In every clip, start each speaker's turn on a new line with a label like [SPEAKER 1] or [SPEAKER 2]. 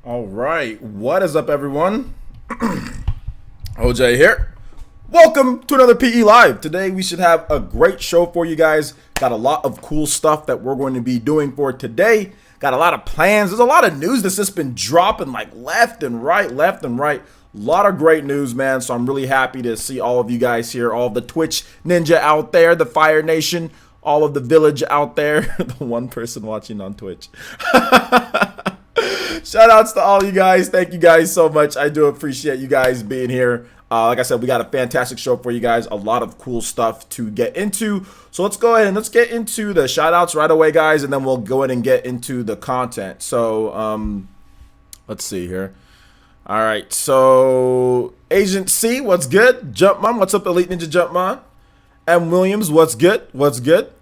[SPEAKER 1] All right, what is up, everyone? OJ here. Welcome to another PE Live. Today we should have a great show for you guys. Got a lot of cool stuff that we're going to be doing for today. Got a lot of plans. There's a lot of news that's just been dropping like left and right. A lot of great news, man. So I'm really happy to see all of you guys here, all of the Twitch Ninja out there, the Fire Nation, all of the village out there, the one person watching on Twitch. Shout outs to all you guys. Thank you guys so much. I do appreciate you guys being here. Like I said, we got a fantastic show for you guys. A lot of cool stuff to get into. So let's go ahead and let's get into the shout outs right away, guys. And then we'll go ahead and get into the content. So let's see here. All right. So Agent C, what's good? Jumpmon, what's up, Elite Ninja Jumpmon? M. Williams, what's good? What's good?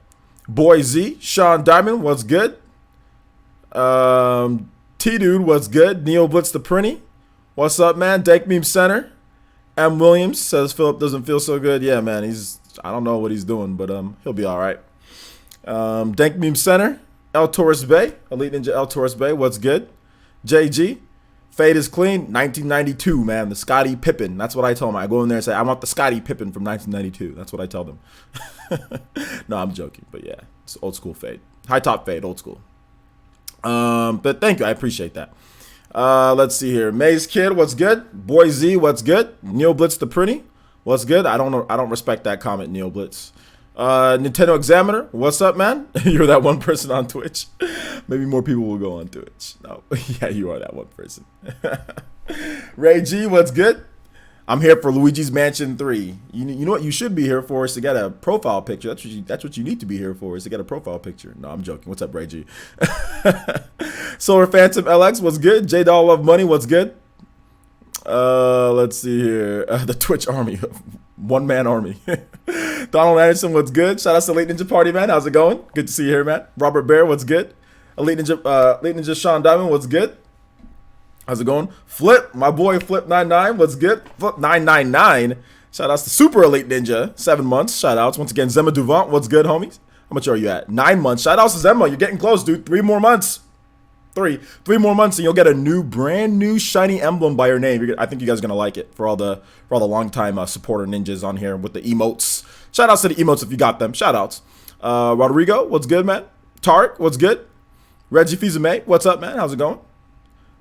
[SPEAKER 1] Boy Z, Sean Diamond, what's good? T-Dude, what's good? Neo Blitz the Prinny, what's up, man? Dank Meme Center. M. Williams says Philip doesn't feel so good. Yeah, man, I don't know what he's doing, but he'll be all right. Dank Meme Center. El Torres Bay, Elite Ninja El Torres Bay, what's good? JG, Fade is clean. 1992, man. The Scottie Pippen. That's what I tell them. I go in there and say, I want the Scottie Pippen from 1992. That's what I tell them. No, I'm joking. But yeah, it's old school fade. High top fade, old school. But thank you. I appreciate that. Let's see here. Maze Kid, what's good? Boy Z, what's good? Neil Blitz the Pretty, what's good? I don't know. I don't respect that comment, Neil Blitz. Nintendo Examiner, what's up, man? You're that one person on Twitch. Maybe more people will go on Twitch. No, yeah, you are that one person. Ray G, what's good? I'm here for Luigi's Mansion 3. You know what you should be here for is to get a profile picture. That's what you need to be here for, is to get a profile picture. No, I'm joking. What's up, Ray G? Solar Phantom LX, what's good? J Doll Love Money, what's good? Let's see here. The Twitch army. One man army. Donald Anderson, what's good? Shout out to Elite Ninja Party, man. How's it going? Good to see you here, man. Robert Bear, what's good? Elite Ninja Sean Diamond, what's good? How's it going? Flip, my boy Flip99, what's good? Flip999. Shout outs to Super Elite Ninja, 7 months. Shout outs. Once again, Zemma Duvant, what's good, homies? How much are you at? 9 months. Shout outs to Zemma. You're getting close, dude. 3 more months. Three more months, and you'll get a brand new shiny emblem by your name. I think you guys are gonna like it for all the longtime supporter ninjas on here with the emotes. Shout outs to the emotes if you got them. Shout outs. Rodrigo, what's good, man? Tarek, what's good? Reggie Fizame, what's up, man? How's it going?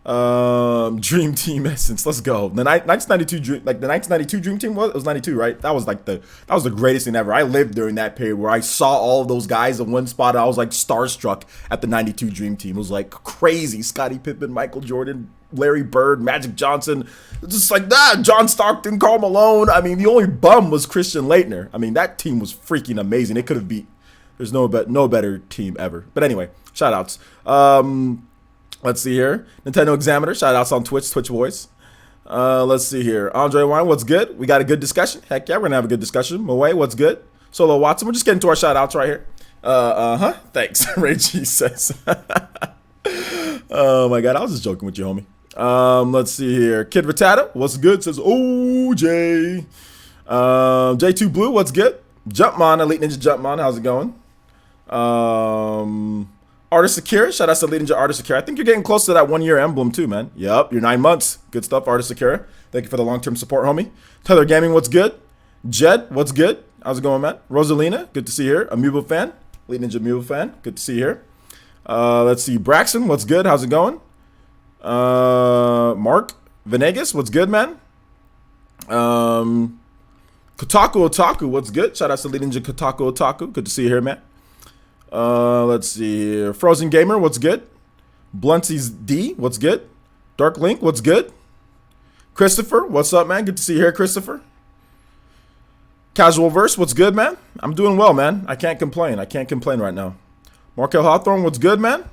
[SPEAKER 1] Dream Team Essence, let's go. The 1992 Dream Team was 92, right? That was the greatest thing ever. I lived during that period where I saw all of those guys in one spot. I was like starstruck at the 92 Dream Team. It was like crazy. Scottie Pippen, Michael Jordan, Larry Bird, Magic Johnson, just like that. John Stockton, Karl Malone. I mean, the only bum was Christian Laettner. I mean, that team was freaking amazing. It could have beat. There's no better team ever. But anyway, shout outs. Let's see here. Nintendo Examiner, shout outs on Twitch Voice. Let's see here. Andre Wine, what's good? We got a good discussion. Heck yeah, we're gonna have a good discussion. Moe, what's good? Solo Watson, we're just getting to our shout outs right here. Thanks. Ray G says. Oh my god, I was just joking with you, homie. Let's see here. Kid Ratata, what's good? Says OJ. J2 Blue, what's good? Jumpman, Elite Ninja Jumpman, how's it going? Artist Secure, shout out to Elite Ninja Artist Secure. I think you're getting close to that 1 year emblem too, man. Yup, you're 9 months. Good stuff, Artist Secure. Thank you for the long-term support, homie. Tyler Gaming, what's good? Jed, what's good? How's it going, man? Rosalina, good to see you here. Amiibo fan, Elite Ninja Amiibo fan, good to see you here. Let's see, Braxton, what's good? How's it going? Mark Venegas, what's good, man? Kotaku Otaku, what's good? Shout out to Elite Ninja Kotaku Otaku, good to see you here, man. Let's see here. Frozen Gamer, what's good? Blunty's D, what's good? Dark Link, what's good? Christopher, what's up, man? Good to see you here, Christopher. Casual Verse, what's good, man? I'm doing well, man. I can't complain. Right now. Markel Hawthorne, what's good, man?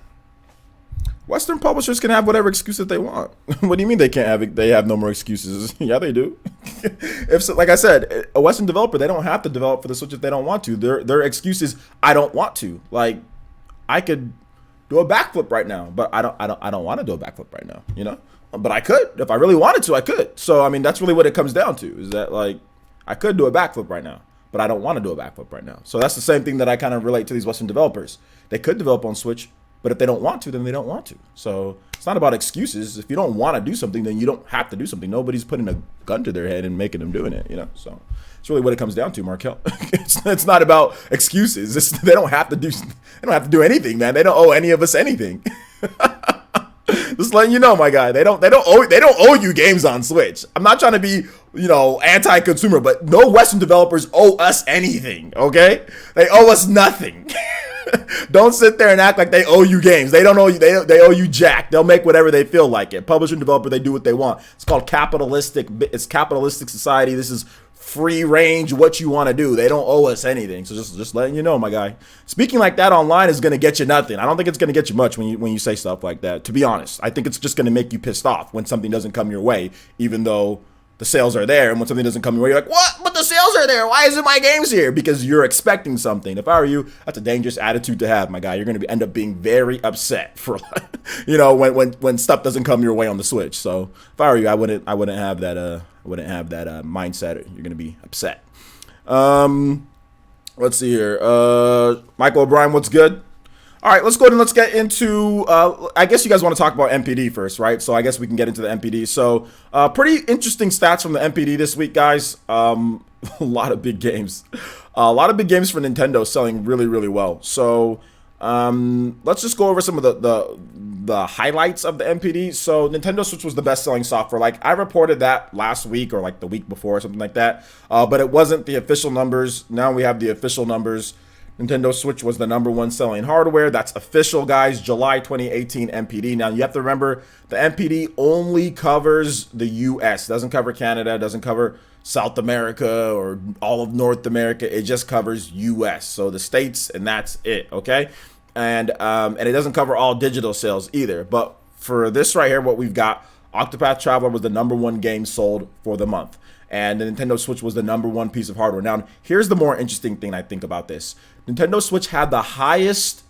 [SPEAKER 1] Western publishers can have whatever excuse that they want. What do you mean they can't have it? They have no more excuses? Yeah, they do. If so, like I said, a Western developer, they don't have to develop for the Switch if they don't want to. Their excuse is I don't want to. Like, I could do a backflip right now, but I don't want to do a backflip right now, you know? But I could. If I really wanted to, I could. So I mean, that's really what it comes down to, is that like I could do a backflip right now, but I don't want to do a backflip right now. So that's the same thing that I kind of relate to these Western developers. They could develop on Switch, but if they don't want to, then they don't want to. So it's not about excuses. If you don't want to do something, then you don't have to do something. Nobody's putting a gun to their head and making them doing it, you know? So it's really what it comes down to, Markel. It's not about excuses. They don't have to do anything, man. They don't owe any of us anything. Just letting you know, my guy. They don't owe you games on Switch. I'm not trying to be, you know, anti-consumer, but no Western developers owe us anything, okay? They owe us nothing. Don't sit there and act like they owe you games. They don't owe you. They owe you jack. They'll make whatever they feel like it. Publisher and developer, they do what they want. It's called capitalistic. It's capitalistic society. This is free range. What you want to do. They don't owe us anything. So just letting you know, my guy. Speaking like that online is going to get you nothing. I don't think it's going to get you much when you say stuff like that. To be honest, I think it's just going to make you pissed off when something doesn't come your way, even though the sales are there, and when something doesn't come your way, you're like, what? But the sales are there. Why isn't my games here? Because you're expecting something. If I were you, that's a dangerous attitude to have, my guy. You're going to end up being very upset for, you know, when stuff doesn't come your way on the Switch. So if I were you, I wouldn't have that mindset. You're going to be upset. Let's see here. Michael O'Brien, what's good? All right, let's go ahead and let's get into. I guess you guys want to talk about NPD first, right? So I guess we can get into the NPD. So pretty interesting stats from the NPD this week, guys. A lot of big games, a lot of big games for Nintendo selling really, really well. So let's just go over some of the highlights of the NPD. So Nintendo Switch was the best-selling software. Like I reported that last week or like the week before or something like that. But it wasn't the official numbers. Now we have the official numbers. Nintendo Switch was the #1 selling hardware. That's official, guys. July 2018 NPD. Now, you have to remember, the NPD only covers the U.S. It doesn't cover Canada. It doesn't cover South America or all of North America. It just covers U.S. So the States, and that's it, okay? And it doesn't cover all digital sales either. But for this right here, what we've got, Octopath Traveler was the #1 game sold for the month. And the Nintendo Switch was the #1 piece of hardware. Now, here's the more interesting thing I think about this. Nintendo Switch had the highest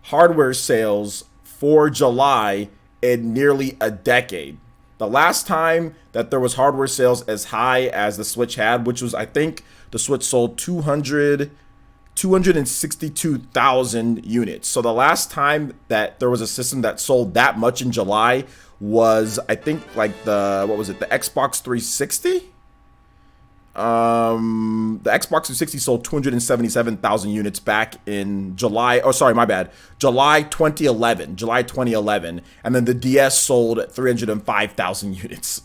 [SPEAKER 1] hardware sales for July in nearly a decade. The last time that there was hardware sales as high as the Switch had, which was, I think, the Switch sold 262,000 units. So the last time that there was a system that sold that much in July was, I think, like the Xbox 360? The Xbox 360 sold 277,000 units back in July. Oh, sorry, my bad. July 2011. And then the DS sold 305,000 units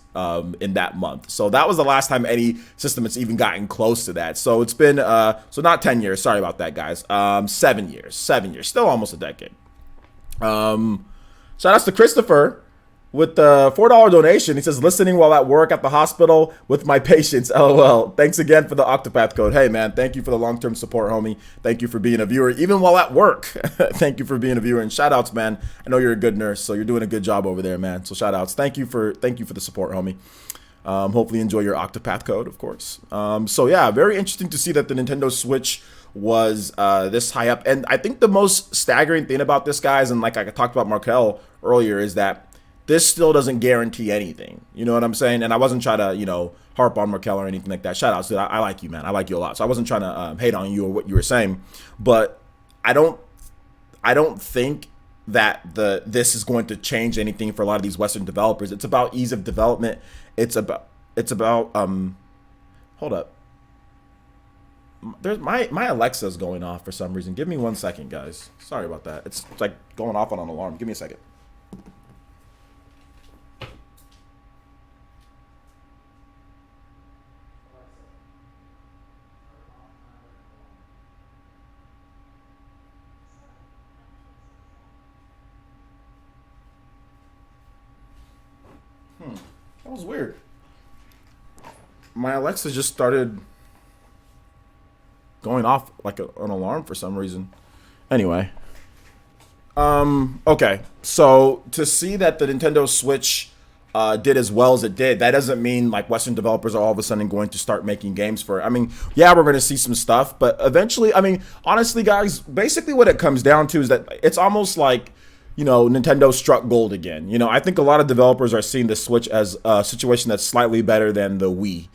[SPEAKER 1] in that month. So that was the last time any system has even gotten close to that. So it's been, so not 10 years. Sorry about that, guys. 7 years. 7 years. Still almost a decade. Shout outs to Christopher with the $4 donation. He says, listening while at work at the hospital with my patients. LOL. Thanks again for the Octopath code. Hey, man, thank you for the long-term support, homie. Thank you for being a viewer, even while at work. Thank you for being a viewer. And shout outs, man. I know you're a good nurse, so you're doing a good job over there, man. So shout outs. Thank you for the support, homie. Hopefully you enjoy your Octopath code, of course. So yeah, very interesting to see that the Nintendo Switch was this high up. And I think the most staggering thing about this, guys, and like I talked about Markel earlier, is that this still doesn't guarantee anything. You know what I'm saying? And I wasn't trying to, harp on Markel or anything like that. Shout out to I like you, man. I like you a lot. So I wasn't trying to hate on you or what you were saying. But I don't think that this is going to change anything for a lot of these Western developers. It's about ease of development. It's about hold up. There's my Alexa's going off for some reason. Give me 1 second, guys. Sorry about that. It's like going off on an alarm. Give me a second. That was weird. My Alexa just started going off like an alarm for some reason. Anyway. Okay. So to see that the Nintendo Switch did as well as it did, that doesn't mean like Western developers are all of a sudden going to start making games for it. I mean, yeah, we're going to see some stuff, but eventually, I mean, honestly, guys, basically what it comes down to is that it's almost like, Nintendo struck gold again. I think a lot of developers are seeing the Switch as a situation that's slightly better than the Wii,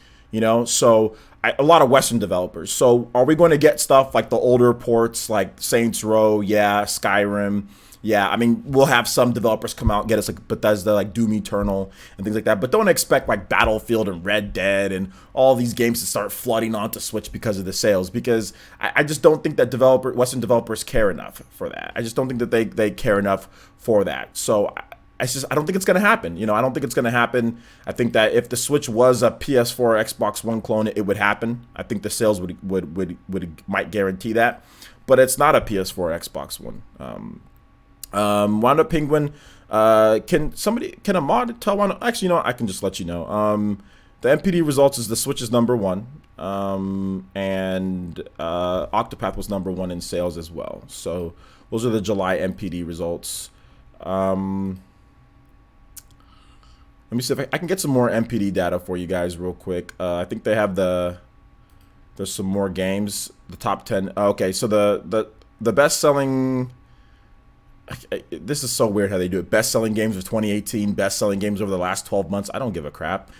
[SPEAKER 1] so a lot of Western developers. So are we going to get stuff like the older ports like Saints Row? Yeah. Skyrim. Yeah. I mean, we'll have some developers come out and get us like Bethesda, like Doom Eternal and things like that. But don't expect like Battlefield and Red Dead and all these games to start flooding onto Switch because of the sales. Because I just don't think that Western developers care enough for that. I just don't think that they care enough for that. So I don't think it's going to happen. I don't think it's going to happen. I think that if the Switch was a PS4 or Xbox One clone, it would happen. I think the sales might guarantee that. But it's not a PS4 or Xbox One. Wound Up Penguin, can a mod tell one? Actually, I can just let you know. The NPD results is the Switch is #1, and Octopath was #1 in sales as well. So those are the July NPD results. Let me see if I can get some more NPD data for you guys real quick. I think they have there's some more games. The top 10. Okay, so the best selling. This is so weird how they do it. Best-selling games of 2018, best-selling games over the last 12 months. I don't give a crap.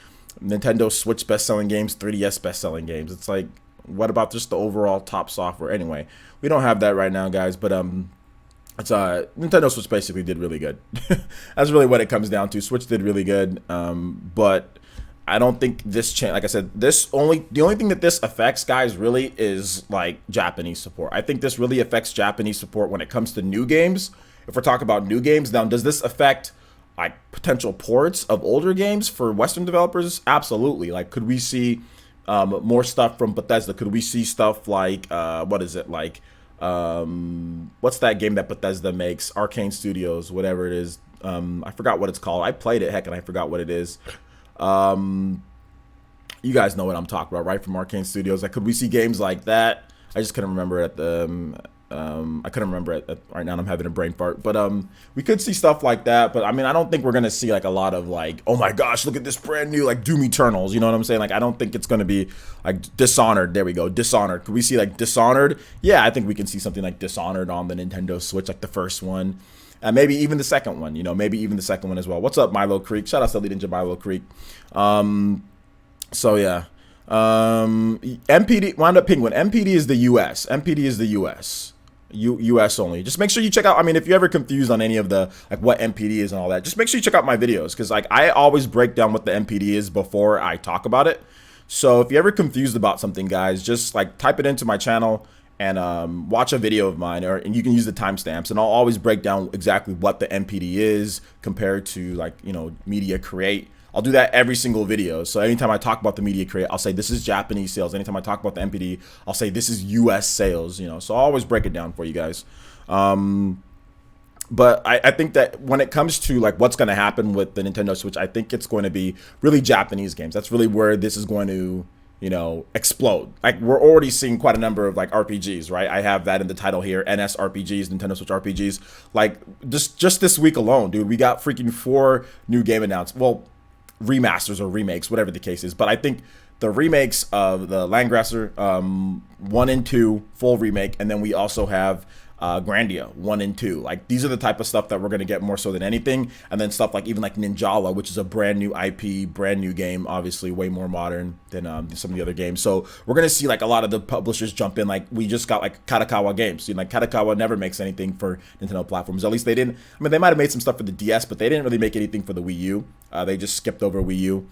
[SPEAKER 1] Nintendo Switch best-selling games, 3DS best-selling games. It's like, what about just the overall top software? Anyway, we don't have that right now, guys. But It's Nintendo Switch basically did really good. That's really what it comes down to. Switch did really good, but I don't think this change. Like I said, the only thing that this affects, guys, really is like Japanese support. I think this really affects Japanese support when it comes to new games. If we're talking about new games, now does this affect like potential ports of older games for Western developers? Absolutely. Like, could we see more stuff from Bethesda? Could we see stuff like what is it like? What's that game that Bethesda makes? Arcane Studios, whatever it is. I forgot what it's called. I played it, heck, and I forgot what it is. You guys know what I'm talking about, right? From Arcane Studios. Like, could we see games like that? I just couldn't remember at the. I couldn't remember it right now. I'm having a brain fart, but we could see stuff like that. But I mean, I don't think we're gonna see like a lot of like, oh my gosh, look at this brand new like Doom Eternals. You know what I'm saying? Like, I don't think it's gonna be like Dishonored. There we go, Dishonored. Could we see like Dishonored? Yeah, I think we can see something like Dishonored on the Nintendo Switch, like the first one. Maybe even the second one, maybe even the second one as well. What's up, Milo Creek? Shout out to Lead Ninja Milo Creek. So yeah. NPD, wound up Penguin. NPD is the US. NPD is the US. US only. Just make sure you check out, I mean, if you're ever confused on any of the, like what NPD is and all that, just make sure you check out my videos. Cause like I always break down what the NPD is before I talk about it. So if you're ever confused about something, guys, just like type it into my channel and watch a video of mine, and you can use the timestamps, and I'll always break down exactly what the NPD is compared to like, media create. I'll do that every single video. So anytime I talk about the media create, I'll say this is Japanese sales. Anytime I talk about the NPD, I'll say this is US sales, So I'll always break it down for you guys. But I think that when it comes to like what's going to happen with the Nintendo Switch, I think it's going to be really Japanese games. That's really where this is going to, explode. Like, we're already seeing quite a number of like RPGs, right? I have that in the title here, NS RPGs, Nintendo Switch RPGs. Like just this week alone, dude, we got freaking 4 new game announcements. Well, remasters or remakes, whatever the case is. But I think the remakes of the Landgrasser 1 and 2 full remake, and then we also have Grandia 1 and 2. Like, these are the type of stuff that we're going to get more so than anything. And then stuff like even like Ninjala, which is a brand new IP, brand new game, obviously way more modern than some of the other games. So we're going to see like a lot of the publishers jump in. Like, we just got like Katakawa Games. Like, Katakawa never makes anything for Nintendo platforms. At least they didn't. I mean, they might have made some stuff for the DS, but they didn't really make anything for the Wii U. They just skipped over Wii U.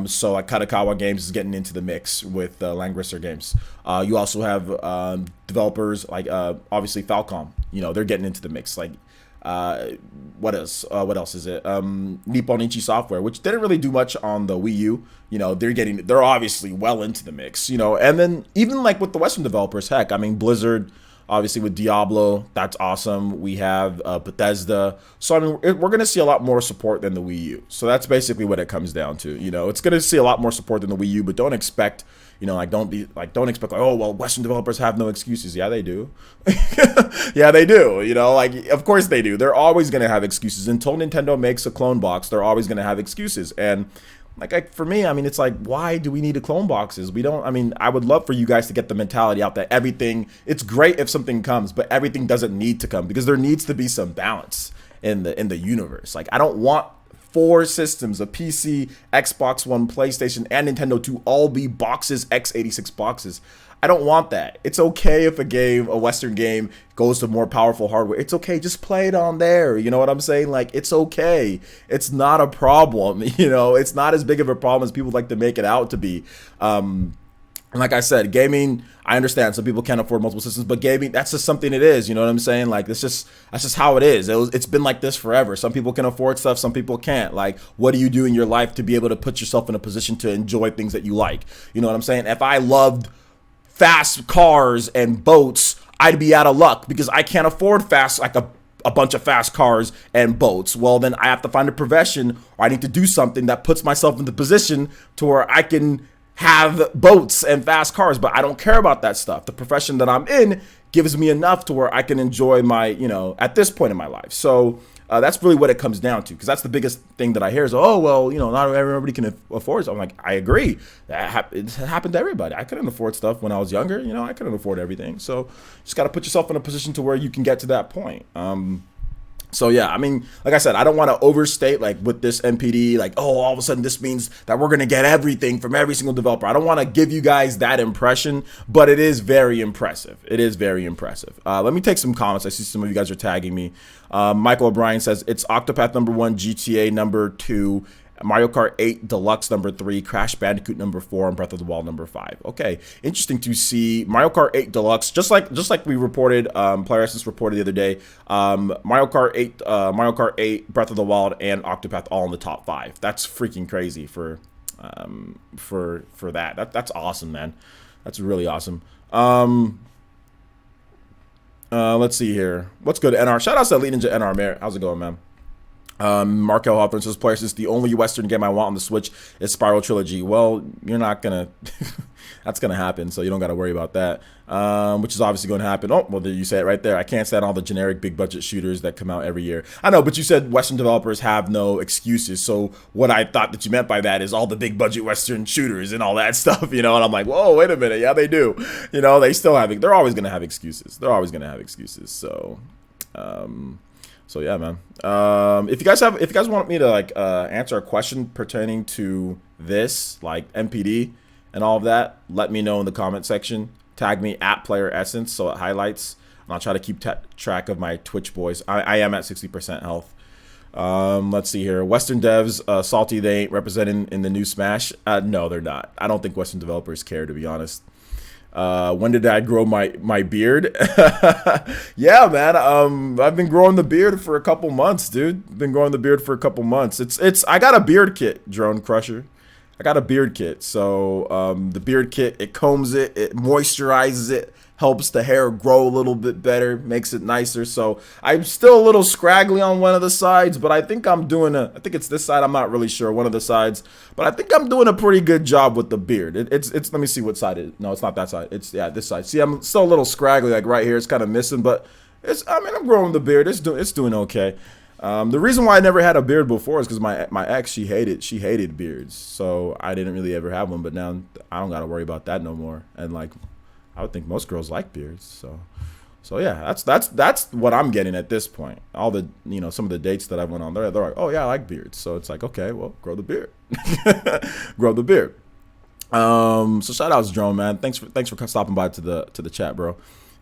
[SPEAKER 1] So like Katakawa Games is getting into the mix with Langrisser Games. You also have developers like obviously Falcom. They're getting into the mix. Like what else? What else is it? Nippon Ichi Software, which didn't really do much on the Wii U. They're obviously well into the mix. And then even like with the Western developers, heck, I mean Blizzard. Obviously with Diablo, that's awesome. We have Bethesda. So I mean, we're going to see a lot more support than the Wii U. So that's basically what it comes down to. It's going to see a lot more support than the Wii U, but don't expect, don't expect like, oh, well, Western developers have no excuses. Yeah, they do. Yeah, they do. Like, of course they do. They're always going to have excuses. Until Nintendo makes a clone box, they're always going to have excuses. And for me, I mean, it's like, why do we need a clone boxes? I would love for you guys to get the mentality out that everything, it's great if something comes, but everything doesn't need to come, because there needs to be some balance in the universe. Like, I don't want 4 systems, a PC, Xbox One, PlayStation, and Nintendo to all be boxes, x86 boxes. I don't want that. It's okay if a Western game goes to more powerful hardware. It's okay. Just play it on there. You know what I'm saying? Like, it's okay. It's not a problem. It's not as big of a problem as people like to make it out to be. And like I said, gaming, I understand some people can't afford multiple systems, but gaming, that's just something it is. You know what I'm saying? Like, that's just how it is. It's been like this forever. Some people can afford stuff, some people can't. Like, what do you do in your life to be able to put yourself in a position to enjoy things that you like? You know what I'm saying? If I loved fast cars and boats, I'd be out of luck because I can't afford a bunch of fast cars and boats. Well, then I have to find a profession, or I need to do something that puts myself in the position to where I can have boats and fast cars, but I don't care about that stuff. The profession that I'm in gives me enough to where I can enjoy my, at this point in my life. So that's really what it comes down to, because that's the biggest thing that I hear is, oh, well, not everybody can afford it. I'm like, I agree. It happened to everybody. I couldn't afford stuff when I was younger. I couldn't afford everything. So you just got to put yourself in a position to where you can get to that point. So yeah, I mean, like I said, I don't want to overstate like with this NPD, like, oh, all of a sudden this means that we're gonna get everything from every single developer. I don't want to give you guys that impression, but it is very impressive. It is very impressive. Let me take some comments. I see some of you guys are tagging me. Michael O'Brien says it's Octopath #1, GTA #2, Mario Kart 8 Deluxe #3, Crash Bandicoot #4, and Breath of the Wild #5. Okay, interesting to see Mario Kart 8 Deluxe, just like we reported, Player Essence reported the other day. Mario Kart 8, Breath of the Wild, and Octopath all in the top 5. That's freaking crazy for that. That's awesome, man. That's really awesome. Let's see here. What's good, NR? Shout out to Elite Ninja NR. How's it going, man? Markel Hawthorne says, player says the only Western game I want on the Switch is Spiral Trilogy. Well, you're not gonna that's gonna happen, so you don't gotta worry about that. Which is obviously gonna happen. Oh, well, there you say it right there. I can't stand all the generic big budget shooters that come out every year. I know, but you said Western developers have no excuses. So what I thought that you meant by that is all the big budget Western shooters and all that stuff, you know, and I'm like, whoa, wait a minute. Yeah, they do. You know, they're always gonna have excuses. They're always gonna have excuses. So yeah, man. If you guys want me to like answer a question pertaining to this, like NPD and all of that, let me know in the comment section. Tag me at Player Essence so it highlights. And I'll try to keep track of my Twitch boys. I am at 60% health. Let's see here. Western devs, salty they ain't representing in the new Smash. No, they're not. I don't think Western developers care, to be honest. When did I grow my beard? Yeah, man. I've been growing the beard for a couple months, dude. Been growing the beard for a couple months. I got a beard kit, Drone Crusher. I got a beard kit. So the beard kit, it combs it, it moisturizes it, helps the hair grow a little bit better, makes it nicer. So I'm still a little scraggly on one of the sides, but I think I think it's this side. I'm not really sure, one of the sides, but I think I'm doing a pretty good job with the beard. It's let me see what side it is. No, it's not that side. It's, yeah, this side. See, I'm still a little scraggly, like right here. It's kind of missing, but I'm growing the beard. It's doing okay. The reason why I never had a beard before is because my ex, she hated beards. So I didn't really ever have one, but now I don't got to worry about that no more. And like, I would think most girls like beards, so yeah, that's what I'm getting at this point. All the, you know, some of the dates that I went on, they're like, oh yeah, I like beards. So it's like, okay, well, grow the beard, grow the beard. So shout outs, Drone, man. Thanks for stopping by to the chat, bro.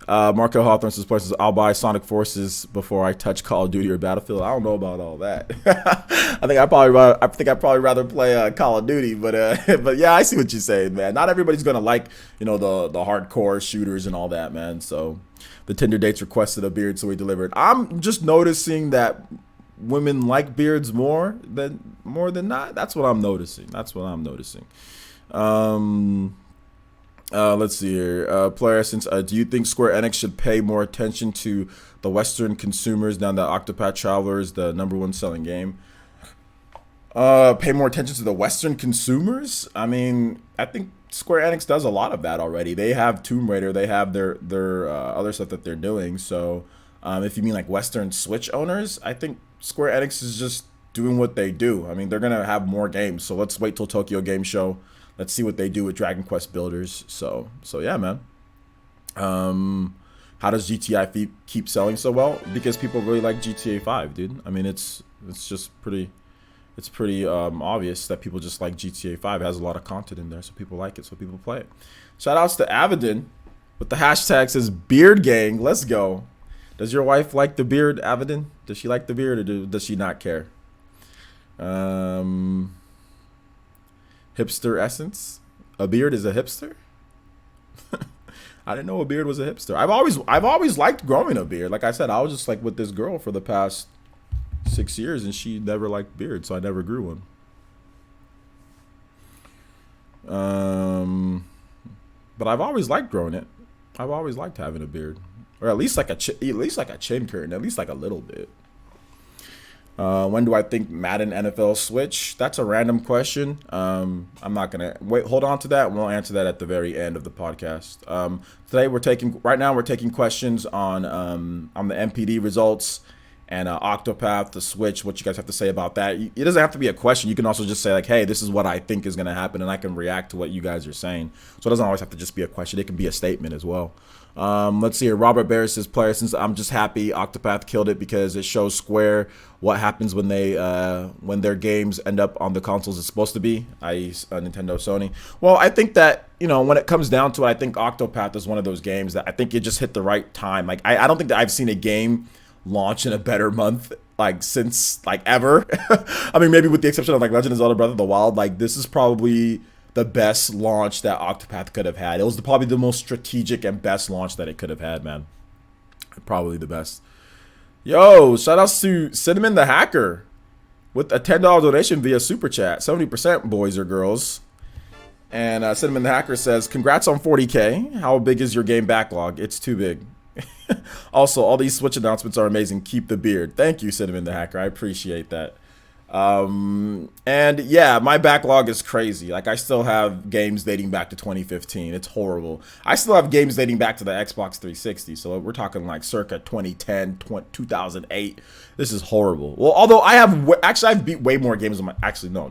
[SPEAKER 1] Marco Hawthorne says, I'll buy Sonic Forces before I touch Call of Duty or Battlefield. I don't know about all that. I think I'd probably rather play Call of Duty, but yeah, I see what you're saying, man. Not everybody's gonna like, you know, the hardcore shooters and all that, man. So the Tinder dates requested a beard, so we delivered. I'm just noticing that women like beards more than not. That's what I'm noticing. Let's see here. Player Essence, do you think Square Enix should pay more attention to the Western consumers now that Octopath Traveler is the #1 selling game? Pay more attention to the Western consumers? I mean, I think Square Enix does a lot of that already. They have Tomb Raider. They have their other stuff that they're doing. So if you mean like Western Switch owners, I think Square Enix is just doing what they do. I mean, they're going to have more games. So let's wait till Tokyo Game Show. Let's see what they do with Dragon Quest Builders. So yeah, man. How does GTA keep selling so well? Because people really like GTA 5, dude. I mean, it's just pretty obvious that people just like GTA 5. It has a lot of content in there, so people like it, so people play it. Shout outs to Avidin with the hashtag says Beard Gang. Let's go. Does your wife like the beard, Avidin? Does she like the beard, or does she not care? Hipster Essence. A beard is a hipster? I didn't know a beard was a hipster. I've always liked growing a beard. Like I said, I was just like with this girl for the past 6 years, and she never liked beards, so I never grew one. But I've always liked growing it. I've always liked having a beard, or at least like a chin curtain, at least like a little bit. When do I think Madden NFL switch? That's a random question. I'm not gonna wait. Hold on to that. We'll answer that at the very end of the podcast. Today we're taking questions on the NPD results and Octopath, the Switch, what you guys have to say about that. It doesn't have to be a question. You can also just say like, hey, this is what I think is going to happen, and I can react to what you guys are saying. So it doesn't always have to just be a question. It can be a statement as well. Let's see here. Robert Barris says, player, since I'm just happy Octopath killed it because it shows Square what happens when they when their games end up on the consoles it's supposed to be, i.e. Nintendo, Sony. Well, I think that, you know, when it comes down to it, I think Octopath is one of those games that I think it just hit the right time. Like, I don't think that I've seen a game launch in a better month like since like ever. I mean, maybe with the exception of like Legend of Zelda Breath of the Wild, like this is probably the best launch that Octopath could have had. It was probably the most strategic and best launch that it could have had, man. Probably the best. Yo, shout outs to Cinnamon the Hacker with a $10 donation via Super Chat. 70% boys or girls. And Cinnamon the Hacker says, congrats on 40K. How big is your game backlog? It's too big. Also, all these Switch announcements are amazing. Keep the beard. Thank you, Cinnamon the Hacker. I appreciate that. And yeah, my backlog is crazy. Like, I still have games dating back to 2015. It's horrible. I still have games dating back to the Xbox 360. So we're talking like circa 2010, 2008. This is horrible. Well, although I have, actually, I've beat way more games on my, actually, no.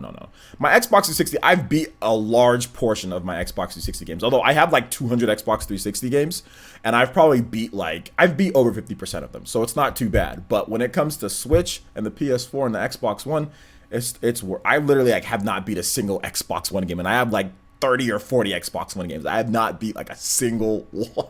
[SPEAKER 1] My Xbox 360, I've beat a large portion of my Xbox 360 games. Although I have like 200 Xbox 360 games, and I've probably beat I've beat over 50% of them. So it's not too bad. But when it comes to Switch and the PS4 and the Xbox One, I literally like have not beat a single Xbox One game, and I have like 30 or 40 Xbox One games. I have not beat like a single one.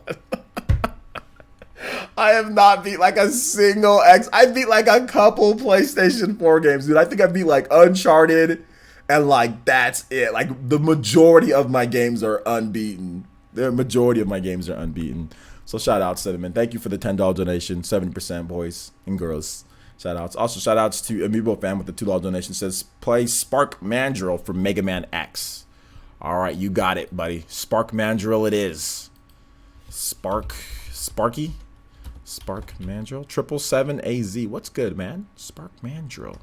[SPEAKER 1] I have not beat like a single I beat like a couple PlayStation 4 games, dude. I think I beat like Uncharted, and like that's it. Like the majority of my games are unbeaten. The majority of my games are unbeaten. So shout out, Cinnamon. Thank you for the $10 donation. 70% boys and girls. Shout outs. Also shout outs to Amiibo Fan with the $2 donation. Says play Spark Mandrill from Mega Man X. All right, you got it, buddy. Spark Mandrill it is. Sparky Mandrill 777AZ. What's good, man? Spark Mandrill.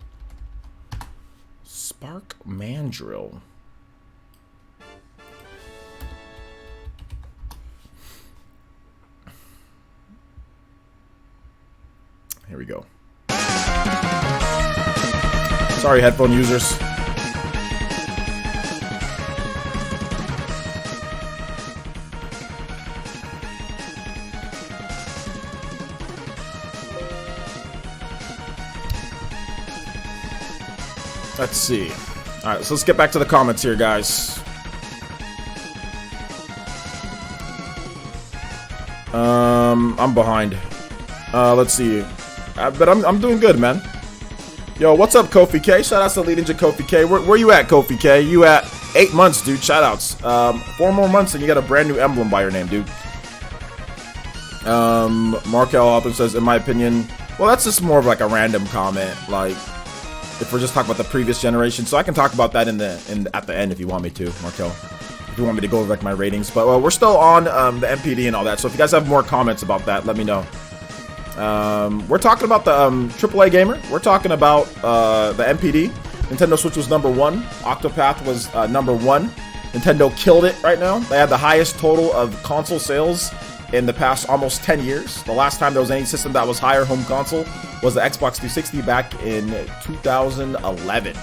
[SPEAKER 1] Here we go. Sorry, headphone users. Let's see. All right, so let's get back to the comments here, guys. I'm behind. Let's see. But I'm doing good, man. Yo, what's up, Kofi K? Shout outs to Lead Ninja Kofi K. Where you at, Kofi K? You at 8 months, dude. Shout outs. 4 more months and you got a brand new emblem by your name, dude. Markel Author says, in my opinion, well, that's just more of like a random comment. Like, if we're just talking about the previous generation, so I can talk about that at the end if you want me to, Markel. If you want me to go over like my ratings, but we're still on the NPD and all that. So if you guys have more comments about that, let me know. We're talking about the AAA Gamer. We're talking about the NPD. Nintendo Switch was number 1. Octopath was number 1. Nintendo killed it right now. They had the highest total of console sales in the past almost 10 years. The last time there was any system that was higher home console was the Xbox 360 back in 2011.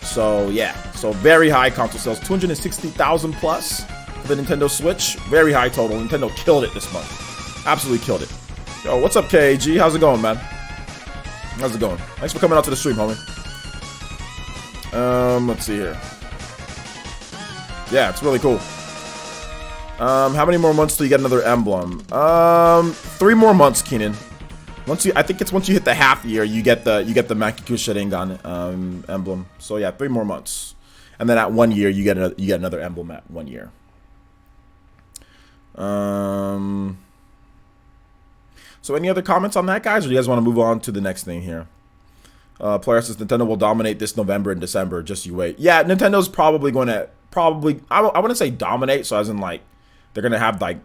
[SPEAKER 1] So yeah, so very high console sales, 260,000 plus for the Nintendo Switch. Very high total. Nintendo killed it this month. Absolutely killed it. Yo, what's up, KAG? How's it going, man? How's it going? Thanks for coming out to the stream, homie. Let's see here. Yeah, it's really cool. How many more months till you get another emblem? 3 more months, Keenan. I think it's once you hit the half year, you get the Makikusa Sharingan emblem. So yeah, 3 more months, and then at 1 year, you get another emblem at 1 year. So any other comments on that, guys, or do you guys want to move on to the next thing here? Player says Nintendo will dominate this November and December. Just you wait. Yeah, Nintendo's probably going to I wouldn't say dominate. So as in like they're going to have like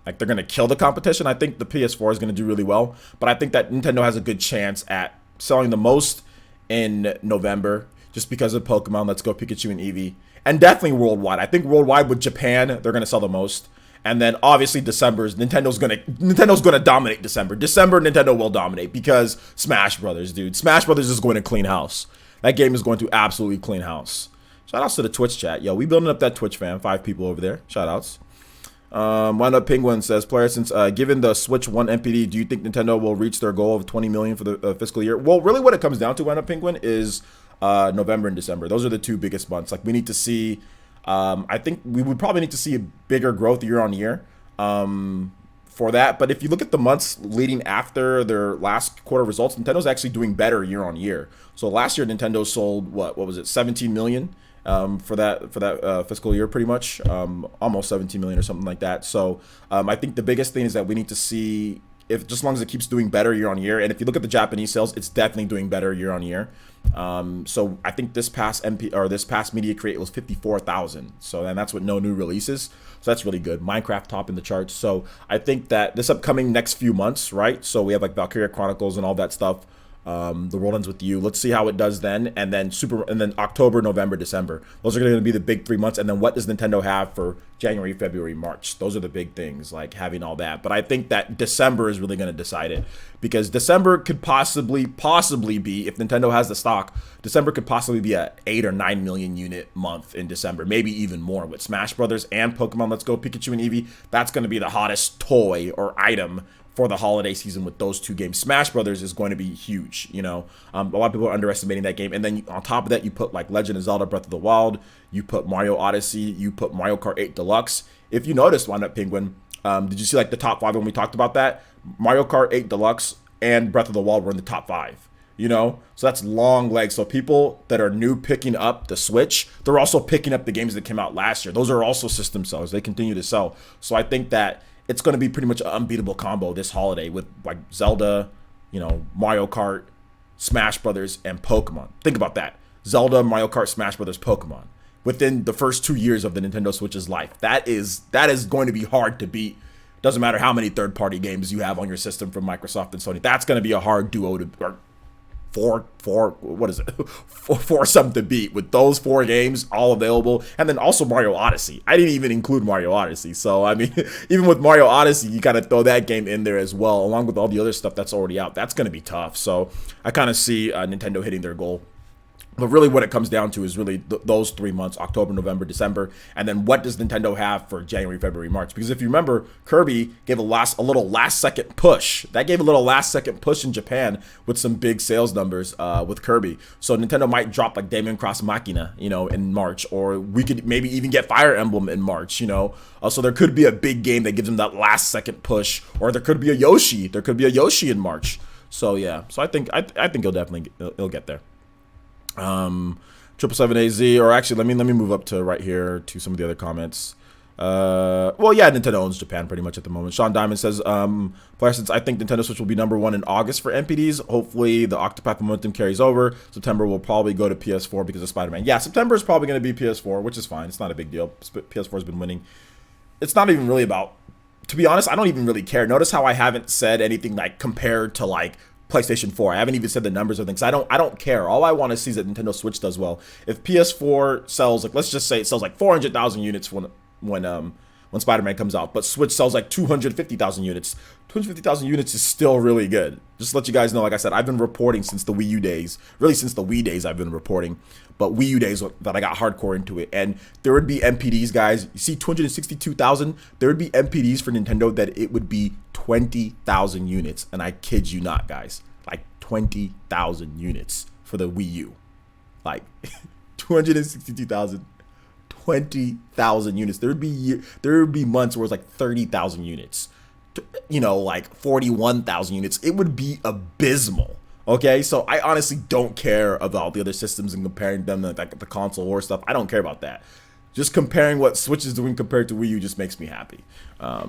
[SPEAKER 1] they're going to kill the competition. I think the PS4 is going to do really well, but I think that Nintendo has a good chance at selling the most in November just because of Pokemon Let's Go Pikachu and Eevee, and definitely worldwide. I think worldwide with Japan they're going to sell the most. And then obviously Nintendo's gonna dominate December. December Nintendo will dominate because Smash Brothers, dude. Smash Brothers is going to clean house. That game is going to absolutely clean house. Shout outs to the Twitch chat. Yo, we building up that Twitch fam. 5 people over there. Shout outs. Wind Up Penguin says, player, since given the Switch 1 NPD, do you think Nintendo will reach their goal of 20 million for the fiscal year? Well, really what it comes down to, Wind Up Penguin, is November and December. Those are the 2 biggest months. Like, we need to see, I think we would probably need to see a bigger growth year on year for that. But if you look at the months leading after their last quarter results, Nintendo's actually doing better year on year. So last year, Nintendo sold, what was it, 17 million? For that fiscal year, pretty much, almost 17 million or something like that. So I think the biggest thing is that we need to see if, just as long as it keeps doing better year on year, and if you look at the Japanese sales, it's definitely doing better year on year. So I think this past Media Create was 54,000. So then that's with no new releases. So that's really good. Minecraft topping the charts. So I think that this upcoming next few months, right? So we have like Valkyria Chronicles and all that stuff. The World Ends With You. Let's see how it does then, and then October, November, December. Those are going to be the big 3 months. And then what does Nintendo have for January, February, March? Those are the big things, like having all that. But I think that December is really going to decide it, because December could possibly be, if Nintendo has the stock, December could possibly be a 8 or 9 million unit month in December, maybe even more with Smash Brothers and Pokemon Let's Go Pikachu and Eevee. That's going to be the hottest toy or item for the holiday season with those 2 games. Smash Brothers is going to be huge, you know. A lot of people are underestimating that game. And then on top of that, you put like Legend of Zelda Breath of the Wild, you put Mario Odyssey, you put Mario Kart 8 Deluxe. If you noticed, Wind Up Penguin, did you see like the top 5 when we talked about that? Mario Kart 8 Deluxe and Breath of the Wild were in the top 5, you know. So that's long legs. So people that are new picking up the Switch, they're also picking up the games that came out last year. Those are also system sellers. They continue to sell. So I think that it's going to be pretty much an unbeatable combo this holiday with like Zelda, you know, Mario Kart, Smash Brothers, and Pokemon. Think about that. Zelda, Mario Kart, Smash Brothers, Pokemon within the first 2 years of the Nintendo Switch's life. That is going to be hard to beat. Doesn't matter how many third-party games you have on your system from Microsoft and Sony. That's going to be a hard duo to, or four something to beat with those 4 games all available. And then also Mario Odyssey. I didn't even include Mario Odyssey. So I mean, even with Mario Odyssey, you kind of throw that game in there as well, along with all the other stuff that's already out. That's going to be tough. So I kind of see Nintendo hitting their goal. But really what it comes down to is really those 3 months, October, November, December. And then what does Nintendo have for January, February, March? Because if you remember, Kirby gave a little last-second push. That gave a little last-second push in Japan with some big sales numbers with Kirby. So Nintendo might drop like Daemon Cross Machina, you know, in March. Or we could maybe even get Fire Emblem in March, you know. So there could be a big game that gives them that last-second push. Or there could be a Yoshi. There could be a Yoshi in March. So yeah. So I think he'll get there. 777AZ, or actually let me move up to right here to some of the other comments. Well, yeah, Nintendo owns Japan pretty much at the moment. Sean Diamond says, player, since I think Nintendo Switch will be #1 in August for NPDs, hopefully the Octopath momentum carries over. September will probably go to PS4 because of Spider-Man. Yeah, September is probably going to be PS4, which is fine. It's not a big deal. PS4 has been winning. It's not even really about, to be honest, I don't even really care. Notice how I haven't said anything like compared to like PlayStation 4. I haven't even said the numbers of things. I don't care. All I want to see is that Nintendo Switch does well. If PS4 sells, like, let's just say it sells like 400,000 units when Spider-Man comes out, but Switch sells like 250,000 units. 250,000 units is still really good. Just to let you guys know, like I said, I've been reporting since the Wii U days. Really since the Wii days I've been reporting. But Wii U days that I got hardcore into it. And there would be NPDs, guys. You see 262,000? There would be NPDs for Nintendo that it would be 20,000 units. And I kid you not, guys. Like 20,000 units for the Wii U. Like 262,000. 20,000 units. There would be months where it's like 30,000 units, you know, like 41,000 units. It would be abysmal. Okay, so I honestly don't care about the other systems and comparing them to like the console war stuff. I don't care about that. Just comparing what Switch is doing compared to Wii U just makes me happy.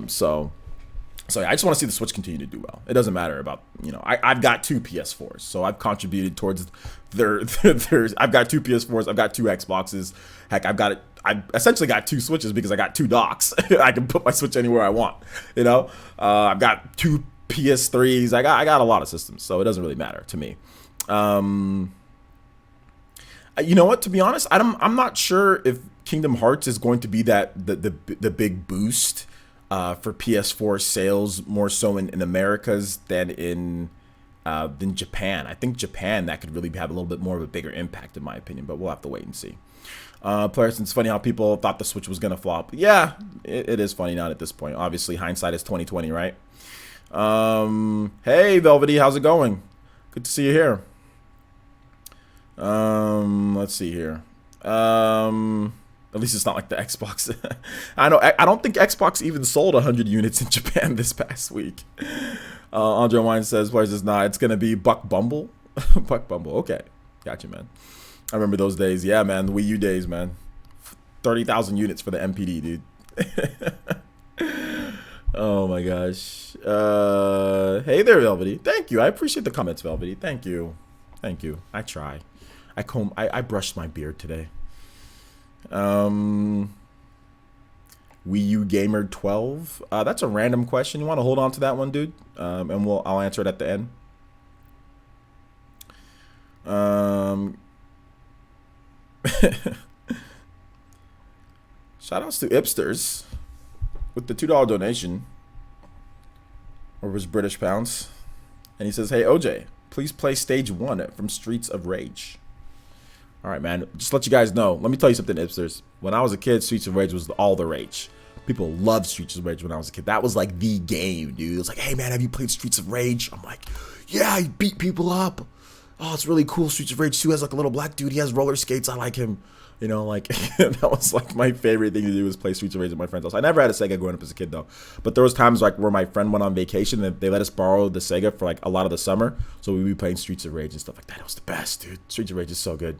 [SPEAKER 1] So yeah, I just want to see the Switch continue to do well. It doesn't matter about, you know, I've got 2 PS4s, so I've contributed towards I've got 2 PS4s, I've got 2 Xboxes. Heck, I essentially got 2 Switches because I got 2 docks. I can put my Switch anywhere I want, you know. I've got 2 PS3s. I got a lot of systems, so it doesn't really matter to me. You know what? To be honest, I'm not sure if Kingdom Hearts is going to be the big boost for PS4 sales, more so in Americas than in Japan. I think Japan, that could really have a little bit more of a bigger impact, in my opinion, but we'll have to wait and see. Players, it's funny how people thought the Switch was gonna flop. Yeah, it is funny now at this point. Obviously, hindsight is 2020, right? Hey, Velvety, how's it going? Good to see you here. Let's see here. At least it's not like the Xbox. I don't think Xbox even sold 100 units in Japan this past week. Andre Wine says, "Players is not. It's gonna be Buck Bumble." Buck Bumble. Okay, gotcha, man. I remember those days. Yeah, man, the Wii U days, man. 30,000 units for the NPD, dude. Oh my gosh. Hey there, Velvety. Thank you. I appreciate the comments, Velvety. Thank you. Thank you. I try. I brushed my beard today. Wii U Gamer 12. That's a random question. You want to hold on to that one, dude? And I'll answer it at the end. Shout outs to Ipsters with the $2 donation, or was British pounds, and he says, "Hey OJ, please play stage 1 from Streets of Rage." All right, man. Just let you guys know. Let me tell you something, Ipsters. When I was a kid, Streets of Rage was all the rage. People loved Streets of Rage when I was a kid. That was like the game, dude. It was like, "Hey man, have you played Streets of Rage?" I'm like, "Yeah, he beat people up. Oh, it's really cool." Streets of Rage 2 has like a little black dude. He has roller skates. I like him. You know, like that was like my favorite thing to do, was play Streets of Rage at my friend's house. I never had a Sega growing up as a kid though, but there was times like where my friend went on vacation and they let us borrow the Sega for like a lot of the summer, so we'd be playing Streets of Rage and stuff like that. It was the best, dude. Streets of Rage is so good.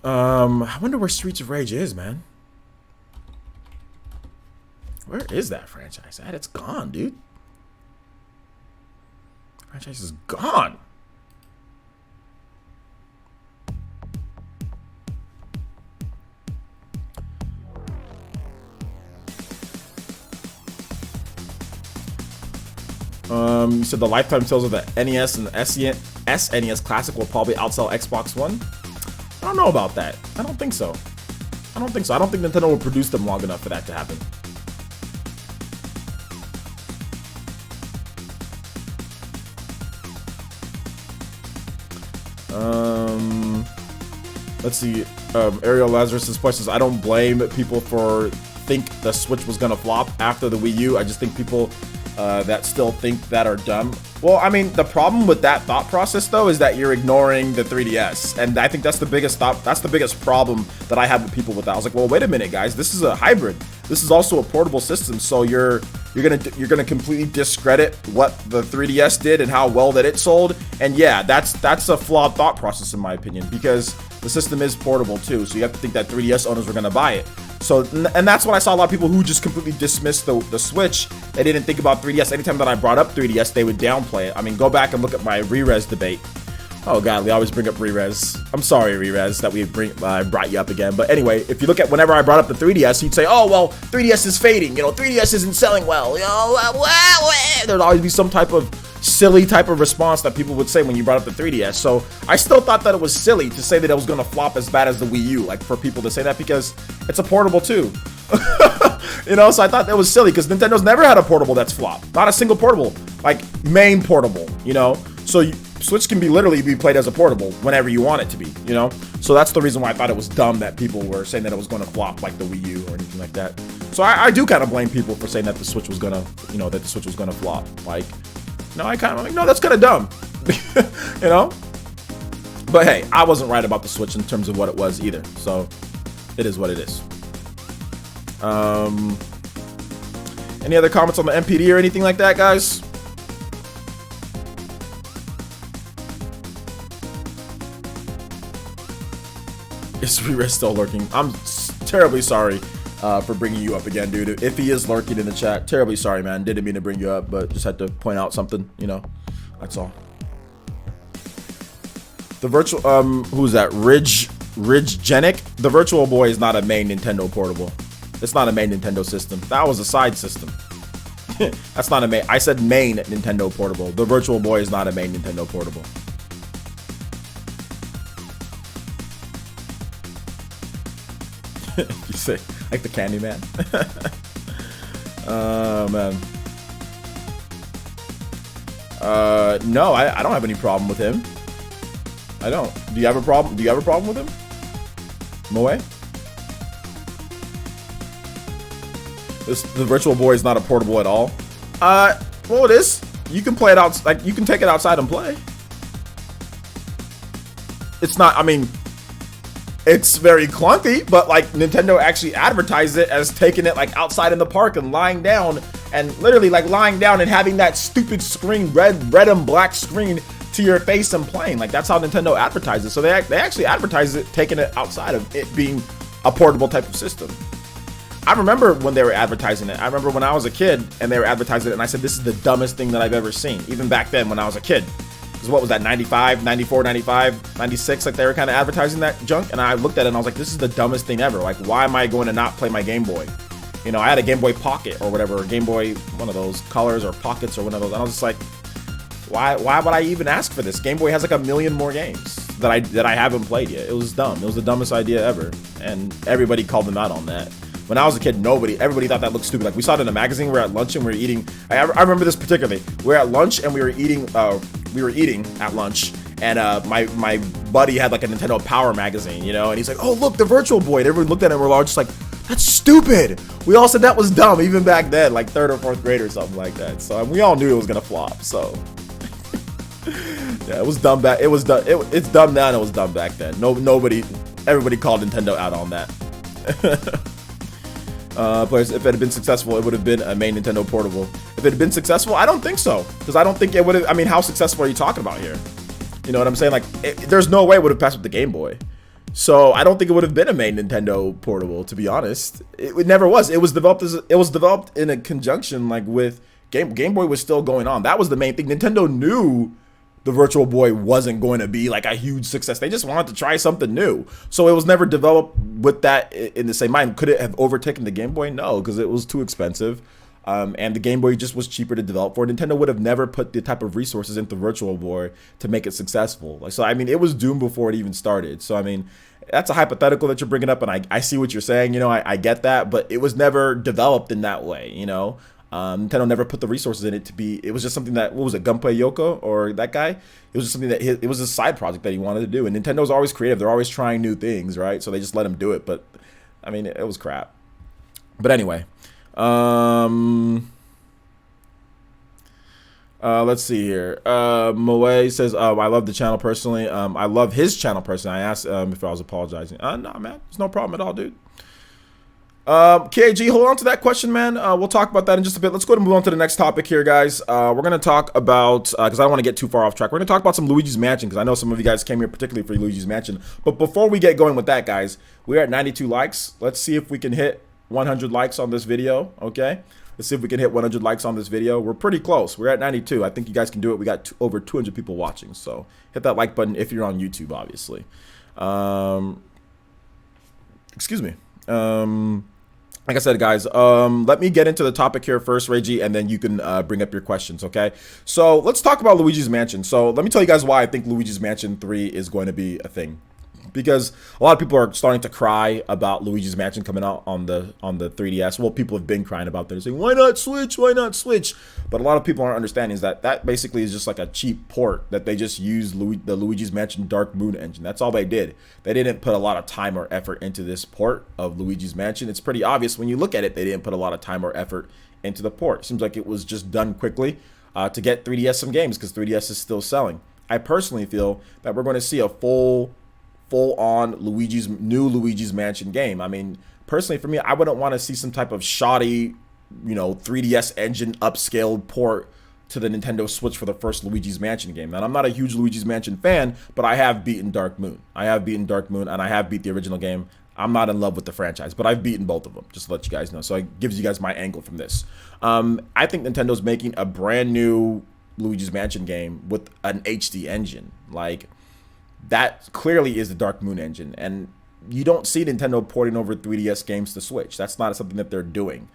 [SPEAKER 1] I wonder where Streets of Rage is, man. Where is that franchise at? It's gone, dude. The franchise is gone. You said the lifetime sales of the NES and the SNES Classic will probably outsell Xbox One. I don't know about that. I don't think so. I don't think Nintendo will produce them long enough for that to happen. Let's see. Ariel Lazarus' questions. I don't blame people for think the Switch was gonna flop after the Wii U. I just think people that still think that are dumb. Well, I mean, the problem with that thought process though is that you're ignoring the 3DS, and I think that's the biggest problem that I have with people with that. I was like, well, wait a minute, guys, this is a hybrid. This is also a portable system, so you're gonna completely discredit what the 3DS did and how well that it sold. And yeah, that's a flawed thought process in my opinion, because the system is portable too, so you have to think that 3DS owners were gonna buy it. So, and that's what I saw a lot of people who just completely dismissed the Switch. They didn't think about 3DS. Anytime that I brought up 3DS, they would downplay it. I mean, go back and look at my Re-Res debate. Oh god, we always bring up Re-Res. I'm sorry, Re-Res, that we brought you up again. But anyway, if you look at whenever I brought up the 3DS, you'd say, "Oh well, 3DS is fading. You know, 3DS isn't selling well. You know, there'd always be some type of silly type of response that people would say when you brought up the 3DS. So I still thought that it was silly to say that it was going to flop as bad as the Wii U, like for people to say that, because it's a portable too. You know, so I thought that was silly because Nintendo's never had a portable that's flopped. Not a single portable, like main portable, you know. So Switch can literally be played as a portable whenever you want it to be, you know. So that's the reason why I thought it was dumb that people were saying that it was going to flop like the Wii U or anything like that. So I do kind of blame people for saying that the Switch was gonna, you know, that the Switch was gonna flop. Like, no, I kind of like, no, that's kind of dumb, you know. But hey, I wasn't right about the Switch in terms of what it was either. So it is what it is. Any other comments on the NPD or anything like that, guys? Is Re-Res still lurking? I'm terribly sorry for bringing you up again, dude. If he is lurking in the chat, terribly sorry, man. Didn't mean to bring you up, but just had to point out something, you know. That's all. The virtual, who's that? Ridgegenic? The Virtual Boy is not a main Nintendo portable. It's not a main Nintendo system. That was a side system. That's not a main. I said main Nintendo portable. The Virtual Boy is not a main Nintendo portable. You say like the Candyman? Man. No, I don't have any problem with him. I don't. Do you have a problem? Do you have a problem with him, Moe? The Virtual Boy is not a portable at all. Well, it is. You can play it out. Like, you can take it outside and play. It's not. I mean, it's very clunky, but like Nintendo actually advertised it as taking it like outside in the park and lying down, and literally like lying down and having that stupid screen, red and black screen to your face and playing. Like, that's how Nintendo advertised it. So they actually advertised it taking it outside of it being a portable type of system. I remember when they were advertising it. I remember when I was a kid and they were advertising it, and I said, this is the dumbest thing that I've ever seen. Even back then when I was a kid. Because what was that, 95, 94, 95, 96? Like, they were kind of advertising that junk. And I looked at it and I was like, this is the dumbest thing ever. Like, why am I going to not play my Game Boy? You know, I had a Game Boy Pocket or whatever, or Game Boy, one of those colors or pockets or one of those. And I was just like, why would I even ask for this? Game Boy has like a million more games that I haven't played yet. It was dumb. It was the dumbest idea ever. And everybody called them out on that. When I was a kid, everybody thought that looked stupid. Like, we saw it in a magazine. We were at lunch and we were eating. I remember this particularly. We were at lunch and we were eating at lunch. And my buddy had like a Nintendo Power magazine, you know, and he's like, oh, look, the Virtual Boy. And everyone looked at it and we're all just like, that's stupid. We all said that was dumb, even back then, like 3rd or 4th grade or something like that. So we all knew it was gonna flop. So yeah, it was dumb back. It's dumb now and it was dumb back then. Everybody called Nintendo out on that. Players, if it had been successful, it would have been a main Nintendo portable. If it had been successful, I don't think so. Because I don't think it would have. I mean, how successful are you talking about here? You know what I'm saying? Like, there's no way it would have passed with the Game Boy. So I don't think it would have been a main Nintendo portable, to be honest. It never was. It was developed in a conjunction like with Game Boy was still going on. That was the main thing. Nintendo knew the Virtual Boy wasn't going to be like a huge success. They just wanted to try something new. So it was never developed with that in the same mind. Could it have overtaken the Game Boy? No, because it was too expensive. And the Game Boy just was cheaper to develop for. Nintendo would have never put the type of resources into Virtual Boy to make it successful. Like, so, I mean, it was doomed before it even started. So, I mean, that's a hypothetical that you're bringing up, and I see what you're saying. You know, I get that, but it was never developed in that way, you know? Nintendo never put the resources in it to be. It was just something that, what was it, Gunpei Yoko or that guy? It was just something that it was a side project that he wanted to do. And Nintendo's always creative; they're always trying new things, right? So they just let him do it. But I mean, it was crap. But anyway, let's see here. Moe says, I love the channel personally. I love his channel personally. I asked if I was apologizing. No, man, it's no problem at all, dude. KG, hold on to that question, man. We'll talk about that in just a bit. Let's go ahead and move on to the next topic here, guys. We're going to talk about, because I don't want to get too far off track, we're going to talk about some Luigi's Mansion, because I know some of you guys came here particularly for Luigi's Mansion. But before we get going with that, guys, we're at 92 likes. Let's see if we can hit 100 likes on this video, okay? Let's see if we can hit 100 likes on this video. We're pretty close. We're at 92. I think you guys can do it. We got over 200 people watching, so hit that like button if you're on YouTube, obviously. Excuse me. Like I said, guys, let me get into the topic here first, Reggie, and then you can bring up your questions, okay? So let's talk about Luigi's Mansion. So let me tell you guys why I think Luigi's Mansion 3 is going to be a thing. Because a lot of people are starting to cry about Luigi's Mansion coming out on the 3DS. Well, people have been crying about that. They're saying, why not Switch? Why not Switch? But a lot of people aren't understanding is that basically is just like a cheap port that they just used the Luigi's Mansion Dark Moon engine. That's all they did. They didn't put a lot of time or effort into this port of Luigi's Mansion. It's pretty obvious when you look at it, they didn't put a lot of time or effort into the port. Seems like it was just done quickly to get 3DS some games because 3DS is still selling. I personally feel that we're going to see a full-on new Luigi's Mansion game. I mean, personally for me, I wouldn't want to see some type of shoddy, 3DS engine upscaled port to the Nintendo Switch for the first Luigi's Mansion game. And I'm not a huge Luigi's Mansion fan, but I have beaten Dark Moon. And I have beat the original game. I'm not in love with the franchise, but I've beaten both of them, just to let you guys know. So it gives you guys my angle from this. I think Nintendo's making a brand new Luigi's Mansion game with an HD engine. Like, that clearly is the Dark Moon engine, and you don't see Nintendo porting over 3DS games to Switch. That's not something that they're doing,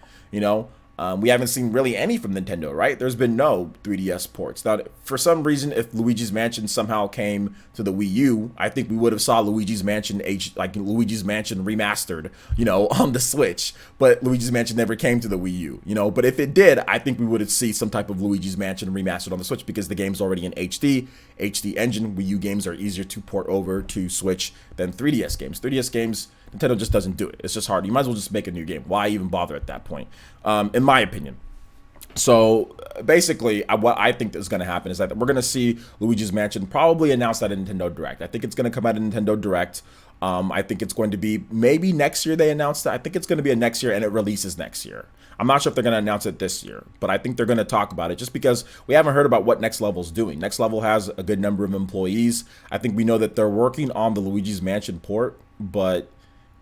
[SPEAKER 1] We haven't seen really any from Nintendo, right? There's been no 3DS ports. Now, for some reason, if Luigi's Mansion somehow came to the Wii U, I think we would have saw Luigi's Mansion Luigi's Mansion remastered, on the Switch. But Luigi's Mansion never came to the Wii U, But if it did, I think we would have seen some type of Luigi's Mansion remastered on the Switch because the game's already in HD engine. Wii U games are easier to port over to Switch than 3DS games. 3DS games, Nintendo just doesn't do it. It's just hard. You might as well just make a new game. Why even bother at that point? In my opinion. So basically, what I think is going to happen is that we're going to see Luigi's Mansion probably announced at a Nintendo Direct. I think it's going to come out at a Nintendo Direct. I think it's going to be maybe next year they announced it. I think it's going to be a next year and it releases next year. I'm not sure if they're going to announce it this year, but I think they're going to talk about it just because we haven't heard about what Next Level's doing. Next Level has a good number of employees. I think we know that they're working on the Luigi's Mansion port, but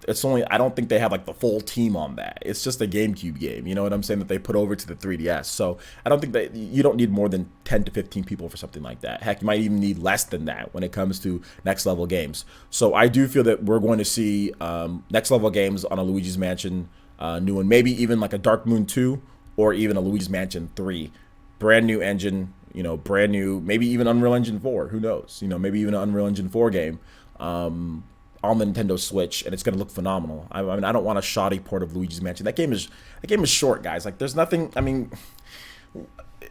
[SPEAKER 1] I don't think they have like the full team on that. It's just a GameCube game, you know what I'm saying, that they put over to the 3DS. So I don't think that you don't need more than 10 to 15 people for something like that. Heck, you might even need less than that when it comes to Next Level games. So I do feel that we're going to see Next Level games on a Luigi's Mansion new one, maybe even like a Dark Moon 2 or even a Luigi's Mansion 3. Brand new engine, brand new, maybe even Unreal Engine 4, who knows, maybe even an Unreal Engine 4 game. On the Nintendo Switch, and it's going to look phenomenal. I mean, I don't want a shoddy port of Luigi's Mansion. That game is short, guys. Like, there's nothing. I mean,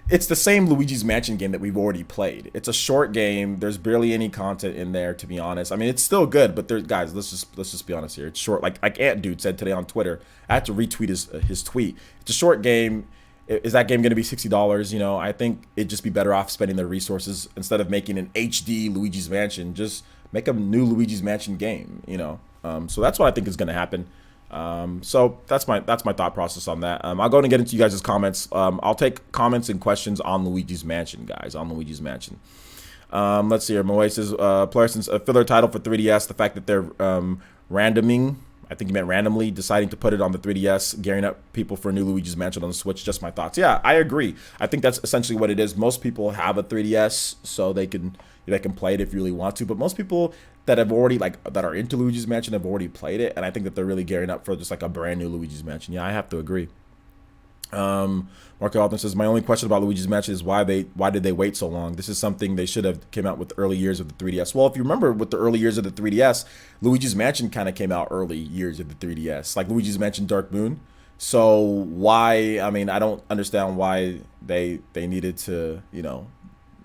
[SPEAKER 1] it's the same Luigi's Mansion game that we've already played. It's a short game. There's barely any content in there, to be honest. I mean, it's still good, but guys, let's just be honest here. It's short. Like Ant Dude said today on Twitter. I had to retweet his tweet. It's a short game. Is that game going to be $60? I think it'd just be better off spending their resources instead of making an HD Luigi's Mansion. Just make a new Luigi's Mansion game, So that's what I think is going to happen. So that's my thought process on that. I'll go and get into you guys' comments. I'll take comments and questions on Luigi's Mansion, guys, on Luigi's Mansion. Let's see here. Moe says, player since a filler title for 3DS, the fact that they're randoming, I think he meant randomly, deciding to put it on the 3DS, gearing up people for a new Luigi's Mansion on the Switch. Just my thoughts. Yeah, I agree. I think that's essentially what it is. Most people have a 3DS, so they can play it if you really want to. But most people that have already that are into Luigi's Mansion have already played it, and I think that they're really gearing up for just like a brand new Luigi's Mansion. Yeah, I have to agree. Mark Alton says, my only question about Luigi's Mansion is why did they wait so long? This is something they should have came out with the early years of the 3DS. Well, if you remember with the early years of the 3DS, Luigi's Mansion kind of came out early years of the 3DS, like Luigi's Mansion Dark Moon. So why? I mean, I don't understand why they needed to,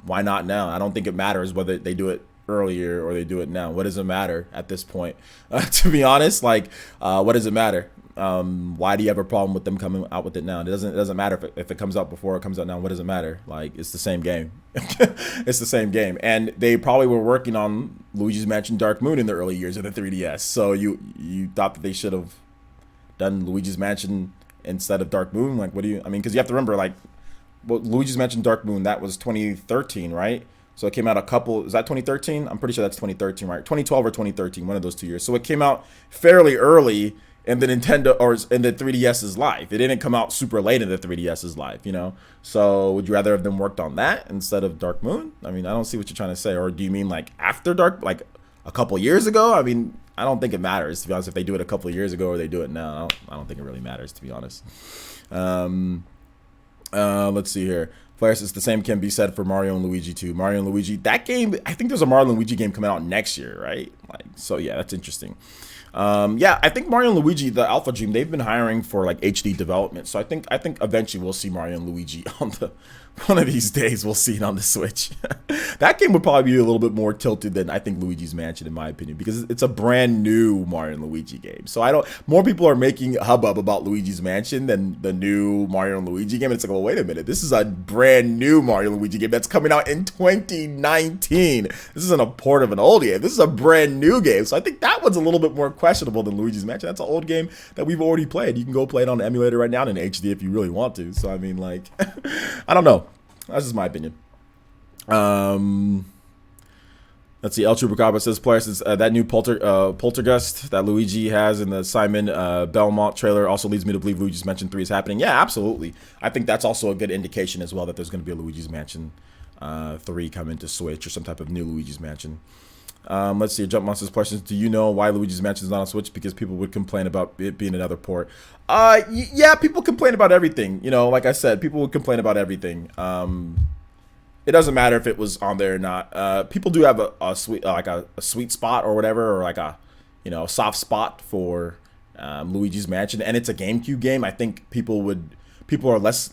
[SPEAKER 1] why not now? I don't think it matters whether they do it earlier or they do it now. What does it matter at this point? To be honest, what does it matter? Why do you have a problem with them coming out with it now? It doesn't matter if it comes out before or it comes out now. What does it matter? It's the same game. It's the same game. And they probably were working on Luigi's Mansion Dark Moon in the early years of the 3DS. So you thought that they should have done Luigi's Mansion instead of Dark Moon? Because you have to remember, Luigi's Mansion Dark Moon, that was 2013, right? So it came out is that 2013? I'm pretty sure that's 2013, right? 2012 or 2013, one of those 2 years. So it came out fairly early in the Nintendo or in the 3DS's life. It didn't come out super late in the 3DS's life, So would you rather have them worked on that instead of Dark Moon? I mean, I don't see what you're trying to say. Or do you mean after Dark, a couple years ago? I mean, I don't think it matters, to be honest, if they do it a couple of years ago or they do it now. I don't think it really matters, to be honest. Let's see here. Players, it's the same can be said for Mario and Luigi too. Mario and Luigi, that game, I think there's a Mario and Luigi game coming out next year, right? So yeah, that's interesting. Yeah, I think Mario and Luigi, the Alpha Dream, they've been hiring for HD development. So I think eventually we'll see Mario and Luigi on one of these days. We'll see it on the Switch. That game would probably be a little bit more tilted than I think Luigi's Mansion, in my opinion, because it's a brand new Mario and Luigi game. So more people are making a hubbub about Luigi's Mansion than the new Mario and Luigi game. And it's well, wait a minute, this is a brand new Mario and Luigi game that's coming out in 2019. This isn't a port of an old game. This is a brand new game. So I think that one's a little bit more questionable than Luigi's Mansion. That's an old game that we've already played. You can go play it on the emulator right now in HD if you really want to. So I mean, I don't know. That's just my opinion. Let's see. El Chupacabra says, players, that new poltergeist that Luigi has in the Simon Belmont trailer also leads me to believe Luigi's Mansion 3 is happening. Yeah, absolutely. I think that's also a good indication as well that there's going to be a Luigi's Mansion 3 coming to Switch or some type of new Luigi's Mansion. Let's see. Jump Monsters questions. Do you know why Luigi's Mansion is not on Switch? Because people would complain about it being another port. Yeah, people complain about everything. You know, like I said, people would complain about everything. It doesn't matter if it was on there or not. People do have a sweet, like a sweet spot or whatever, or like a, you know, soft spot for Luigi's Mansion, and it's a GameCube game. I think people are less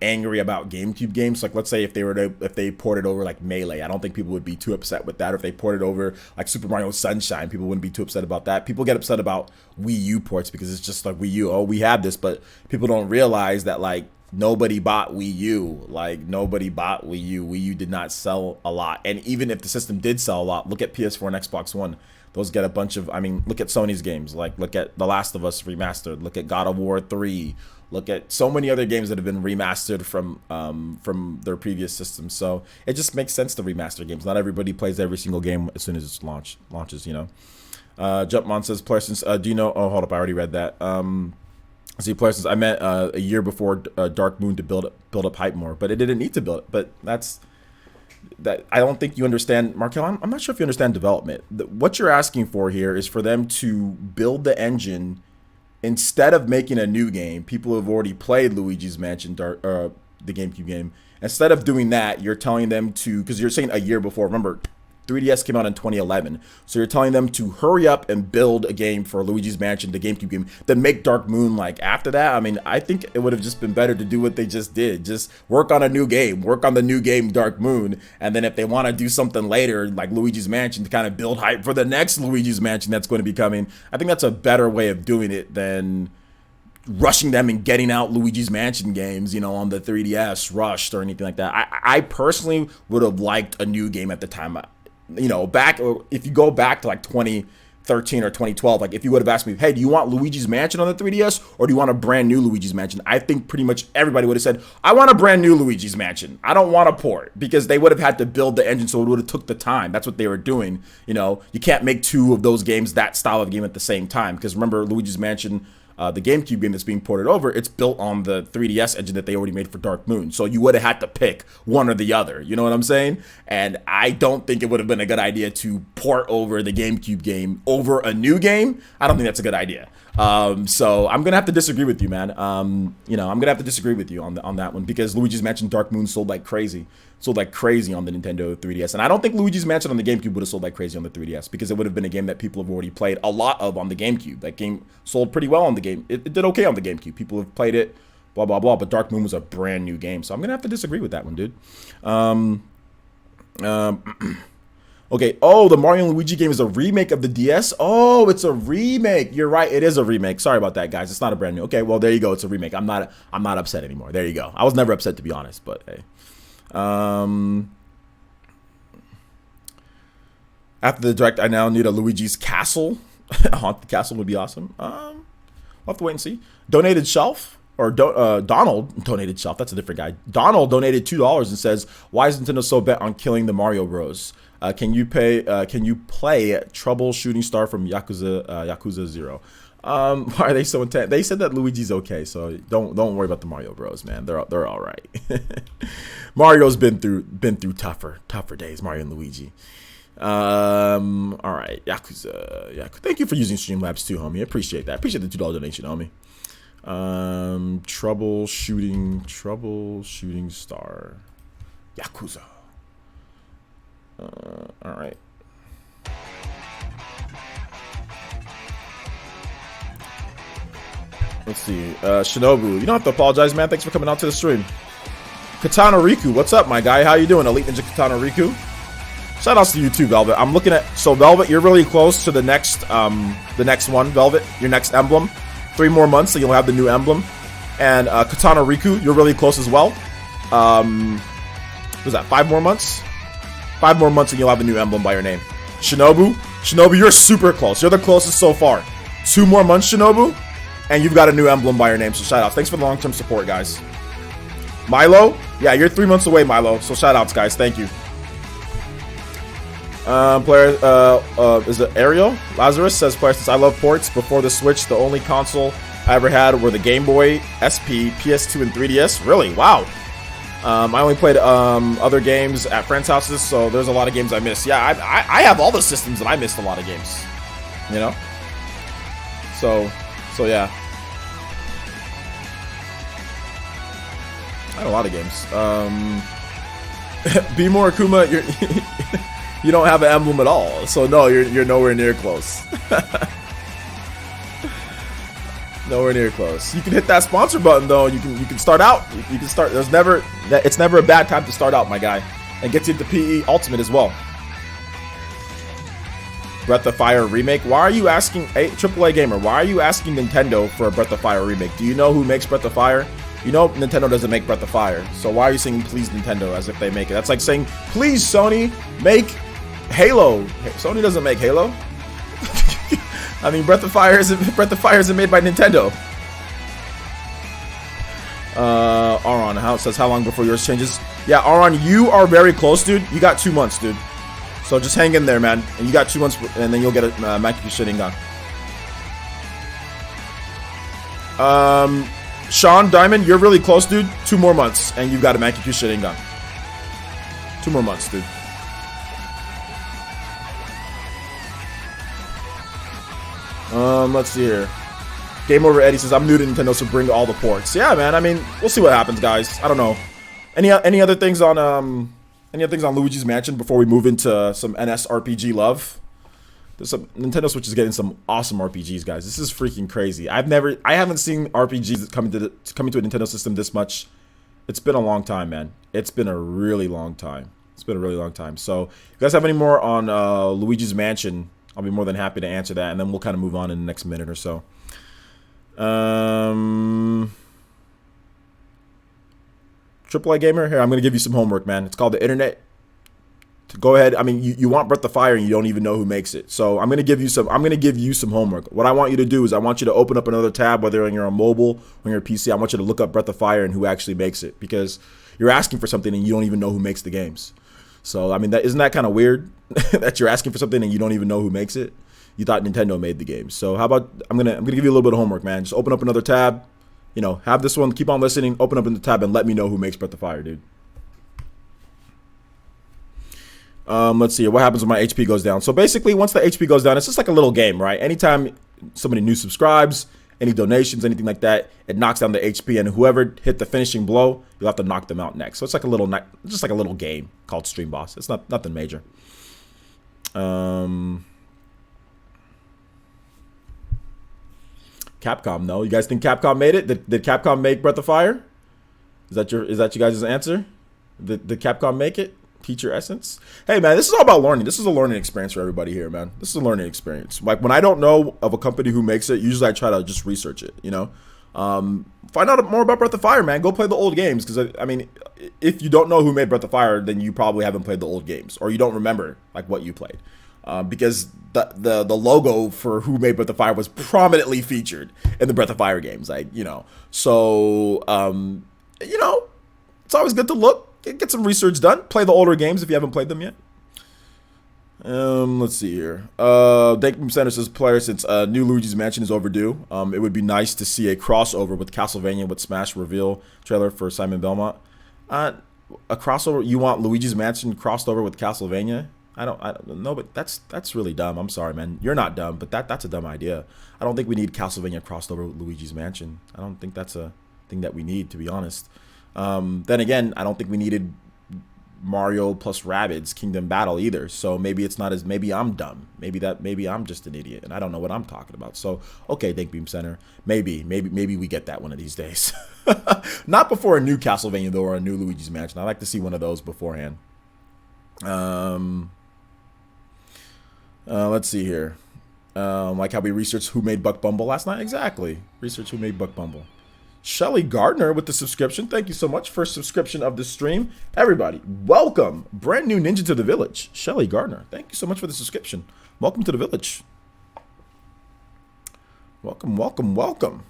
[SPEAKER 1] angry about GameCube games. Like, let's say if they ported over like Melee, I don't think people would be too upset with that. Or if they ported over like Super Mario Sunshine, people wouldn't be too upset about that. People get upset about Wii U ports because it's just like Wii U. Oh, we have this, but people don't realize that like nobody bought Wii U. Like, nobody bought Wii U. Wii U did not sell a lot. And even if the system did sell a lot, look at PS4 and Xbox One. Those get a bunch of, I mean, look at Sony's games. Like, look at The Last of Us remastered. Look at God of War 3. Look at so many other games that have been remastered from their previous systems. So it just makes sense to remaster games. Not everybody plays every single game as soon as it's launches, you know. Jumpmon says, Parsons, do you know, oh, hold up, I already read that. See, Parsons, I meant a year before Dark Moon to build up hype more, but it didn't need to build it. But that I don't think you understand, Markel. I'm not sure if you understand development. What you're asking for here is for them to build the engine instead of making a new game. People who have already played Luigi's Mansion, the GameCube game. Instead of doing that, you're telling them to, because you're saying a year before. Remember, 3DS came out in 2011. So you're telling them to hurry up and build a game for Luigi's Mansion, the GameCube game, then make Dark Moon like after that. I mean, I think it would have just been better to do what they just did. Just work on a new game, work on the new game Dark Moon. And then if they want to do something later, like Luigi's Mansion, to kind of build hype for the next Luigi's Mansion that's going to be coming, I think that's a better way of doing it than rushing them and getting out Luigi's Mansion games, you know, on the 3DS rushed or anything like that. I personally would have liked a new game at the time. You know, back, if you go back to like 2013 or 2012, like if you would have asked me, hey, do you want Luigi's Mansion on the 3DS or do you want a brand new Luigi's Mansion? I think pretty much everybody would have said, I want a brand new Luigi's Mansion. I don't want a port, because they would have had to build the engine, so it would have took the time. That's what they were doing. You know, you can't make two of those games, that style of game, at the same time, because remember, Luigi's Mansion, the GameCube game that's being ported over, it's built on the 3DS engine that they already made for Dark Moon. So you would have had to pick one or the other. You know what I'm saying? And I don't think it would have been a good idea to port over the GameCube game over a new game. I don't think that's a good idea. So I'm gonna have to disagree with you, man. You know, I'm gonna have to disagree with you on that one, because Luigi's Mansion Dark Moon sold like crazy on the Nintendo 3DS, and I don't think Luigi's Mansion on the GameCube would have sold like crazy on the 3DS, because it would have been a game that people have already played a lot of on the GameCube. That game sold pretty well on the game. It did okay on the GameCube. People have played it, blah blah blah. But Dark Moon was a brand new game, so I'm gonna have to disagree with that one, dude. Okay. Oh, the Mario and Luigi game is a remake of the DS. Oh, it's a remake. You're right. It is a remake. Sorry about that, guys. It's not a brand new. Okay, well, there you go. It's a remake. I'm not upset anymore. There you go. I was never upset, to be honest, but hey. After the direct, I now need a Luigi's Castle. Haunted Castle would be awesome. We'll have to wait and see. Donated Shelf, or Donald donated Shelf. That's a different guy. Donald donated $2 and says, "Why is Nintendo so bent on killing the Mario Bros? Can you play Troubleshooting Star from Yakuza 0? Why are they so intense? They said that Luigi's okay, so don't worry about the Mario Bros, man. They're all right. Mario's been through tougher days. Mario and Luigi. All right, Yakuza. Thank you for using Streamlabs too, homie. Appreciate that. Appreciate the $2 donation, homie. Troubleshooting Star, Yakuza. All right. Let's see. Shinobu, you don't have to apologize, man. Thanks for coming out to the stream. Katana Riku, what's up, my guy? How you doing, Elite Ninja Katana Riku? Shout outs to you too, Velvet. I'm looking at, so Velvet, you're really close to the next one, Velvet. Your next emblem. 3 more months, so you'll have the new emblem. And Katana Riku, you're really close as well. Was that 5 more months? 5 more months, and you'll have a new emblem by your name. Shinobu, you're super close. You're the closest so far. 2 more months, Shinobu, and you've got a new emblem by your name. So shout outs. Thanks for the long-term support, guys. Milo, yeah, you're 3 months away, Milo. So shout outs, guys. Thank you. Is it Ariel? Lazarus says, "Since I love ports. Before the Switch, the only console I ever had were the Game Boy, SP, PS2, and 3DS." Really? Wow. I only played other games at friends' houses, so there's a lot of games I missed. Yeah, I have all the systems, and I missed a lot of games. You know. So yeah. I had a lot of games. Be more Akuma, you don't have an emblem at all, so no, you're nowhere near close. Nowhere near close. You can hit that sponsor button though. You can start out. You can start. It's never a bad time to start out, my guy, and get you the PE Ultimate as well. Breath of Fire remake. Why are you asking? Hey, AAA gamer, why are you asking Nintendo for a Breath of Fire remake? Do you know who makes Breath of Fire? You know Nintendo doesn't make Breath of Fire, so why are you saying please Nintendo as if they make it? That's like saying please Sony make Halo. Sony doesn't make Halo. I mean Breath of Fire isn't made by Nintendo. Aron, how it says how long before yours changes? Yeah, Aron, you are very close, dude. You got 2 months, dude. So just hang in there, man. And you got 2 months, and then you'll get a Makiku Sharingan. Sean Diamond, you're really close, dude. 2 more months, and you've got a Makiku Sharingan. 2 more months, dude. Let's see here. Game Over Eddie says, I'm new to Nintendo, so bring all the ports. Yeah, man. I mean, we'll see what happens, guys. I don't know. Any other things on Luigi's Mansion before we move into some NS RPG love? Nintendo Switch is getting some awesome RPGs, guys. This is freaking crazy. I haven't seen RPGs coming to a Nintendo system this much. It's been a long time, man. It's been a really long time. So, if you guys have any more on Luigi's Mansion, I'll be more than happy to answer that, and then we'll kind of move on in the next minute or so. AAA gamer, here, I'm gonna give you some homework, man. It's called the internet. Go ahead. I mean, you want Breath of Fire and you don't even know who makes it. So I'm gonna give you some homework. What I want you to do is I want you to open up another tab, whether you're on mobile or on your PC. I want you to look up Breath of Fire and who actually makes it, because you're asking for something and you don't even know who makes the games. So I mean, isn't that kind of weird that you're asking for something and you don't even know who makes it? You thought Nintendo made the game. So how about I'm gonna give you a little bit of homework, man. Just open up another tab. You know, have this one. Keep on listening. Open up in the tab and let me know who makes Breath of Fire, dude. Let's see. What happens when my HP goes down? So basically, once the HP goes down, it's just like a little game, right? Anytime somebody new subscribes, any donations, anything like that, it knocks down the HP, and whoever hit the finishing blow, you'll have to knock them out next. So it's like just like a little game called Stream Boss. It's nothing major. Capcom, no. You guys think Capcom made it? Did Capcom make Breath of Fire? Is that you guys' answer? Did Capcom make it? Teach your essence? Hey, man, this is all about learning. This is a learning experience for everybody here, man. This is a learning experience. Like, when I don't know of a company who makes it, usually I try to just research it, you know? Find out more about Breath of Fire, man. Go play the old games, because, I mean, if you don't know who made Breath of Fire, then you probably haven't played the old games, or you don't remember, like, what you played. Because the logo for who made Breath of Fire was prominently featured in the Breath of Fire games, like, you know. So, you know, it's always good to look, get some research done, play the older games if you haven't played them yet. Let's see here. Dankman Center says, player, since new Luigi's Mansion is overdue, it would be nice to see a crossover with Castlevania with Smash reveal trailer for Simon Belmont. A crossover? You want Luigi's Mansion crossed over with Castlevania? I don't know, but that's really dumb. I'm sorry, man. You're not dumb, but that's a dumb idea. I don't think we need Castlevania crossed over with Luigi's Mansion. I don't think that's a thing that we need, to be honest. Then again, I don't think we needed Mario plus Rabbids Kingdom Battle either. So maybe it's not as, maybe I'm dumb. Maybe I'm just an idiot and I don't know what I'm talking about. So okay, Think Beam Center. Maybe we get that one of these days. Not before a new Castlevania though, or a new Luigi's Mansion. I like to see one of those beforehand. Let's see here. Like how we researched who made Buck Bumble last night. Exactly. Research who made Buck Bumble. Shelly Gardner with the subscription. Thank you so much for subscription of the stream. Everybody, welcome. Brand new ninja to the village. Shelly Gardner. Thank you so much for the subscription. Welcome to the village. Welcome, welcome, welcome.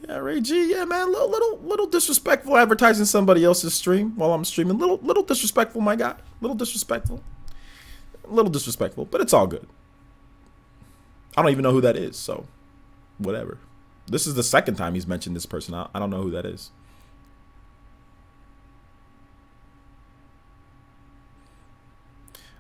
[SPEAKER 1] Yeah, Ray G, yeah, man, little disrespectful advertising somebody else's stream while I'm streaming. Little disrespectful, my guy. Little disrespectful. little disrespectful, but it's all good. I don't even know who that is, so whatever. This is the second time he's mentioned this person. I don't know who that is.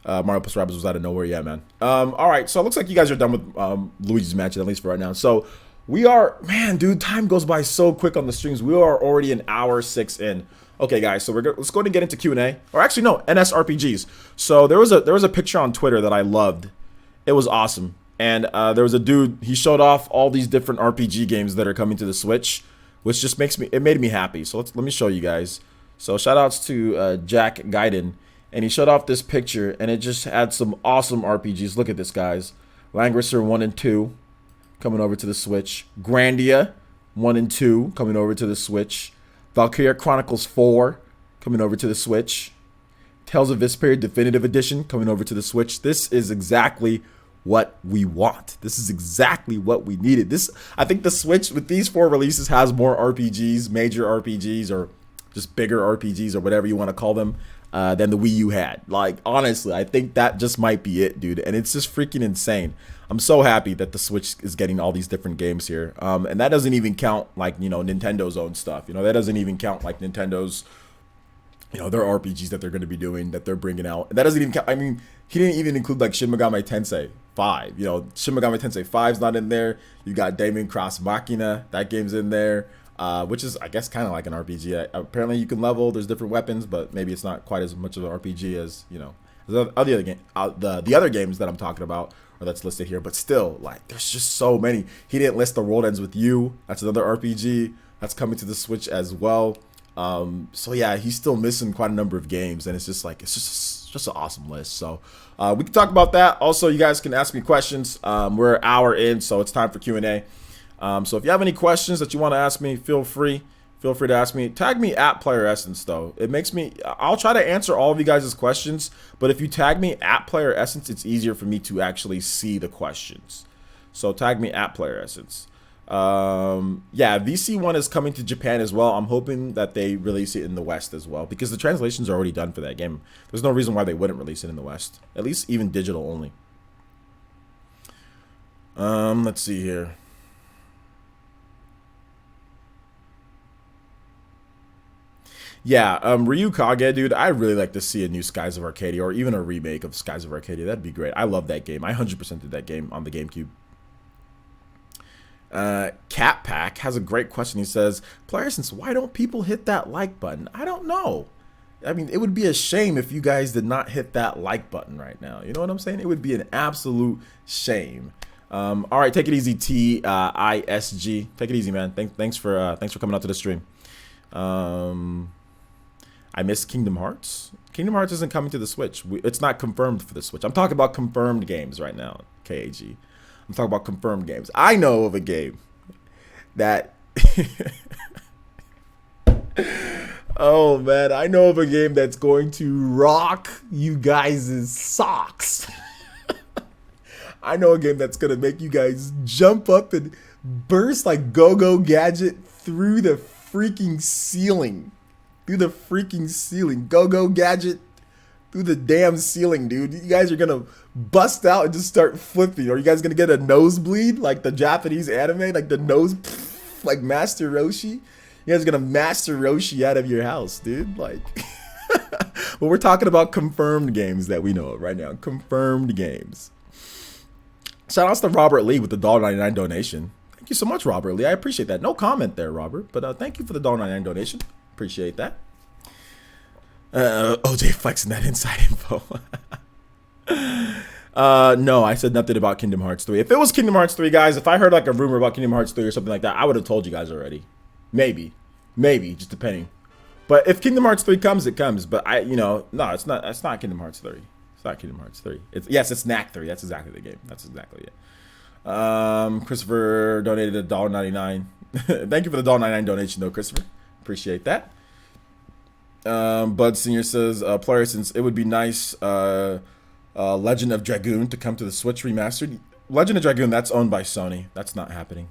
[SPEAKER 1] Mario plus Rabbids was out of nowhere. Yeah, man. All right, so it looks like you guys are done with Luigi's Mansion, at least for right now. So we are, man, dude, time goes by so quick on the streams. We are already an hour 6 in. Okay, guys, so let's go ahead and get into Q&A. Or actually, no, NSRPGs. So there was a picture on Twitter that I loved. It was awesome. And there was a dude, he showed off all these different RPG games that are coming to the Switch, which just made me happy. So let me show you guys. So shout outs to Jack Gaiden. And he showed off this picture, and it just had some awesome RPGs. Look at this, guys. Langrisser 1 and 2 coming over to the Switch. Grandia 1 and 2 coming over to the Switch. Valkyria Chronicles 4 coming over to the Switch. Tales of Vesperia Definitive Edition coming over to the Switch. This is exactly what we want. This is exactly what we needed. I think the Switch, with these 4 releases, has more RPGs, major RPGs, or just bigger RPGs, or whatever you want to call them, than the Wii U had. Like, honestly, I think that just might be it, dude. And it's just freaking insane. I'm so happy that the Switch is getting all these different games here. And that doesn't even count, like, Nintendo's own stuff. That doesn't even count, like, Nintendo's, their RPGs that they're going to be doing, that they're bringing out. And that doesn't even count. I mean, he didn't even include, like, Shin Megami Tensei 5. Shin Megami Tensei 5's not in there. You got Daemon Cross Machina. That game's in there. Which is, I guess, kind of like an RPG. Apparently, you can level. There's different weapons, but maybe it's not quite as much of an RPG as the other games that I'm talking about, or that's listed here. But still, like, there's just so many. He didn't list The World Ends With You. That's another RPG that's coming to the Switch as well. So yeah, he's still missing quite a number of games, and it's just an awesome list. So we can talk about that. Also, you guys can ask me questions. We're an hour in, so it's time for Q&A. So if you have any questions that you want to ask me, feel free to ask me. Tag me at Player Essence, though. I'll try to answer all of you guys' questions, but if you tag me at Player Essence, it's easier for me to actually see the questions. So tag me at Player Essence. Yeah, VC1 is coming to Japan as well. I'm hoping that they release it in the West as well, because the translations are already done for that game. There's no reason why they wouldn't release it in the West, at least even digital only. Let's see here. Yeah, Ryu Kage, dude, I'd really like to see a new Skies of Arcadia, or even a remake of Skies of Arcadia. That'd be great. I love that game. I 100% did that game on the GameCube. Cat Pack has a great question. He says, Player Essence, why don't people hit that like button? I don't know. I mean, it would be a shame if you guys did not hit that like button right now. You know what I'm saying? It would be an absolute shame. All right, take it easy, TISG. Take it easy, man. Thanks for coming out to the stream. I miss Kingdom Hearts. Kingdom Hearts isn't coming to the Switch. It's not confirmed for the Switch. I'm talking about confirmed games right now, KAG. I'm talking about confirmed games. I know of a game that... Oh, man. I know of a game that's going to rock you guys' socks. I know a game that's going to make you guys jump up and burst like Go-Go Gadget through the freaking ceiling. Go-Go Gadget through the damn ceiling, dude. You guys are gonna bust out and just start flipping. Or you guys gonna get a nosebleed like the Japanese anime, like the nose, like Master Roshi. You guys are gonna Master Roshi out of your house, dude. Like, but we're talking about confirmed games that we know of right now. Confirmed games. Shout outs to Robert Lee with the $1.99 donation. Thank you so much, Robert Lee. I appreciate that. No comment there, Robert, but thank you for the $1.99 donation. Appreciate that. OJ flexing that inside info. No, I said nothing about Kingdom Hearts 3. If it was Kingdom Hearts 3, guys, if I heard like a rumor about Kingdom Hearts 3 or something like that, I would have told you guys already. Maybe, just depending. But if Kingdom Hearts 3 comes, it comes. But no, it's not. It's not Kingdom Hearts 3. It's not Kingdom Hearts 3. It's Knack 3. That's exactly the game. That's exactly it. Christopher donated $1.99. Thank you for the $1.99 donation, though, Christopher. Appreciate that. Bud Senior says, Player, since it would be nice, Legend of Dragoon to come to the Switch remastered. Legend of Dragoon, that's owned by Sony. That's not happening.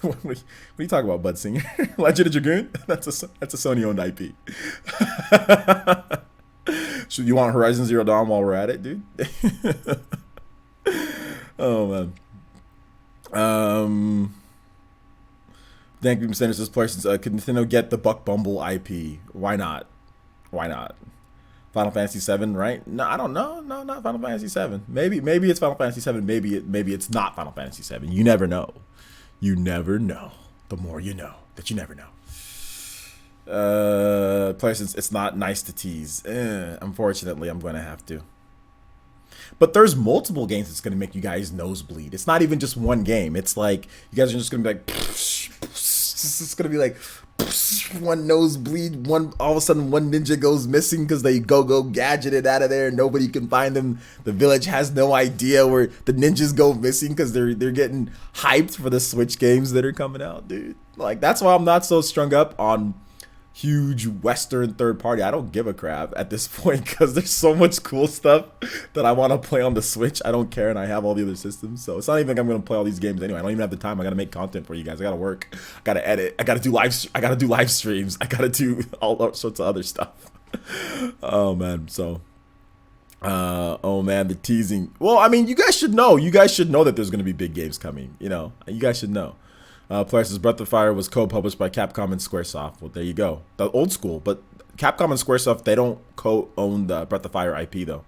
[SPEAKER 1] What are you talking about, Bud Singer? Legend of Dragoon? That's a Sony-owned IP. So you want Horizon Zero Dawn while we're at it, dude? Oh man. Thank you, Mr. This person. Could Nintendo get the Buck Bumble IP? Why not? Why not? Final Fantasy 7, right? No, I don't know. No, not Final Fantasy 7. Maybe it's Final Fantasy 7. Maybe it's not Final Fantasy 7. You never know. You never know. The more you know that you never know. Plus, it's not nice to tease. Unfortunately, I'm going to have to. But there's multiple games that's going to make you guys nosebleed. It's not even just one game. It's like, you guys are just going to be like, it's going to be like, one nosebleed, all of a sudden one ninja goes missing because they go gadgeted out of there and nobody can find them. The village has no idea where the ninjas go missing because they're getting hyped for the Switch games that are coming out, dude. Like, that's why I'm not so strung up on huge Western third party. I don't give a crap at this point because there's so much cool stuff that I want to play on the Switch. I don't care, and I have all the other systems, so it's not even like I'm gonna play all these games anyway. I don't even have the time. I gotta make content for you guys. I gotta work. I gotta edit. I gotta do live streams. I gotta do all sorts of other stuff. Oh man, so. Oh man, the teasing. Well, I mean, you guys should know. You guys should know that there's gonna be big games coming. You know, you guys should know. Players' Breath of Fire was co-published by Capcom and Squaresoft. Well, there you go. The old school, but Capcom and Squaresoft, they don't co-own the Breath of Fire IP, though.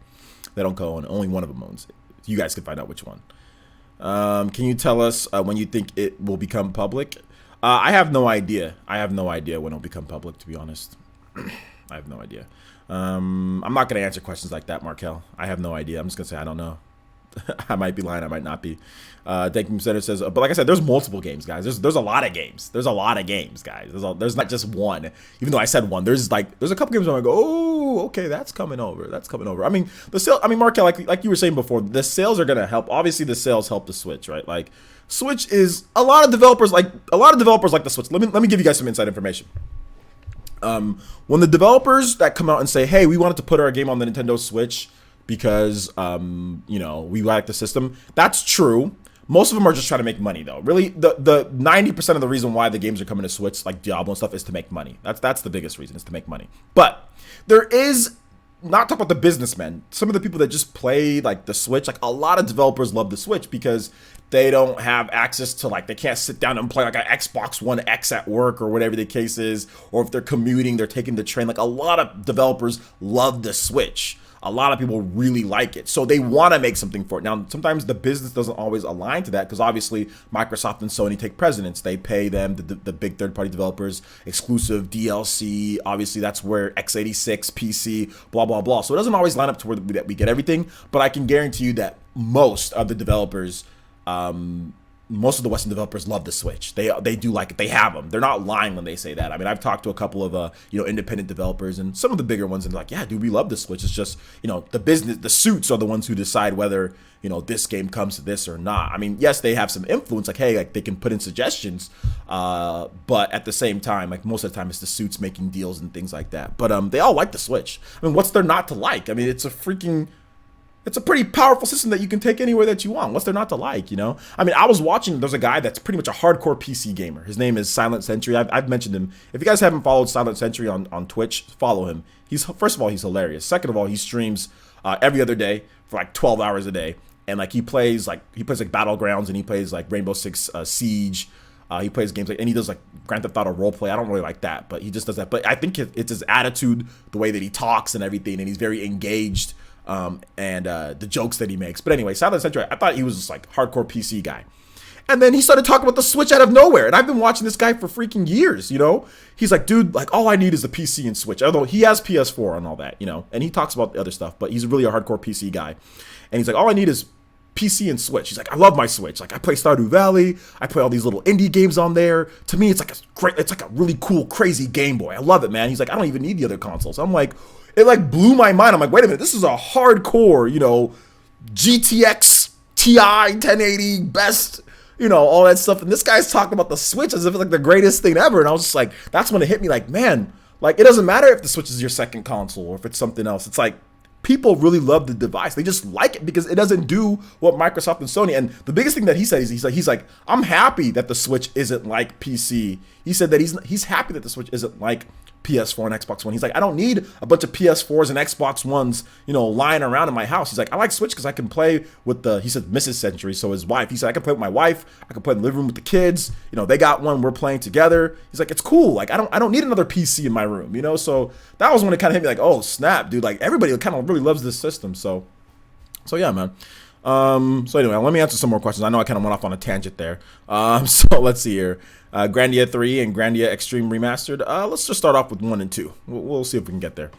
[SPEAKER 1] They don't co-own. Only one of them owns it. You guys can find out which one. Can you tell us when you think it will become public? I have no idea. I have no idea when it'll become public, to be honest. I have no idea. I'm not going to answer questions like that, Markel. I have no idea. I'm just going to say I don't know. I might be lying. I might not be. Thank you, Center says. But like I said, there's multiple games, guys. There's a lot of games. There's a lot of games, guys. There's not just one. Even though I said one, there's a couple games where I go, oh, okay, that's coming over. That's coming over. I mean, the sale. I mean, Markel, like you were saying before, the sales are gonna help. Obviously, the sales help the Switch, right? Like, Switch is a lot of developers like the Switch. Let me give you guys some inside information. When the developers that come out and say, hey, we wanted to put our game on the Nintendo Switch because you know, we like the system, that's true. Most of them are just trying to make money, though. Really, the 90% of the reason why the games are coming to Switch, like Diablo and stuff, is to make money. That's the biggest reason, is to make money. But there is, not talk about the businessmen, some of the people that just play like the Switch. Like, a lot of developers love the Switch because they don't have access to, like, they can't sit down and play like an Xbox One X at work or whatever the case is, or if they're commuting, they're taking the train. Like, a lot of developers love the Switch. A lot of people really like it, so they want to make something for it. Now, sometimes the business doesn't always align to that because obviously Microsoft and Sony take precedence. They pay them, the big third-party developers, exclusive DLC. Obviously, that's where x86, PC, blah, blah, blah. So it doesn't always line up to where we get everything, but I can guarantee you that most of the developers, most of the Western developers love the Switch. They do like it. They have them. They're not lying when they say that. I mean, I've talked to a couple of independent developers and some of the bigger ones, and they're like, yeah, dude, we love the Switch. It's just, the business, the suits are the ones who decide whether this game comes to this or not. I mean, yes, they have some influence. Like, hey, like they can put in suggestions, but at the same time, like most of the time, it's the suits making deals and things like that. But they all like the Switch. I mean, what's there not to like? I mean, it's a pretty powerful system that you can take anywhere that you want. What's there not to like, I mean, I was watching, there's a guy that's pretty much a hardcore PC gamer. His name is Silent Sentry. I've mentioned him. If you guys haven't followed Silent Sentry on Twitch, follow him. First of all, he's hilarious. Second of all, he streams every other day for like 12 hours a day. And like he plays like Battlegrounds, and he plays like Rainbow Six Siege. He plays games and he does like Grand Theft Auto roleplay. I don't really like that, but he just does that. But I think it's his attitude, the way that he talks and everything, and he's very engaged. And the jokes that he makes. But anyway, Silent Sentry, I thought he was just like hardcore PC guy. And then he started talking about the Switch out of nowhere. And I've been watching this guy for freaking years, He's like, dude, like all I need is the PC and Switch. Although he has PS4 and all that, And he talks about the other stuff, but he's really a hardcore PC guy. And he's like, all I need is PC and Switch. He's like, I love my Switch. Like, I play Stardew Valley. I play all these little indie games on there. To me, it's like a really cool, crazy Game Boy. I love it, man. He's like, I don't even need the other consoles. I'm like, it like blew my mind. I'm like, wait a minute, this is a hardcore, GTX Ti 1080 best, all that stuff. And this guy's talking about the Switch as if it's like the greatest thing ever. And I was just like, that's when it hit me like, man, like it doesn't matter if the Switch is your second console or if it's something else. It's like people really love the device. They just like it because it doesn't do what Microsoft and Sony. And the biggest thing that he said is he's like, I'm happy that the Switch isn't like PC. He said that he's happy that the Switch isn't like PS4 and Xbox One. He's like, I don't need a bunch of PS4s and Xbox Ones, you know, lying around in my house. He's like, I like Switch because I can play with he said Mrs. Century, so his wife. He said, I can play with my wife. I can play in the living room with the kids. You know, they got one. We're playing together. He's like, it's cool. Like, I don't need another PC in my room, you know? So that was when it kind of hit me like, oh, snap, dude. Like, everybody kind of really loves this system. So yeah, man. So anyway, let me answer some more questions. I know I kind of went off on a tangent there. So let's see here. Grandia 3 and Grandia Extreme Remastered. Let's just start off with 1 and 2. We'll see if we can get there.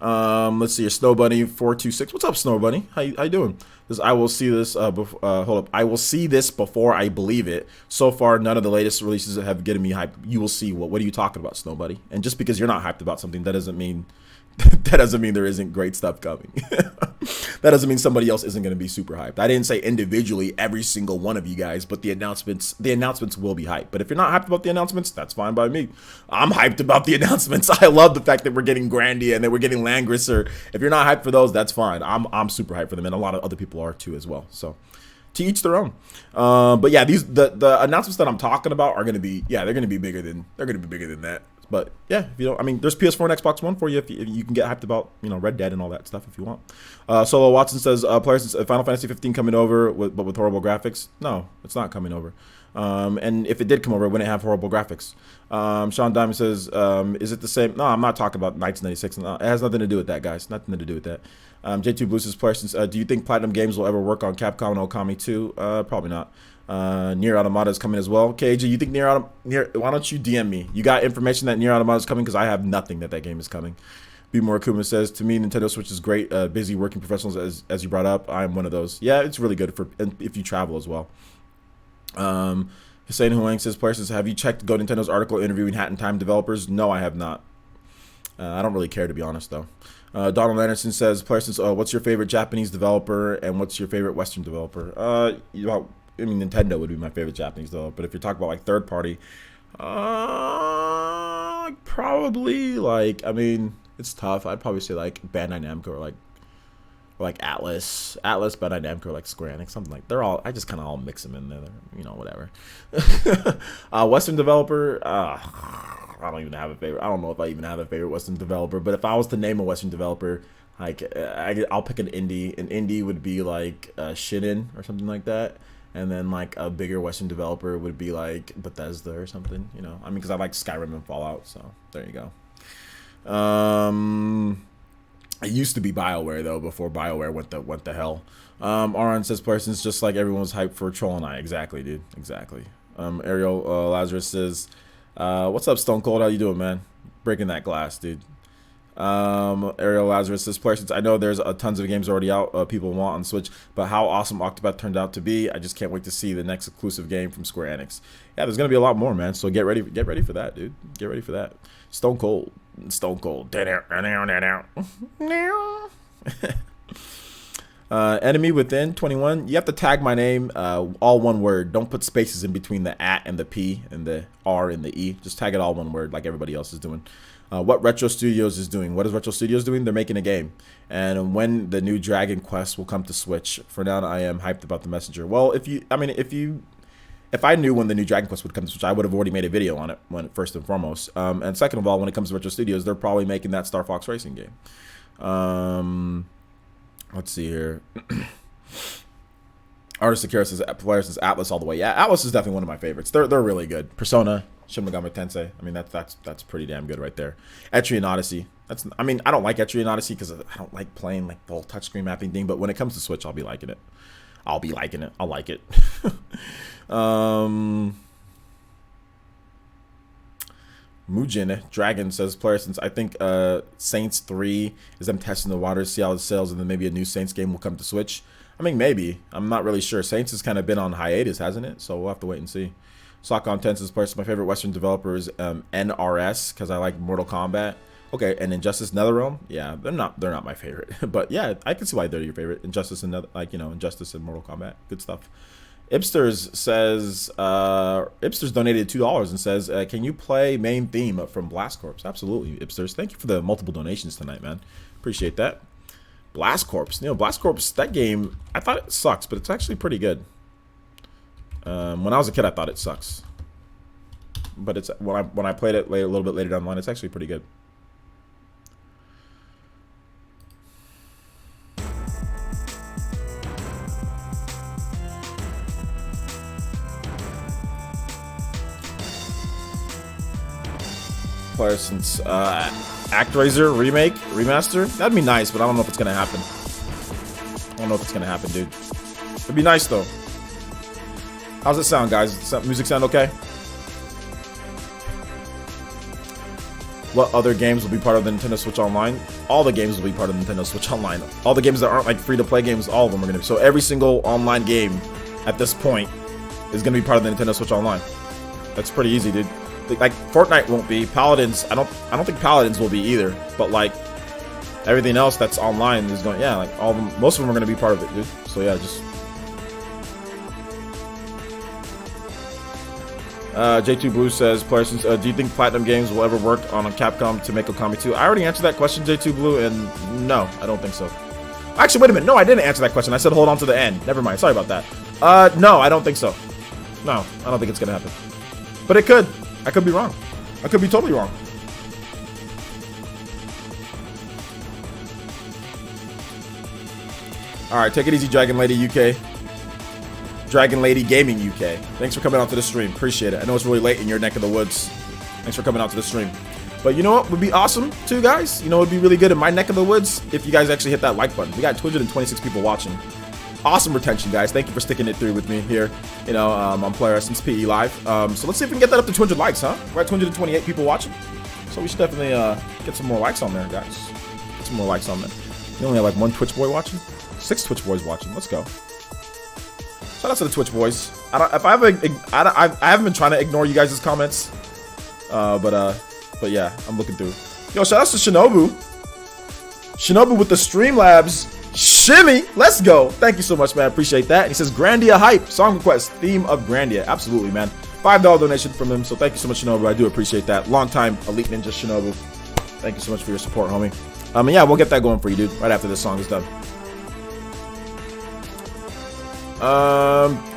[SPEAKER 1] Let's see here. Snow Bunny 426. What's up, Snow Bunny? How you doing? I will see this. Hold up. I will see this before I believe it. So far, none of the latest releases have getting me hyped. You will see. What are you talking about, Snow Bunny? And just because you're not hyped about something, that doesn't mean there isn't great stuff coming. That doesn't mean somebody else isn't going to be super hyped. I didn't say individually every single one of you guys, but the announcements will be hyped. But if you're not hyped about the announcements, that's fine by me. I'm hyped about the announcements. I love the fact that we're getting Grandia and that we're getting Langrisser. If you're not hyped for those, that's fine. I'm super hyped for them, and a lot of other people are too as well. So to each their own. But yeah, the announcements that I'm talking about are going to be, they're going to be bigger than that. But yeah, if you don't, I mean, there's PS4 and Xbox One for you if you can get hyped about, you know, Red Dead and all that stuff if you want. Solo Watson says, players, Final Fantasy 15 coming over, but with horrible graphics. No, it's not coming over. And if it did come over, it wouldn't have horrible graphics. Sean Diamond says, is it the same? No, I'm not talking about 1996. No, it has nothing to do with that, guys. Nothing to do with that. J2 Blue says, players, do you think Platinum Games will ever work on Capcom and Okami 2? Probably not. Nier Automata is coming as well. KJ, you think Nier? Why don't you DM me? You got information that Nier Automata is coming? Because I have nothing that game is coming. B More Kuma says, to me, Nintendo Switch is great. Busy working professionals, as you brought up. I'm one of those. Yeah, it's really good for if you travel as well. Hussein Huang says, players, have you checked Go Nintendo's article interviewing Hat in Time developers? No, I have not. I don't really care, to be honest, though. Donald Anderson says, players, what's your favorite Japanese developer and what's your favorite Western developer? I mean, Nintendo would be my favorite Japanese though, but if you're talking about like third party, probably like, I mean, it's tough. I'd probably say like Bandai Namco or like Atlas, Bandai Namco, or like Square Enix, something like. They're all. I just kind of all mix them in there, you know, whatever. Western developer, I don't even have a favorite. I don't know if I even have a favorite Western developer, but if I was to name a Western developer, like I'll pick an indie. An indie would be like Shinin or something like that. And then like a bigger Western developer would be like Bethesda or something, you know. I mean, because I like Skyrim and Fallout, so there you go. It used to be BioWare though, before BioWare went to hell. Aron says, "Person's just like everyone's hyped for Troll and I." Exactly, dude. Exactly. Ariel Lazarus says, "What's up, Stone Cold? How you doing, man? Breaking that glass, dude." Ariel Lazarus says, players, I know there's tons of games already out people want on Switch, but how awesome Octopath turned out to be, I just can't wait to see the next exclusive game from Square Enix. Yeah, there's gonna be a lot more, man, so get ready for that, dude. Get ready for that. Stone Cold. Enemy Within 21, you have to tag my name, all one word. Don't put spaces in between the at and the P and the R and the E. Just tag it all one word like everybody else is doing. What Retro Studios is doing. What is Retro Studios doing? They're making a game. And when the new Dragon Quest will come to Switch. For now, I am hyped about the Messenger. Well, if I knew when the new Dragon Quest would come to Switch, I would have already made a video on it, first and foremost. And second of all, when it comes to Retro Studios, they're probably making that Star Fox Racing game. Let's see here. Artist Akira says, players says Atlas all the way. Yeah, Atlas is definitely one of my favorites. They're really good. Persona, Shin Megami Tensei. I mean, that's pretty damn good right there. Etrian Odyssey. I don't like Etrian Odyssey because I don't like playing like the whole touchscreen mapping thing. But when it comes to Switch, I'll be liking it. I'll like it. Mujin Dragon says, player, since I think Saints 3 is them testing the waters, see how it sells, and then maybe a new Saints game will come to Switch. I mean, maybe. I'm not really sure. Saints has kind of been on hiatus, hasn't it? So we'll have to wait and see. Sockon Tense says, player, my favorite Western developer is NRS because I like Mortal Kombat. Okay, and Injustice NetherRealm, yeah, they're not my favorite, but yeah, I can see why they're your favorite. Injustice and Injustice and Mortal Kombat, good stuff. Ipsters says, Ipsters donated $2 and says, can you play main theme from Blast Corps? Absolutely, Ipsters. Thank you for the multiple donations tonight, man. Appreciate that. Blast Corps, Blast Corps, that game, I thought it sucks, but it's actually pretty good. When I was a kid, I thought it sucks, but it's when I played it a little bit later down the line, it's actually pretty good. Player since ActRaiser remake, remaster. That'd be nice, but I don't know if it's gonna happen. I don't know if it's gonna happen, dude. It'd be nice though. How's it sound, guys? Does music sound okay? What other games will be part of the Nintendo Switch Online? All the games will be part of the Nintendo Switch Online. All the games that aren't like free-to-play games, all of them are gonna be. So every single online game at this point is gonna be part of the Nintendo Switch Online. That's pretty easy, dude. Like Fortnite won't be. Paladins, I don't think Paladins will be either. But like everything else that's online is going. Yeah, like all of them, most of them are gonna be part of it, dude. So yeah, just. J2 Blue says, Players, do you think Platinum Games will ever work on a Capcom to make Okami 2? I already answered that question, J2 Blue, and no, I don't think so. Actually, wait a minute. No, I didn't answer that question. I said hold on to the end. Never mind. Sorry about that. No, I don't think so. No, I don't think it's gonna happen. But it could. I could be wrong. I could be totally wrong. Alright, take it easy, Dragon Lady UK. Dragon Lady Gaming UK. Thanks for coming out to the stream. Appreciate it. I know it's really late in your neck of the woods. Thanks for coming out to the stream. But you know what would be awesome too, guys? You know what would be really good in my neck of the woods? If you guys actually hit that like button. We got 226 people watching. Awesome retention, guys. Thank you for sticking it through with me here, you know, on Player Essence PE Live. So let's see if we can get that up to 200 likes, huh? We're at 228 people watching. So we should definitely get some more likes on there, guys. Get some more likes on there. We only have like one Twitch boy watching. 6 Twitch boys watching. Let's go. Shout out to the Twitch boys. I haven't been trying to ignore you guys' comments, but yeah, I'm looking through. Yo, shout out to Shinobu. Shinobu with the Streamlabs shimmy. Let's go. Thank you so much, man. Appreciate that. And he says Grandia hype song request theme of Grandia. Absolutely, man. $5 donation from him. So thank you so much, Shinobu. I do appreciate that. Long time Elite Ninja Shinobu. Thank you so much for your support, homie. And yeah, we'll get that going for you, dude. Right after this song is done.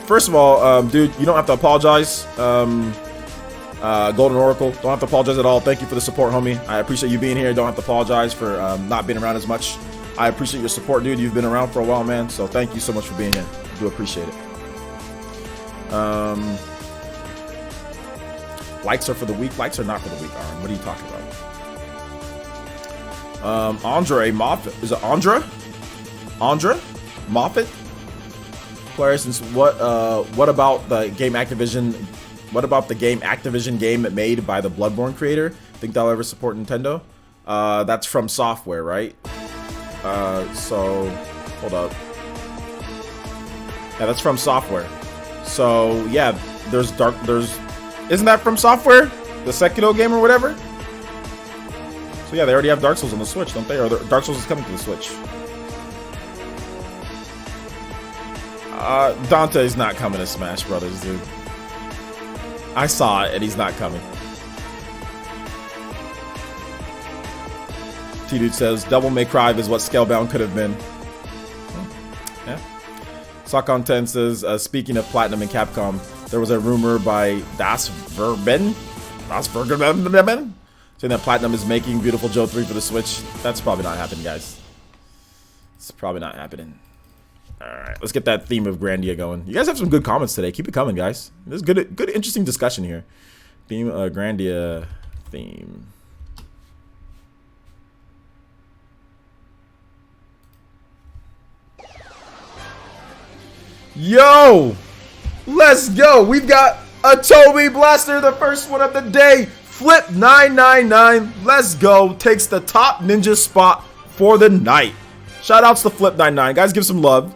[SPEAKER 1] First of all, dude, you don't have to apologize. Golden Oracle, don't have to apologize at all. Thank you for the support, homie. I appreciate you being here. Don't have to apologize for not being around as much. I appreciate your support, dude. You've been around for a while, man. So thank you so much for being here. I do appreciate it. Likes are for the weak. Likes are not for the weak, Aaron. What are you talking about? Andre Moffat. Is it Andra? Andra Moffat? Players, since what about the game Activision? What about the game Activision game made by the Bloodborne creator? Think they'll ever support Nintendo? That's From Software, right? So hold up. Yeah, that's From Software. So yeah, isn't that From Software? The Sekiro game or whatever? So yeah, they already have Dark Souls on the Switch, don't they? Or Dark Souls is coming to the Switch. Dante's not coming to Smash Brothers, dude. I saw it, and he's not coming. T-Dude says, Devil May Cry is what Scalebound could have been. Yeah. Sockon 10 says, speaking of Platinum and Capcom, there was a rumor by Das Verben saying that Platinum is making Beautiful Joe 3 for the Switch. That's probably not happening, guys. It's probably not happening. Alright, let's get that theme of Grandia going. You guys have some good comments today. Keep it coming, guys. There's good interesting discussion here. Theme, Grandia theme. Yo! Let's go! We've got a Toby Blaster, the first one of the day. Flip 999. Let's go. Takes the top ninja spot for the night. Shout outs to Flip 99. Guys, give some love.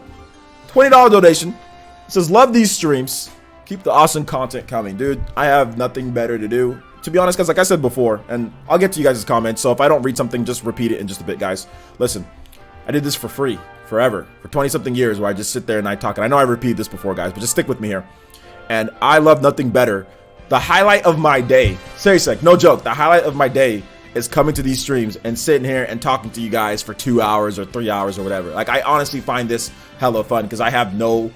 [SPEAKER 1] $20 donation. It says, love these streams. Keep the awesome content coming. Dude, I have nothing better to do. To be honest, guys, like I said before, and I'll get to you guys' comments, so if I don't read something, just repeat it in just a bit, guys. Listen, I did this for free, forever, for 20-something years, where I just sit there and I talk. And I know I repeated this before, guys, but just stick with me here. And I love nothing better. The highlight of my day, seriously, no joke, the highlight of my day is coming to these streams and sitting here and talking to you guys for 2 hours or 3 hours or whatever. Like, I honestly find this hella fun because I have no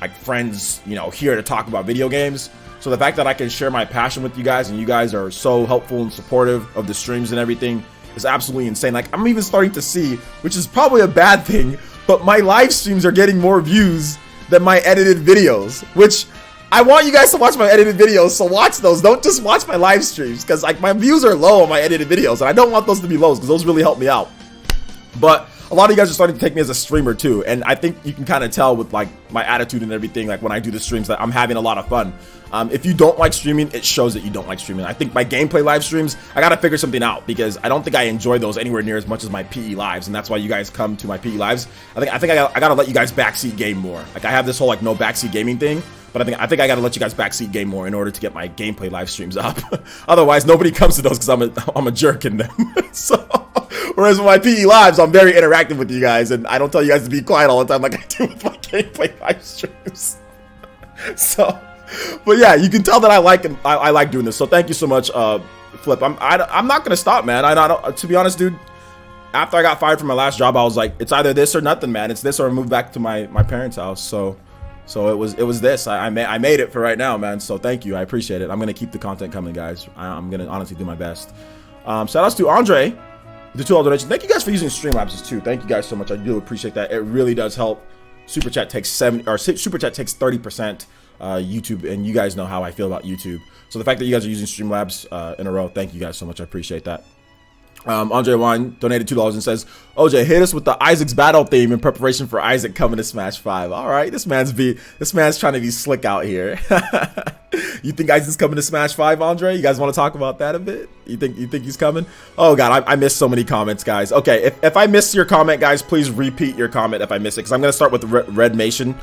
[SPEAKER 1] like friends, you know, here to talk about video games. So the fact that I can share my passion with you guys and you guys are so helpful and supportive of the streams and everything is absolutely insane. Like, I'm even starting to see, which is probably a bad thing, but my live streams are getting more views than my edited videos, which I want you guys to watch my edited videos, so watch those. Don't just watch my live streams, because like my views are low on my edited videos, and I don't want those to be low because those really help me out. But a lot of you guys are starting to take me as a streamer too, and I think you can kind of tell with like my attitude and everything, like when I do the streams, that I'm having a lot of fun. If you don't like streaming, it shows that you don't like streaming. I think my gameplay live streams, I gotta figure something out, because I don't think I enjoy those anywhere near as much as my PE lives, and that's why you guys come to my PE lives. I think I gotta let you guys backseat game more. Like I have this whole like no backseat gaming thing, but I think I gotta let you guys backseat game more in order to get my gameplay live streams up. Otherwise, nobody comes to those because I'm a jerk in them. So, whereas with my PE lives, I'm very interactive with you guys, and I don't tell you guys to be quiet all the time like I do with my gameplay live streams. So, but yeah, you can tell that I like doing this. So thank you so much, Flip. I'm not gonna stop, man. To be honest, dude. After I got fired from my last job, I was like, it's either this or nothing, man. It's this or I move back to my parents' house. So it was this. I made it for right now, man. So thank you. I appreciate it. I'm gonna keep the content coming, guys. I'm gonna honestly do my best. Shout outs to Andre, the $2 donation. Thank you guys for using Streamlabs too. Thank you guys so much. I do appreciate that. It really does help. Super chat takes 30%. YouTube, and you guys know how I feel about YouTube. So the fact that you guys are using Streamlabs in a row, thank you guys so much. I appreciate that. Andre Wine donated $2 and says, OJ, hit us with the Isaac's battle theme in preparation for Isaac coming to Smash 5. All right, this man's trying to be slick out here. You think Isaac's coming to Smash 5, Andre? You guys want to talk about that a bit? You think he's coming? Oh god, I missed so many comments, guys. Okay, if I missed your comment, guys, please repeat your comment if I miss it, because I'm gonna start with the Red Nation.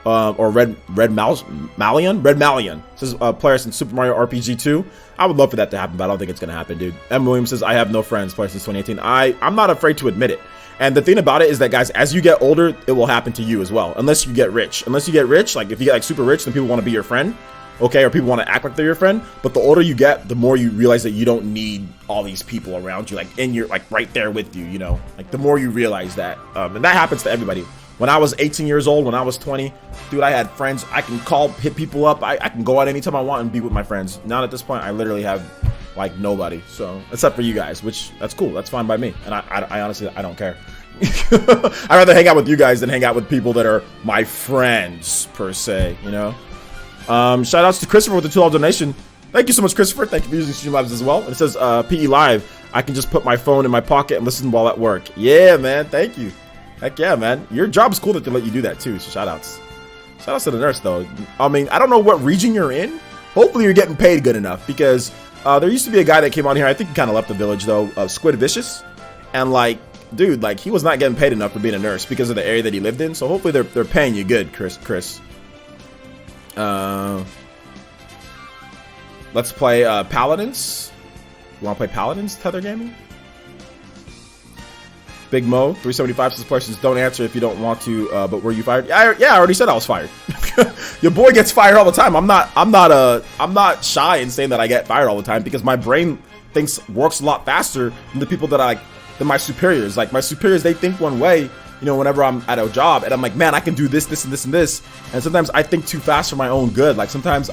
[SPEAKER 1] Or Red Malian says player since Super Mario RPG 2. I would love for that to happen, but I don't think it's gonna happen, dude. M. Williams says I have no friends. Player since 2018. I'm not afraid to admit it. And the thing about it is that, guys, as you get older, it will happen to you as well. Unless you get rich. Like if you get like super rich, then people want to be your friend, okay, or people want to act like they're your friend. But the older you get, the more you realize that you don't need all these people around you, like in your like right there with you. You know, like the more you realize that, and that happens to everybody. When I was 18 years old, when I was 20, dude, I had friends. I can hit people up. I can go out anytime I want and be with my friends. Now at this point, I literally have like nobody. So except for you guys, which that's cool. That's fine by me. And I honestly, I don't care. I'd rather hang out with you guys than hang out with people that are my friends per se, you know? Shout outs to Christopher with the $2 donation. Thank you so much, Christopher. Thank you for using Streamlabs as well. And it says PE Live. I can just put my phone in my pocket and listen while at work. Yeah, man. Thank you. Heck yeah, man. Your job is cool that they let you do that too, so shout outs. Shout outs to the nurse though. I mean, I don't know what region you're in. Hopefully you're getting paid good enough, because there used to be a guy that came on here, I think he kind of left the village though, Squid Vicious. And like, dude, like he was not getting paid enough for being a nurse because of the area that he lived in. So hopefully they're paying you good, Chris. Let's play Paladins. You want to play Paladins, Tether Gaming? Big Mo 375 says questions don't answer if you don't want to, but were you fired? Yeah, I already said I was fired. Your boy gets fired all the time. I'm not shy in saying that I get fired all the time, because my brain works a lot faster than the people than my superiors. Like my superiors, they think one way, you know, whenever I'm at a job and I'm like, man, I can do this, this, and this, and this. And sometimes I think too fast for my own good. Like sometimes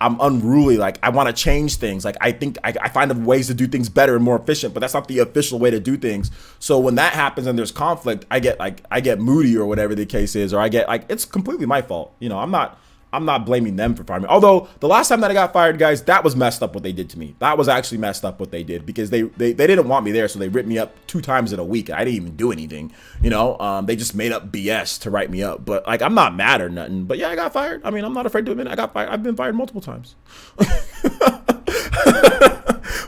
[SPEAKER 1] I'm unruly. Like I want to change things. Like I think I find ways to do things better and more efficient, but that's not the official way to do things. So when that happens and there's conflict, I get moody or whatever the case is, or I get like, it's completely my fault. You know, I'm not blaming them for firing me. Although the last time that I got fired, guys, that was messed up what they did to me. That was actually messed up what they did, because they didn't want me there, so they ripped me up 2 times in a week. I didn't even do anything, you know. They just made up BS to write me up. But like, I'm not mad or nothing. But yeah, I got fired. I mean, I'm not afraid to admit I got fired. I've been fired multiple times.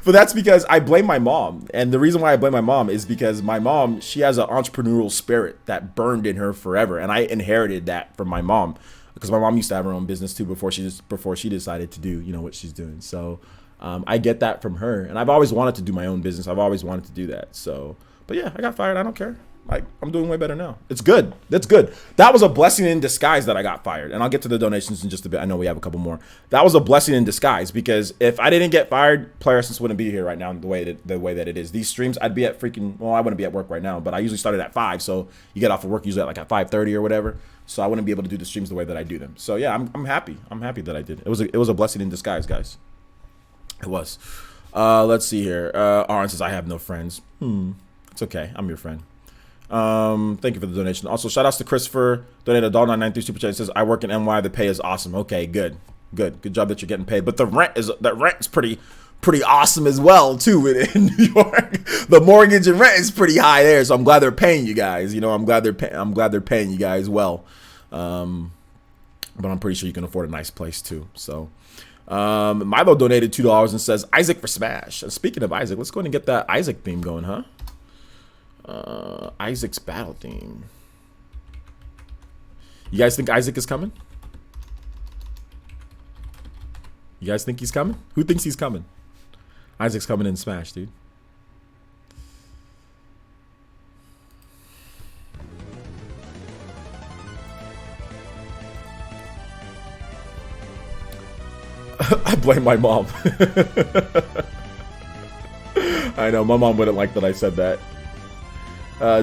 [SPEAKER 1] But that's because I blame my mom. And the reason why I blame my mom is because my mom, she has an entrepreneurial spirit that burned in her forever, and I inherited that from my mom. Because my mom used to have her own business too before she decided to do, you know, what she's doing. So I get that from her, and I've always wanted to do my own business. I've always wanted to do that. So, but yeah, I got fired. I don't care. Like, I'm doing way better now. It's good. That's good. That was a blessing in disguise that I got fired. And I'll get to the donations in just a bit. I know we have a couple more. That was a blessing in disguise, because if I didn't get fired, Player Essence wouldn't be here right now the way that it is. These streams, I'd be at I wouldn't be at work right now, but I usually started at 5. So you get off of work usually at like at 5:30 or whatever. So I wouldn't be able to do the streams the way that I do them. So yeah, I'm happy. I'm happy that I did. It was a blessing in disguise, guys. It was. Let's see here. Aaron says I have no friends. It's okay. I'm your friend. Thank you for the donation. Also, shout outs to Christopher, donated $1.93 super chat. He says, I work in NY, the pay is awesome. Okay, good job that you're getting paid. But the rent is pretty awesome as well too in New York. The mortgage and rent is pretty high there, so I'm glad they're paying you guys. You know, I'm glad they're paying you guys well. But I'm pretty sure you can afford a nice place too. So Milo donated $2 and says Isaac for Smash. And speaking of Isaac, let's go ahead and get that Isaac theme going, huh? Isaac's battle theme. You guys think Isaac is coming? You guys think he's coming? Who thinks he's coming? Isaac's coming in Smash, dude. I blame my mom. I know, my mom wouldn't like that I said that.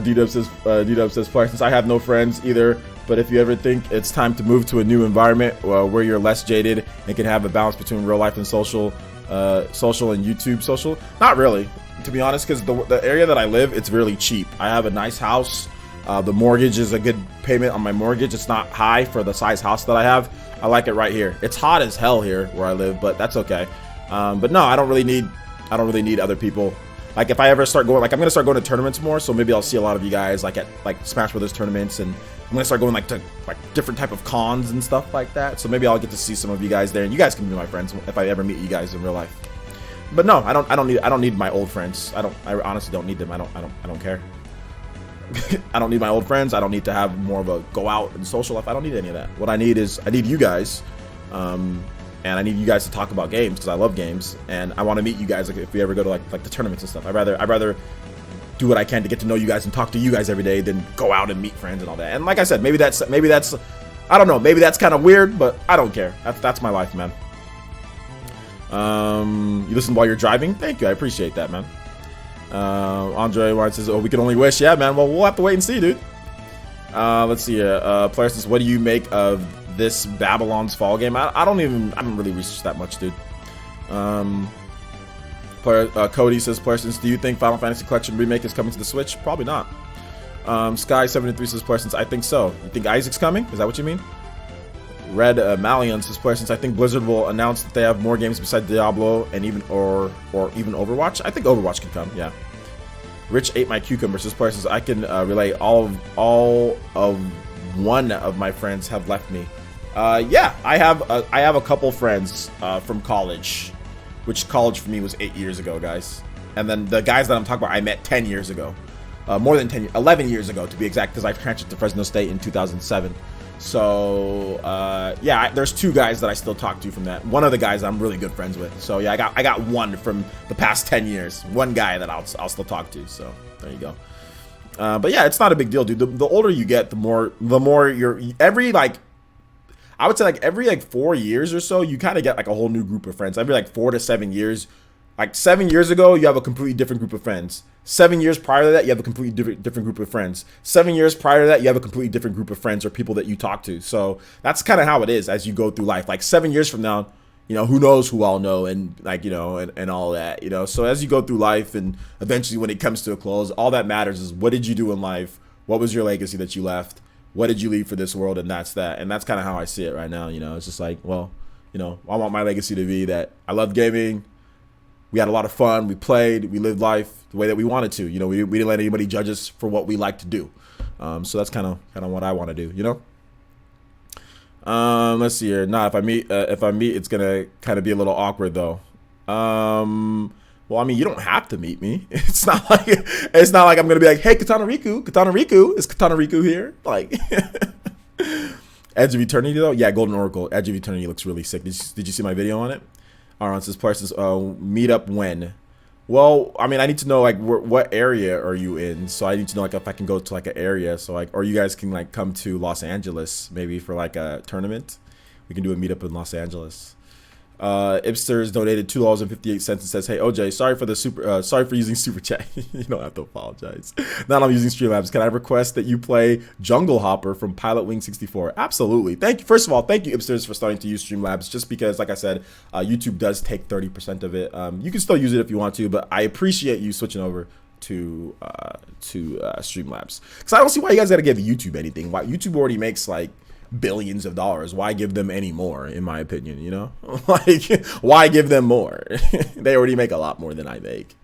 [SPEAKER 1] D-Dub says, Fire, since I have no friends either, but if you ever think it's time to move to a new environment where you're less jaded and can have a balance between real life and social and YouTube social, not really, to be honest, because the area that I live, it's really cheap. I have a nice house. The mortgage is a good payment on my mortgage. It's not high for the size house that I have. I like it right here. It's hot as hell here where I live, but that's okay. But no, I don't really need other people. Like if I ever start going, like I'm gonna start going to tournaments more, so maybe I'll see a lot of you guys like at like Smash Brothers tournaments, and I'm gonna start going like to like different type of cons and stuff like that. So maybe I'll get to see some of you guys there, and you guys can be my friends if I ever meet you guys in real life. But no, I don't need my old friends. I honestly don't need them. I don't care. I don't need my old friends. I don't need to have more of a go out and social life. I don't need any of that. What I need is you guys, and I need you guys to talk about games because I love games, and I want to meet you guys like if we ever go to like the tournaments and stuff. I'd rather do what I can to get to know you guys and talk to you guys every day than go out and meet friends and all that. And like I said, maybe that's I don't know, maybe that's kind of weird, but I don't care. That's my life, man. You listen while you're driving? Thank you, I appreciate that, man. Andre Wine says, oh, we can only wish. Yeah, man, well, we'll have to wait and see, dude. Let's see here. Player says, what do you make of this Babylon's Fall game? I haven't really researched that much, dude. Cody says, player says, do you think Final Fantasy Collection Remake is coming to the Switch? Probably not. Sky73 says, player, since I think so. You think Isaac's coming? Is that what you mean? Red Malian says, player, since I think Blizzard will announce that they have more games besides Diablo and even or even Overwatch. I think Overwatch could come, yeah. Rich ate my cucumber says, player, since I can relate all of one of my friends have left me. Yeah, I have a couple friends from college, which college for me was 8 years ago, guys. And then the guys that I'm talking about, I met 10 years ago. More than 10 years, 11 years ago to be exact, because I transferred to Fresno State in 2007. So yeah, there's two guys that I still talk to from that. One of the guys I'm really good friends with. So yeah, I got one from the past 10 years. One guy that I'll still talk to. So there you go. But yeah, it's not a big deal, dude. The older you get, the more you're I would say every 4 years or so, you kind of get like a whole new group of friends. Every 4 to 7 years. Like 7 years ago, you have a completely different group of friends. 7 years prior to that, you have a completely different group of friends. 7 years prior to that, you have a completely different group of friends or people that you talk to. So that's kind of how it is as you go through life. Like 7 years from now, who knows who I'll know and and all that, So as you go through life and eventually when it comes to a close, all that matters is what did you do in life? What was your legacy that you left? What did you leave for this world? And that's that. And that's kind of how I see it right now. It's just like, well, I want my legacy to be that I love gaming. We had a lot of fun. We played. We lived life the way that we wanted to. We didn't let anybody judge us for what we like to do. So that's kind of what I want to do. Let's see here. Nah, if I meet, it's gonna kind of be a little awkward though. Well, I mean, you don't have to meet me. It's not like I'm gonna be like, hey, Katana Riku, is Katana Riku here? Like, Edge of Eternity though. Yeah, Golden Oracle. Edge of Eternity looks really sick. Did you see my video on it? Aaron says, Parsons, meet up when? Well, I mean, I need to know what area are you in? So I need to know if I can go to an area. So or you guys can come to Los Angeles maybe for a tournament. We can do a meetup in Los Angeles. Ipsters donated $2.58 and says, hey OJ, sorry for using super chat. You don't have to apologize. Now I'm using Streamlabs. Can I request that you play Jungle Hopper from Pilot Wing 64? Absolutely. Thank you. First of all, thank you Ipsters for starting to use Streamlabs, just because like I said, YouTube does take 30% of it. You can still use it if you want to, but I appreciate you switching over to Streamlabs, because I don't see why you guys got to give YouTube anything. Why YouTube already makes like billions of dollars? Why give them any more? In my opinion, you know, like why give them more? They already make a lot more than I make.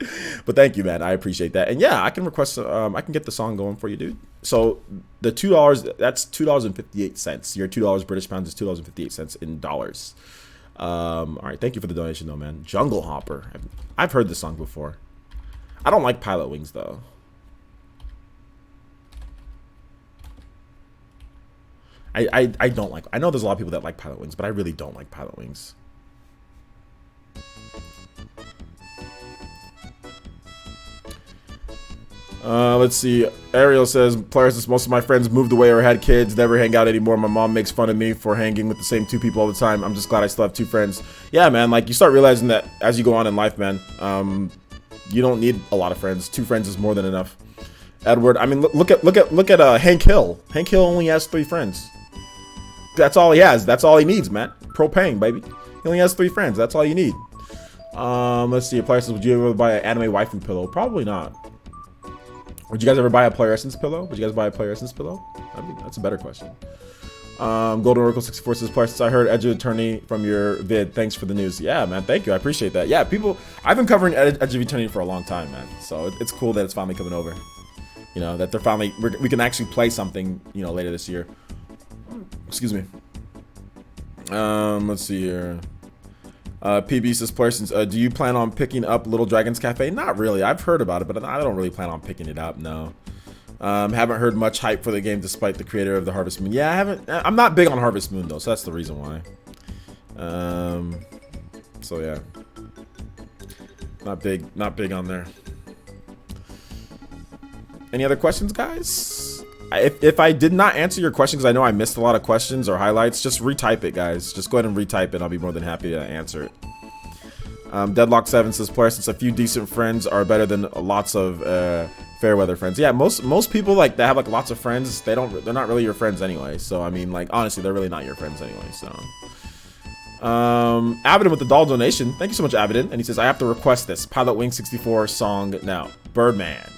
[SPEAKER 1] But thank you, man. I appreciate that. And yeah, I can request. I can get the song going for you, dude. So the $2, that's $2.58. Your $2 British pounds is $2.58 in dollars. All right, thank you for the donation, though, man. Jungle Hopper. I've heard this song before. I don't like Pilot Wings though. I don't like. I know there's a lot of people that like Pilot Wings, but I really don't like Pilot Wings. Let's see. Ariel says, players, most of my friends moved away or had kids, never hang out anymore. My mom makes fun of me for hanging with the same 2 people all the time. I'm just glad I still have 2 friends. Yeah, man, like you start realizing that as you go on in life, man, you don't need a lot of friends. 2 friends is more than enough. Edward, I mean, look at Hank Hill. Hank Hill only has 3 friends. That's all he has. That's all he needs, man. Propane, baby. He only has 3 friends. That's all you need. Let's see. Player says, would you ever buy an anime waifu pillow? Probably not. Would you guys ever buy a Player Essence pillow? Would you guys buy a Player Essence pillow? I mean, that's a better question. Golden Oracle 64 says, Player, since I heard Edge of Eternity from your vid, thanks for the news. Yeah, man, thank you. I appreciate that. Yeah, people, I've been covering Edge of Eternity for a long time, man. So it's cool that it's finally coming over. You know, that they're finally, we can actually play something, you know, later this year. Excuse me. Let's see here. PB says, Parsons, do you plan on picking up Little Dragon's Cafe? Not really. I've heard about it, but I don't really plan on picking it up, no. Haven't heard much hype for the game despite the creator of the Harvest Moon. Yeah, I haven't. I'm not big on Harvest Moon, though, so that's the reason why. So, yeah. Not big on there. Any other questions, guys? If I did not answer your question, because I know I missed a lot of questions or highlights, just retype it, guys. Just go ahead and retype it. I'll be more than happy to answer it. Deadlock7 says, player, since a few decent friends are better than lots of fair weather friends. Yeah, most people like that have like lots of friends. They're not really your friends anyway. So I mean, like honestly, they're really not your friends anyway. So Avidin with the doll donation. Thank you so much, Avidin. And he says, I have to request this Pilot Wing 64 song now. Birdman.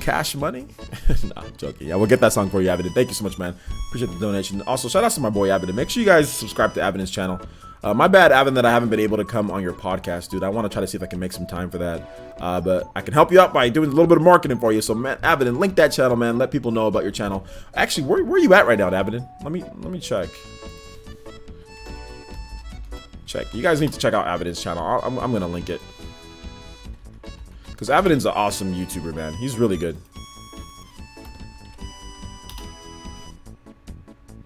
[SPEAKER 1] Cash Money? No, I'm joking. Yeah, we'll get that song for you, Avidin. Thank you so much, man. Appreciate the donation. Also, shout out to my boy Avidin. Make sure you guys subscribe to Avidin's channel. My bad, Avin, that I haven't been able to come on your podcast, dude. I want to try to see if I can make some time for that. But I can help you out by doing a little bit of marketing for you. So, man, Avidin, link that channel, man. Let people know about your channel. Actually, where are you at right now, Avidin? Let me check. You guys need to check out Avidin's channel. I'm gonna link it. Because Avidin's an awesome YouTuber, man. He's really good.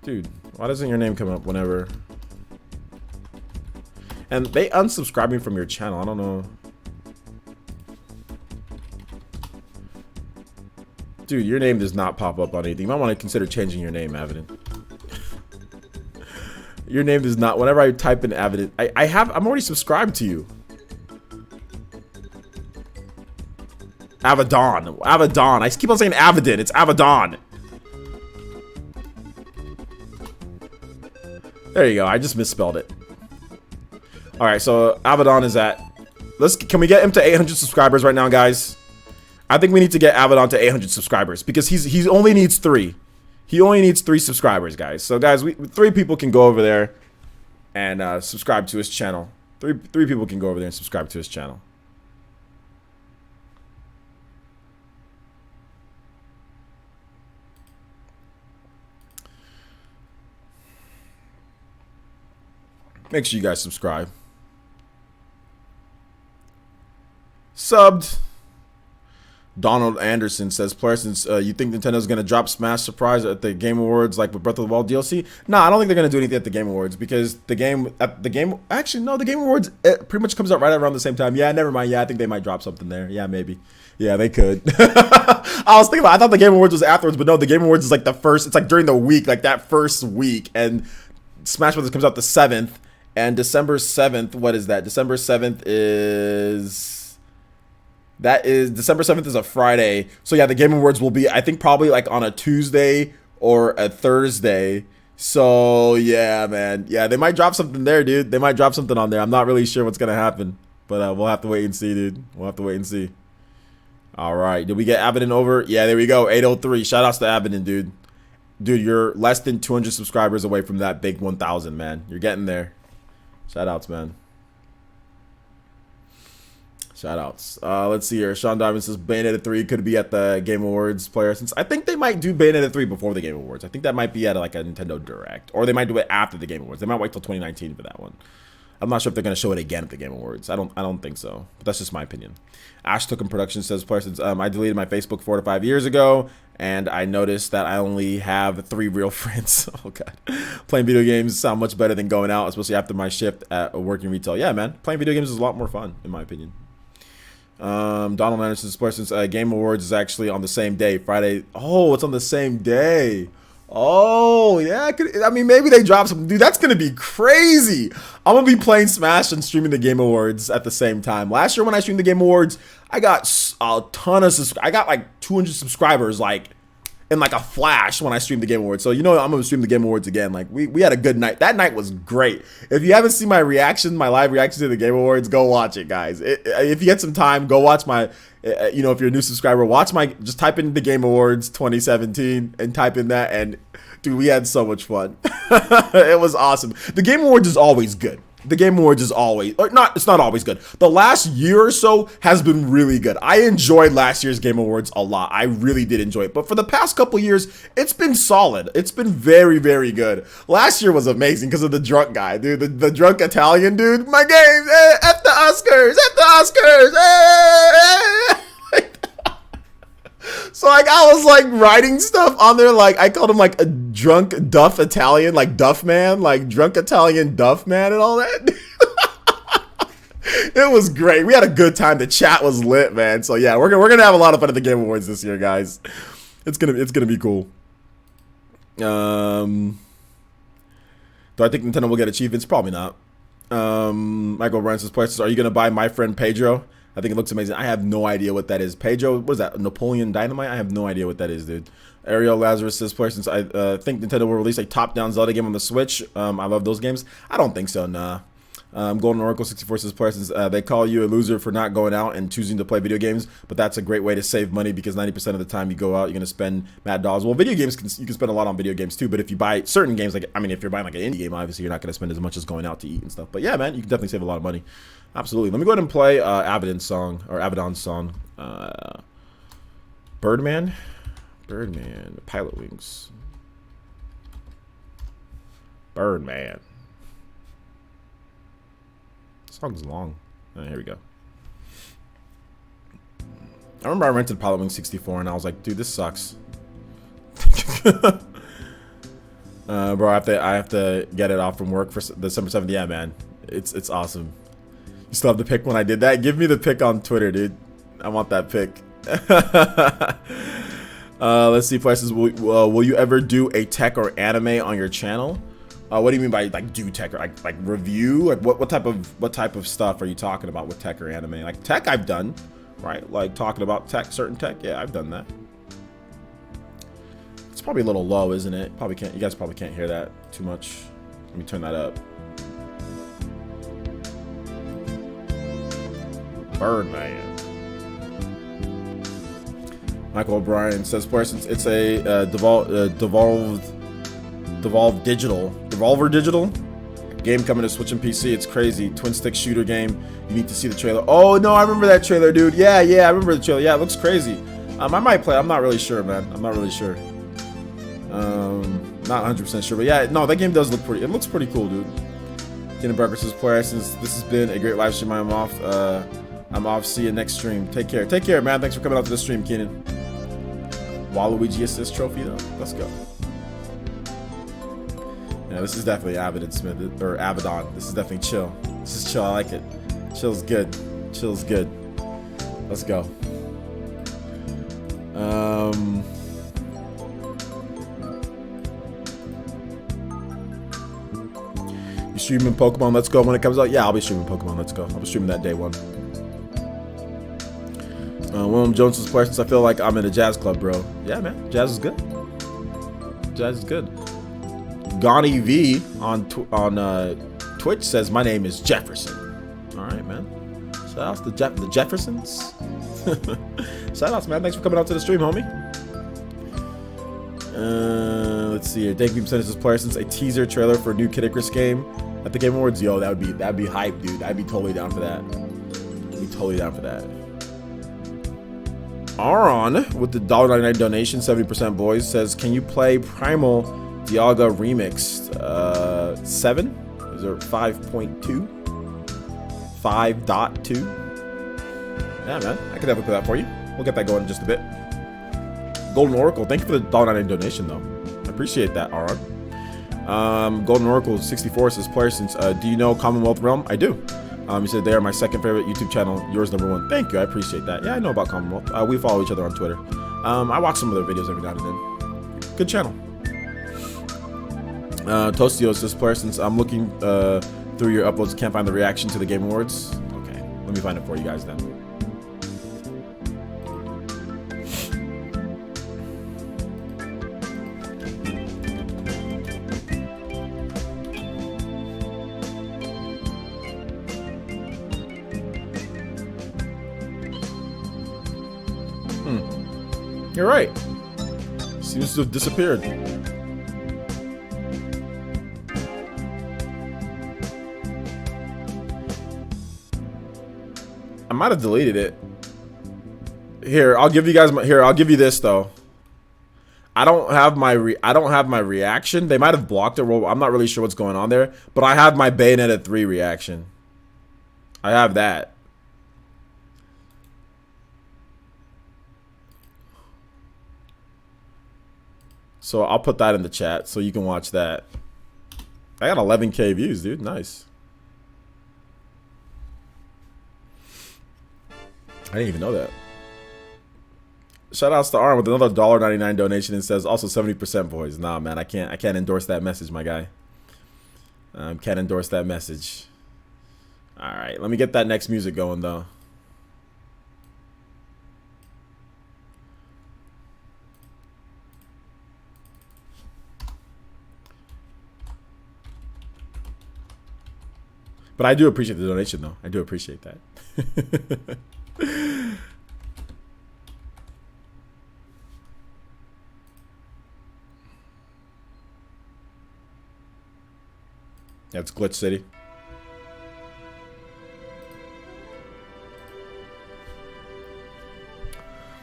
[SPEAKER 1] Dude, why doesn't your name come up whenever? And they unsubscribed me from your channel. I don't know. Dude, your name does not pop up on anything. You might want to consider changing your name, Avidin. Your name does not. Whenever I type in Avidin, I'm already subscribed to you. Avidon. I keep on saying Avidin. It's Avidon. There you go. I just misspelled it. All right, so Avidon is at. Can we get him to 800 subscribers right now, guys? I think we need to get Avidon to 800 subscribers because he only needs 3. He only needs 3 subscribers, guys. So, guys, 3 people can go over there and subscribe to his channel. 3 people can go over there and subscribe to his channel. Make sure you guys subscribe. Subbed. Donald Anderson says, player, since you think Nintendo's going to drop Smash Surprise at the Game Awards like with Breath of the Wild DLC? No, I don't think they're going to do anything at the Game Awards because the Game Awards it pretty much comes out right around the same time. Yeah, never mind. Yeah, I think they might drop something there. Yeah, maybe. Yeah, they could. I thought the Game Awards was afterwards, but no, the Game Awards is like the first, it's like during the week, like that first week, and Smash Bros. Comes out the 7th. And December 7th, what is that? December 7th is a Friday. So yeah, the Game Awards will be, I think, probably like on a Tuesday or a Thursday. So yeah, man. Yeah, they might drop something there, dude. They might drop something on there. I'm not really sure what's going to happen. But we'll have to wait and see, dude. We'll have to wait and see. All right. Did we get Abaddon over? Yeah, there we go. 803. Shout outs to Abaddon, dude. Dude, you're less than 200 subscribers away from that big 1,000, man. You're getting there. Shout outs, man. Shout outs. Let's see here. Sean Diamond says Bayonetta 3 could be at the Game Awards player. Since I think they might do Bayonetta 3 before the Game Awards. I think that might be at like a Nintendo Direct. Or they might do it after the Game Awards. They might wait till 2019 for that one. I'm not sure if they're going to show it again at the Game Awards. I don't think so. But that's just my opinion. Ash Tooken Production says, I deleted my Facebook 4 to 5 years ago, and I noticed that I only have 3 real friends. Oh, God. Playing video games sound much better than going out, especially after my shift at working retail. Yeah, man. Playing video games is a lot more fun, in my opinion. Donald Anderson's question, Game Awards is actually on the same day, Friday. Oh, it's on the same day. Oh, yeah. I mean, maybe they drop some. Dude, that's going to be crazy. I'm going to be playing Smash and streaming the Game Awards at the same time. Last year when I streamed the Game Awards, I got a ton of I got like 200 subscribers, like, in like a flash when I streamed the Game Awards. So, you know, I'm going to stream the Game Awards again. Like, we had a good night. That night was great. If you haven't seen my reaction, my live reaction to the Game Awards, go watch it, guys. If you get some time, go watch my, you know, if you're a new subscriber, just type in the Game Awards 2017 and type in that. And, dude, we had so much fun. It was awesome. The Game Awards is always good. The Game Awards is always, it's not always good. The last year or so has been really good. I enjoyed last year's Game Awards a lot. I really did enjoy it. But for the past couple years, it's been solid. It's been very, very good. Last year was amazing because of the drunk guy, dude. The drunk Italian dude. My game, F the Oscars, F the Oscars. So, like, I was, like, writing stuff on there, like, I called him, like, a drunk Duff Italian, like, Duff Man, like, drunk Italian Duff Man and all that. It was great. We had a good time. The chat was lit, man. So, yeah, we're gonna have a lot of fun at the Game Awards this year, guys. It's gonna be cool. Do I think Nintendo will get achievements? Probably not. Michael Bryan says, are you gonna buy My Friend Pedro? I think it looks amazing. I have no idea what that is. Pedro, what is that? Napoleon Dynamite? I have no idea what that is, dude. Ariel Lazarus says, since I think Nintendo will release a top-down Zelda game on the Switch. I love those games. I don't think so, nah. Golden Oracle 64 says, they call you a loser for not going out and choosing to play video games, but that's a great way to save money because 90% of the time you go out, you're going to spend mad dollars. Well, video games, you can spend a lot on video games too, but if you buy certain games, like, I mean, if you're buying like an indie game, obviously you're not going to spend as much as going out to eat and stuff. But yeah, man, you can definitely save a lot of money. Absolutely. Let me go ahead and play Abaddon's song. Birdman, Pilot Wings. Birdman. This song's long. Here we go. I remember I rented Pilot Wings 64 and I was like, dude, this sucks. Bro, I have to get it off from work for December 7th. Yeah, man. It's awesome. You still have the pic when I did that? Give me the pic on Twitter, dude. I want that pic. Let's see. Prices. Will you ever do a tech or anime on your channel? What do you mean by like do tech or like review? Like what type of stuff are you talking about with tech or anime? Like tech, I've done, right? Like talking about tech, certain tech. Yeah, I've done that. It's probably a little low, isn't it? Probably can't. You guys probably can't hear that too much. Let me turn that up. Birdman. Michael O'Brien says, it's a Devolver Digital game coming to Switch and PC. It's crazy. Twin stick shooter game. You need to see the trailer. Oh no, I remember that trailer, dude. Yeah, I remember the trailer. Yeah, it looks crazy. I might play. I'm not really sure, man. I'm not really sure. Not 100% sure, but yeah, no, that game does look pretty. It looks pretty cool, dude. Keenan Barker says, since this has been a great live stream, I'm off. See you next stream. Take care, man. Thanks for coming out to the stream, Keenan. Waluigi assist trophy though. Let's go. Yeah, this is definitely Abaddon Smith or Abaddon. This is definitely chill. This is chill. I like it. Chill's good. Chill's good. Let's go. You streaming Pokemon Let's Go when it comes out? Yeah, I'll be streaming Pokemon Let's Go. I'll be streaming that day one. William Jones's questions. I feel like I'm in a jazz club, bro. Yeah, man. Jazz is good. Jazz is good. Gonnie V on Twitch says my name is Jefferson. All right, man. Shout outs to the Jeffersons. Shout outs, man. Thanks for coming out to the stream, homie. Let's see here. Thank you, percentages player, since a teaser trailer for a new Kid Icarus game at the Game Awards. Yo, that'd be hype, dude. I'd be totally down for that. I'd be totally down for that. Aaron with the $1.99 donation, 70% boys, says, can you play Primal Dialga Remixed 7? Is there 5.2? 5.2? Yeah, man. I can definitely play that for you. We'll get that going in just a bit. Golden Oracle, thank you for the $1.99 donation, though. I appreciate that, Aaron. Golden Oracle 64 says, player, since do you know Commonwealth Realm? I do. He said they are my second favorite YouTube channel, yours #1. Thank you, I appreciate that. Yeah, I know about Commonwealth. We follow each other on Twitter. I watch some of their videos every now and then. Good channel. Tostio says, player, since I'm looking through your uploads, can't find the reaction to the Game Awards. Okay, let me find it for you guys then. You're right. Seems to have disappeared. I might have deleted it. Here, I'll give you guys my, here, I'll give you this though. I don't have my reaction. They might have blocked it. I'm not really sure what's going on there, but I have my Bayonetta 3 reaction. I have that. So I'll put that in the chat so you can watch that. I got 11K views, dude. Nice. I didn't even know that. Shout outs to Arm with another $1.99 donation and says also 70% boys. Nah, man, I can't endorse that message, my guy. Can't endorse that message. All right, let me get that next music going though. But I do appreciate the donation, though. I do appreciate that. That's Glitch City.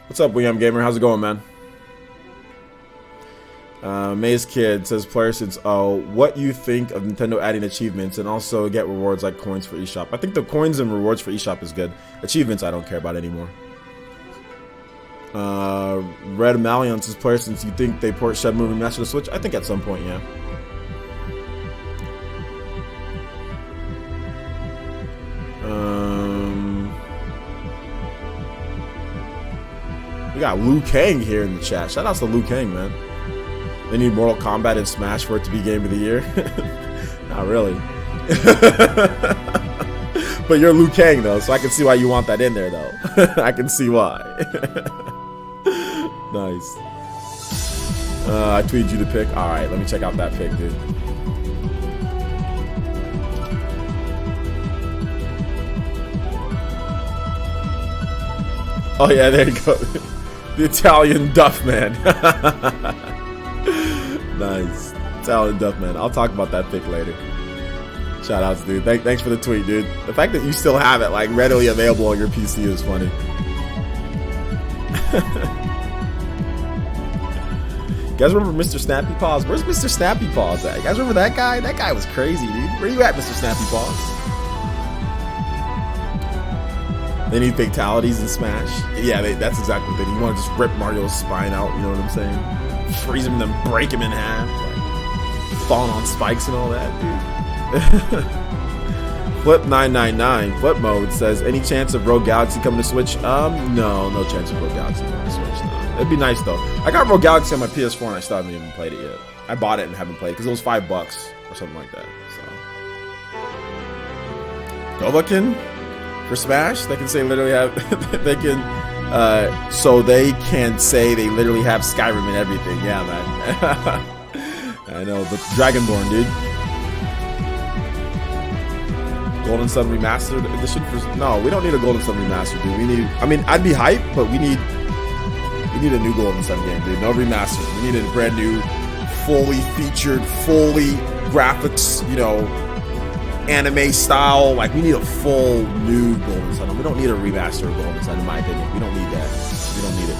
[SPEAKER 1] What's up, William Gamer? How's it going, man? Maze Kid says, player, since what you think of Nintendo adding achievements and also get rewards like coins for eShop? I think the coins and rewards for eShop is good. Achievements I don't care about anymore. Red Malion says, player, since you think they port Shenmue Remastered to the Switch? I think at some point, yeah. We got Liu Kang here in the chat. Shout outs to Liu Kang, man. They need Mortal Kombat and Smash for it to be Game of the Year. Not really. But you're Liu Kang, though, so I can see why you want that in there, though. I can see why. Nice. I tweeted you the pic. All right, let me check out that pic, dude. Oh, yeah, there you go. The Italian Duff Man. Nice. Italian Duff Man. I'll talk about that pic later. Shout outs, dude. Thanks for the tweet, dude. The fact that you still have it, like, readily available on your PC is funny. You guys remember Mr. Snappy Paws? Where's Mr. Snappy Paws at? You guys remember that guy? That guy was crazy, dude. Where you at, Mr. Snappy Paws? They need fatalities in Smash. Yeah, that's exactly what they need. You want to just rip Mario's spine out, you know what I'm saying? Freeze him and then break him in half. Like, falling on spikes and all that, dude. Flip999, Flip Mode says, any chance of Rogue Galaxy coming to Switch? No chance of Rogue Galaxy coming to Switch, no. It'd be nice, though. I got Rogue Galaxy on my PS4 and I still haven't even played it yet. I bought it and haven't played it because it was $5 or something like that, so. Dovahkiin? For Smash, they can say literally have they can so they can say they literally have Skyrim and everything. Yeah, man. I know, but Dragonborn, dude. Golden Sun Remastered edition for... No, we don't need a Golden Sun Remastered, dude. We need... I mean, I'd be hyped, but we need a new Golden Sun game, dude. No remaster. We need a brand new, fully featured, fully graphics, you know, anime style. Like, we need a full new Golden Sun. We don't need a remaster of Golden Sun, in my opinion. We don't need that. We don't need it.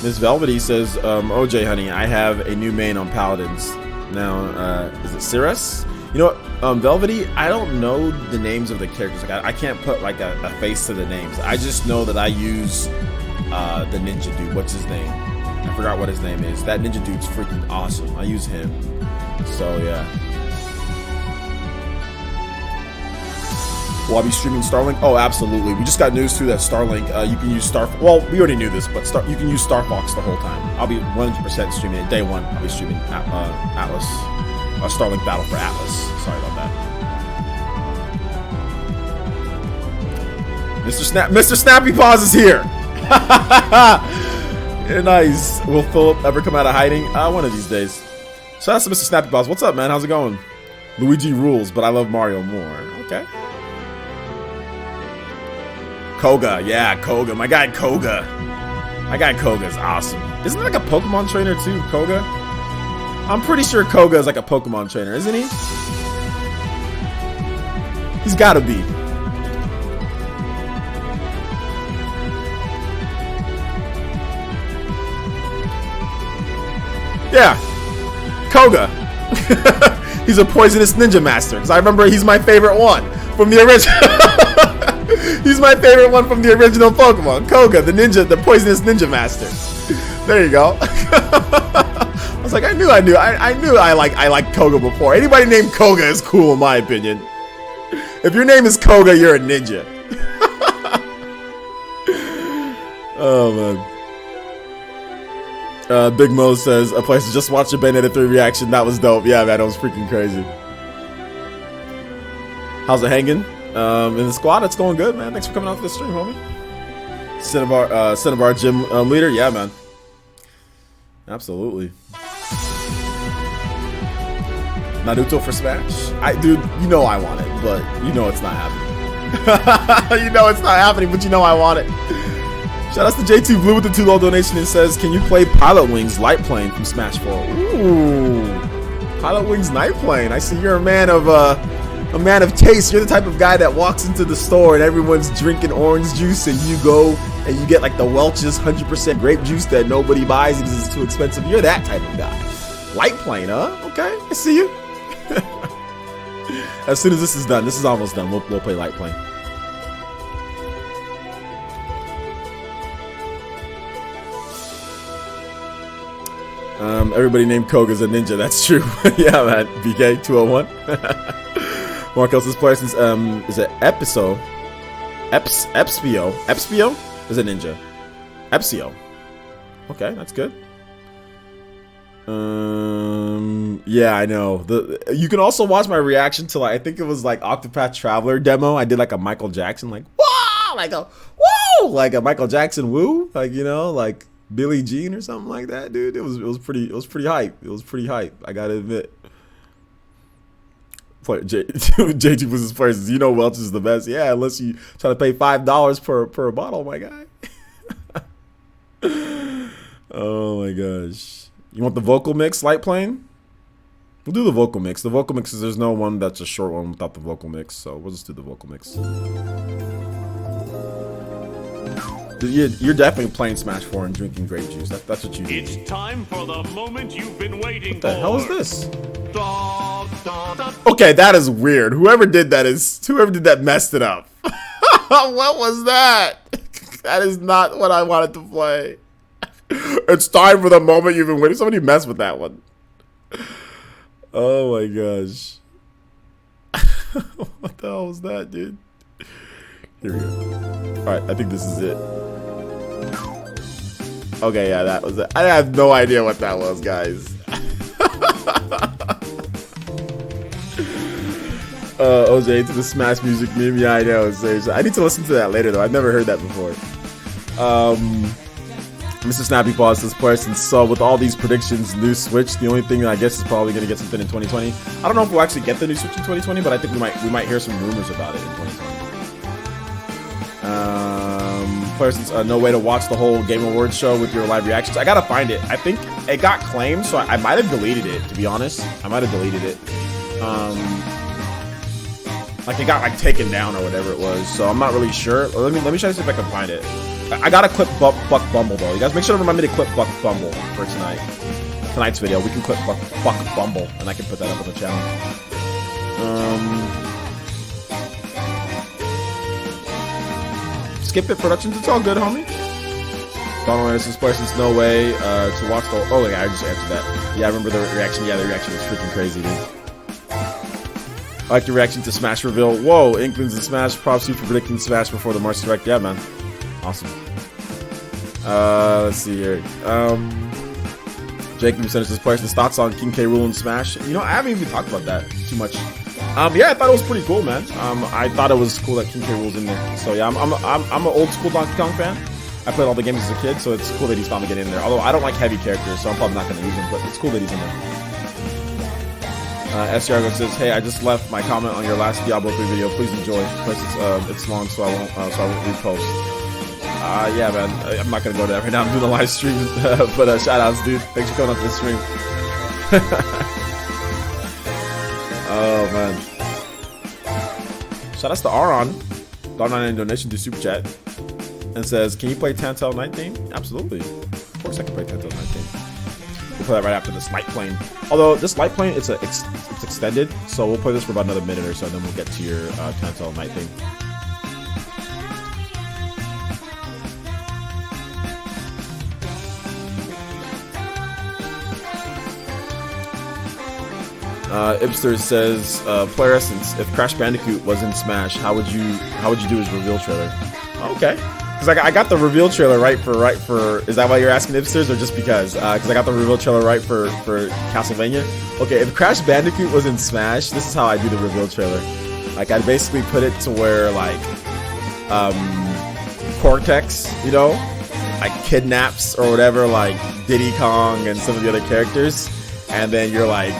[SPEAKER 1] Miss Velvety says, OJ, honey, I have a new main on Paladins. Now, is it Cirrus? You know what, Velvety, I don't know the names of the characters. Like, I can't put, like, a face to the names. I just know that I use the ninja dude. What's his name? I forgot what his name is. That ninja dude's freaking awesome. I use him. So, yeah. Will I be streaming Starlink? Oh, absolutely. We just got news too that Starlink, you can use Well, we already knew this, but you can use Star Fox the whole time. I'll be 100% streaming it. Day one, I'll be streaming Atlas. Starlink Battle for Atlas. Sorry about that. Mr. Snappy Paws is here. Yeah, nice. Will Philip ever come out of hiding? One of these days. Shout out to Mr. Snappy Paws. What's up, man? How's it going? Luigi rules, but I love Mario more. Okay. Koga, yeah, Koga. My guy Koga. My guy Koga is awesome. Isn't he like a Pokemon trainer too, Koga? I'm pretty sure Koga is like a Pokemon trainer, isn't he? He's gotta be. Yeah, Koga. He's a poisonous ninja master. Because I remember he's my favorite one from the original. He's my favorite one from the original Pokemon. Koga, the ninja, the poisonous ninja master. There you go. I was like, I knew I liked Koga before. Anybody named Koga is cool in my opinion. If your name is Koga, you're a ninja. Oh man. Big Mo says, a place to just watch a Bayonetta 3 reaction. That was dope. Yeah, man, that was freaking crazy. How's it hanging? In the squad, it's going good, man. Thanks for coming out to the stream, homie. Cinnabar gym leader. Yeah, man. Absolutely. Naruto for Smash? Dude, you know I want it, but you know it's not happening. You know it's not happening, but you know I want it. Shout out to J2 Blue with the $2 donation and says, can you play Pilot Wings Light Plane from Smash 4? Ooh. Pilot Wings Night Plane. I see you're a man of taste. You're the type of guy that walks into the store and everyone's drinking orange juice and you go and you get like the Welch's 100% grape juice that nobody buys because it's too expensive. You're that type of guy. Light Plane, huh? Okay, I see you. As soon as this is done, this is almost done, we'll play Light Plane. Everybody named Koga's a ninja. That's true. Yeah, man. BK 201. Marcos' player since is it Epspio? Epspio is a ninja. Epsio. Okay, that's good. Yeah, I know. You can also watch my reaction to like I think it was like Octopath Traveler demo. I did like a Michael Jackson like whoa, like a whoa, like a Michael Jackson woo, like you know, like Billie Jean or something like that, dude. It was pretty hype. It was pretty hype. I gotta admit. JT was his places. You know Welch is the best. Yeah, unless you try to pay $5 per bottle, my guy. Oh my gosh. You want the vocal mix, Light Plane? We'll do the vocal mix. The vocal mix is there's no one that's a short one without the vocal mix, so we'll just do the vocal mix. You're definitely playing Smash 4 and drinking grape juice. That's what you do.
[SPEAKER 2] It's time for the moment you've been waiting for.
[SPEAKER 1] What the hell is this? Okay, that is weird. Whoever did that messed it up. What was that? That is not what I wanted to play. It's time for the moment you've been waiting. Somebody messed with that one. Oh my gosh. What the hell was that, dude? Here we go. Alright, I think this is it. Okay, yeah, that was it. I have no idea what that was, guys. OJ to the Smash music meme. Yeah, I know. I need to listen to that later, though. I've never heard that before. Mr. Snappy Paws says person. So with all these predictions, new Switch, the only thing I guess is probably gonna get something in 2020. I don't know if we'll actually get the new Switch in 2020, but I think we might hear some rumors about it in 2020. Person's no way to watch the whole Game Awards show with your live reactions. I gotta find it. I think it got claimed, so I might have deleted it. To be honest, I might have deleted it. Like it got like taken down or whatever it was. So I'm not really sure. Let me try to see if I can find it. I gotta clip Buck Bumble though. You guys make sure to remind me to clip Buck Bumble for tonight's video. We can clip Buck Bumble, and I can put that up on the channel. Skip It Productions, it's all good, homie. Donald Anderson's questions, no way to watch the. Oh, yeah, I just answered that. Yeah, I remember the reaction. Yeah, the reaction was freaking crazy, dude. I like your reaction to Smash reveal. Whoa, Inklings and Smash. Props to you for predicting Smash before the March Direct. Yeah, man. Awesome. Let's see here. Jacob sent us this questions. Thoughts on King K. Rool and Smash? You know, I haven't even talked about that too much. Yeah, I thought it was pretty cool, man. I thought it was cool that King K. Rool's in there. So yeah, I'm an old school Donkey Kong fan. I played all the games as a kid, so it's cool that he's finally getting in there. Although I don't like heavy characters, so I'm probably not going to use him. But it's cool that he's in there. SRGO says, "Hey, I just left my comment on your last Diablo 3 video. Please enjoy. Plus, it's long, so I won't repost." Yeah, man. I'm not going to go to that right now. I'm doing a live stream, but shout outs, dude. Thanks for coming up to the stream. Oh man! Shout outs to Aron, $1.99 donation to Super Chat, and says, "Can you play Tantal Night Theme?" Absolutely, of course I can play Tantal Night Theme. We'll play that right after this light plane. Although this light plane, it's extended, so we'll play this for about another minute or so, and then we'll get to your Tantal Night Theme. Ibster says, "Player Essence, if Crash Bandicoot was in Smash, how would you do his reveal trailer?" Okay, because I got the reveal trailer right for. Is that why you're asking, Ibsters, or just because? Because I got the reveal trailer right for Castlevania. Okay, if Crash Bandicoot was in Smash, this is how I do the reveal trailer. Like I'd basically put it to where like Cortex, you know, like kidnaps or whatever, like Diddy Kong and some of the other characters, and then you're like,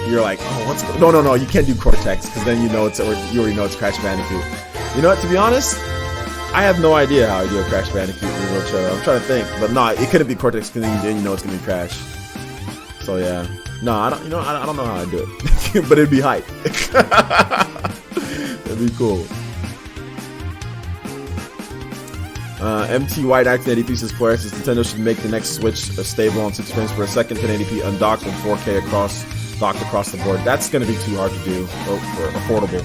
[SPEAKER 1] oh, what's no, you can't do Cortex because then you already know it's Crash Bandicoot. You know what? To be honest, I have no idea how I do a Crash Bandicoot reveal trailer. I'm trying to think, but no, it couldn't be Cortex because then you know it's gonna be Crash. So yeah, no, I don't know how I do it, but it'd be hype. It'd be cool. MT White Act 83 says, "Players, Nintendo should make the next Switch stable on 60 frames per second, 1080p undocked, and 4K docked across the board." That's going to be too hard to do or affordable.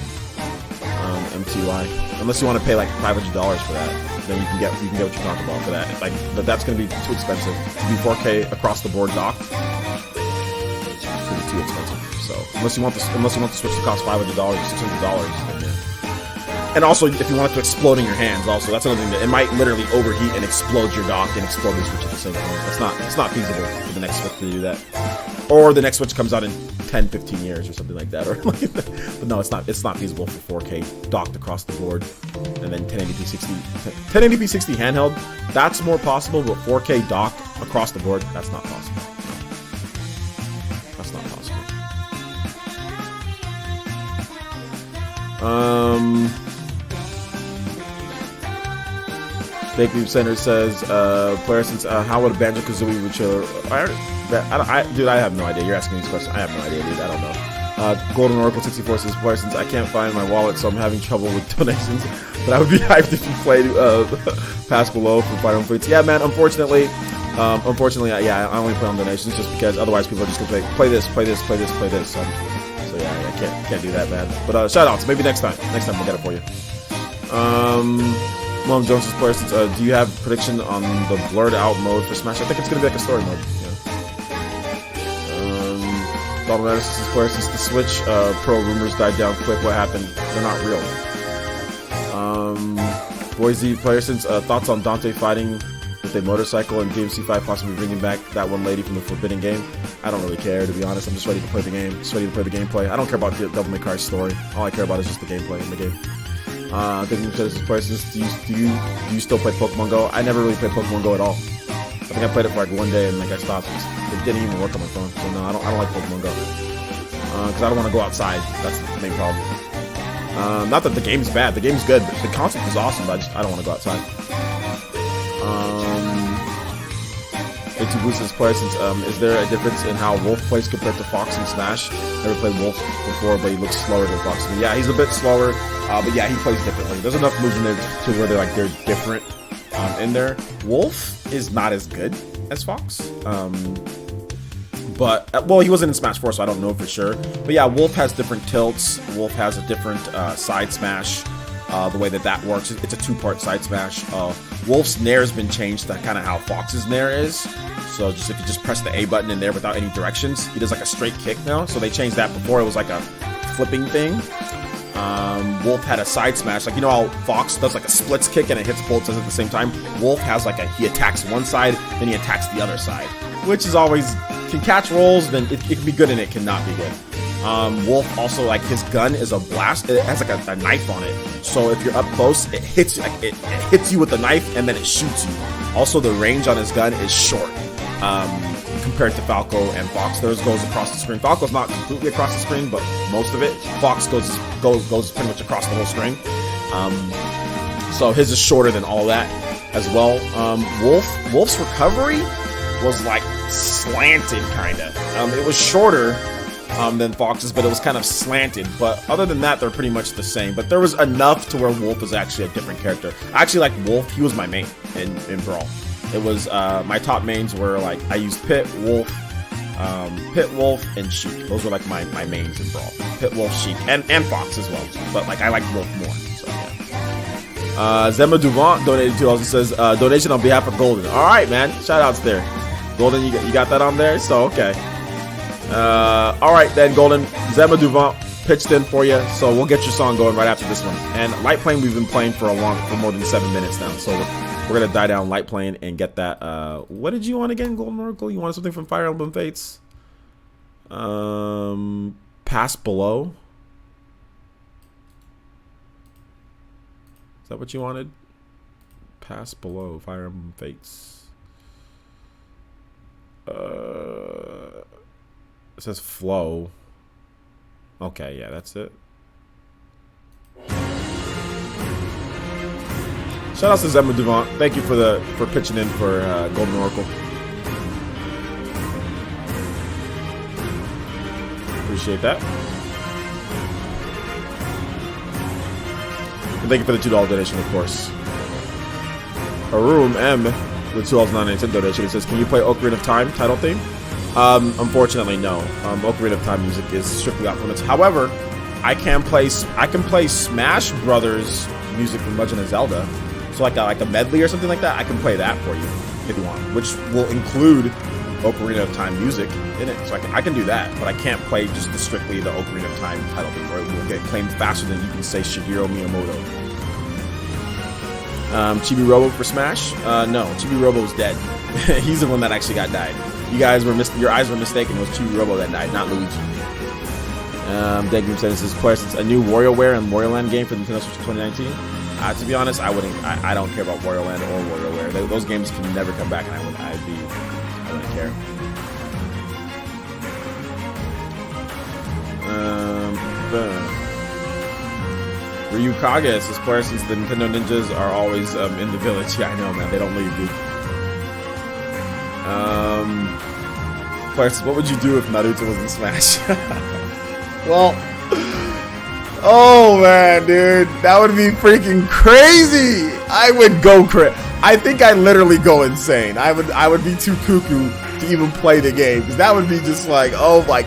[SPEAKER 1] MTY, unless you want to pay like $500 for that, then you can get what you're talking about for that. Like, but that's going to be too expensive to be 4K across the board docked. It's going to be too expensive. So unless you want the Switch to cost $500 or $600, then yeah. And also, if you want it to explode in your hands, also that's another thing that it might literally overheat and explode your dock and explode the Switch at the same time. It's not feasible for the next Switch to do that. Or the next Switch comes out in 10, 15 years or something like that. Or like that. But no, it's not feasible for 4K docked across the board. And then 1080p 60 handheld, that's more possible, but 4K docked across the board, that's not possible. That's not possible. Fake News Center says, "Player Essence, how would a Banjo-Kazooie would show?" Dude, I have no idea. You're asking me these questions. I have no idea, dude. I don't know. Golden Oracle 64 says, "Player Essence, I can't find my wallet, so I'm having trouble with donations. But I would be hyped if you played Pass Below for Fire Fleets." Yeah, man. Unfortunately, yeah, I only play on donations just because otherwise people are just gonna play this. So yeah, I can't do that, man. But shout outs. Maybe next time. Next time we'll get it for you. Mom Jones's Players, do you have prediction on the blurred out mode for Smash? I think it's gonna be like a story mode. Yeah. Donald Madison's Players, since the Switch Pro rumors died down quick, what happened? They're not real. Boise Players, since thoughts on Dante fighting with a motorcycle and DMC5 possibly bringing back that one lady from the Forbidden Game. I don't really care, to be honest. I'm just ready to play the game. Just ready to play the gameplay. I don't care about the Devil May Cry story. All I care about is just the gameplay in the game. Do you still play Pokemon Go? I never really played Pokemon Go at all. think I played it for like one day and like I stopped. It didn't even work on my phone. So no, I don't like Pokemon Go. Because I don't want to go outside. That's the main problem. Not that the game's bad. The game's good. The concept is awesome, but I don't want to go outside. A2 Boost player since is there a difference in how Wolf plays compared to Fox and Smash? Never played Wolf before, but he looks slower than Fox. I mean, yeah, he's a bit slower, but yeah, he plays differently. There's enough moves in there to where they're different in there. Wolf is not as good as Fox. But, well, he wasn't in Smash 4, so I don't know for sure. But yeah, Wolf has different tilts. Wolf has a different side smash. The way that works, it's a two-part side smash. Wolf's nair has been changed to kind of how Fox's nair is. So just if you just press the A button in there without any directions, he does like a straight kick now. So they changed that. Before it was like a flipping thing. Wolf had a side smash, like you know how Fox does like a splits kick and it hits both sides at the same time. Wolf has like he attacks one side, then he attacks the other side, which is always can catch rolls. Then it can be good and it cannot be good. Wolf also, like, his gun is a blast. It has like a knife on it, so if you're up close, it hits you, like it hits you with the knife and then it shoots you. Also, the range on his gun is short compared to Falco and Fox. Theirs goes across the screen. Falco's not completely across the screen, but most of it. Fox goes pretty much across the whole screen. So his is shorter than all that as well. Wolf's recovery was like slanted, kind of. It was shorter than Fox's, but it was kind of slanted. But other than that, they're pretty much the same. But there was enough to where Wolf was actually a different character. I actually like Wolf. He was my main in Brawl. It was my top mains were like I used Pit, Wolf, and Sheik. Those were like my mains in Brawl. Pit, Wolf, Sheik, and Fox as well. But like I like Wolf more. So yeah. Zema Duvant donated $2 and says donation on behalf of Golden. All right, man. Shout outs there. Golden, you got that on there? So okay. All right then, Golden. Zema Duvant pitched in for you, so we'll get your song going right after this one. And Light Plane we've been playing for more than 7 minutes now, so we're gonna die down Light Plane and get that. What did you want again, Golden Oracle? You wanted something from Fire Emblem Fates? Pass Below. Is that what you wanted? Pass Below, Fire Emblem Fates. It says Flow. Okay, yeah, that's it. Shout out to Zema Duvant. Thank you for pitching in for Golden Oracle. Appreciate that. And thank you for the $2 donation, of course. Arum M with $2.99 donation. It says, "Can you play Ocarina of Time title theme?" Unfortunately, no. Ocarina of Time music is strictly off limits. However, I can play Smash Brothers music from Legend of Zelda. So like a medley or something like that. I can play that for you if you want, which will include Ocarina of Time music in it. So I can do that, but I can't play just strictly the Ocarina of Time title theme, or it will get claimed faster than you can say Shigeru Miyamoto. Chibi Robo for Smash? No, Chibi Robo's dead. He's the one that actually got died. You guys were your eyes were mistaken. It was Chibi Robo that died, not Luigi. Dead Game says this questions a new WarioWare and Wario Land game for the Nintendo Switch 2019. To be honest, I wouldn't. I don't care about Wario Land or WarioWare. Those games can never come back, and I wouldn't care. Ryu Kage says player since the Nintendo Ninjas are always in the village. Yeah, I know, man. They don't leave, dude. Player says, what would you do if Naruto was in Smash? Well, oh man, dude, that would be freaking crazy. I would go crazy. I think I'd literally go insane. I would be too cuckoo to even play the game, because that would be just like, oh, like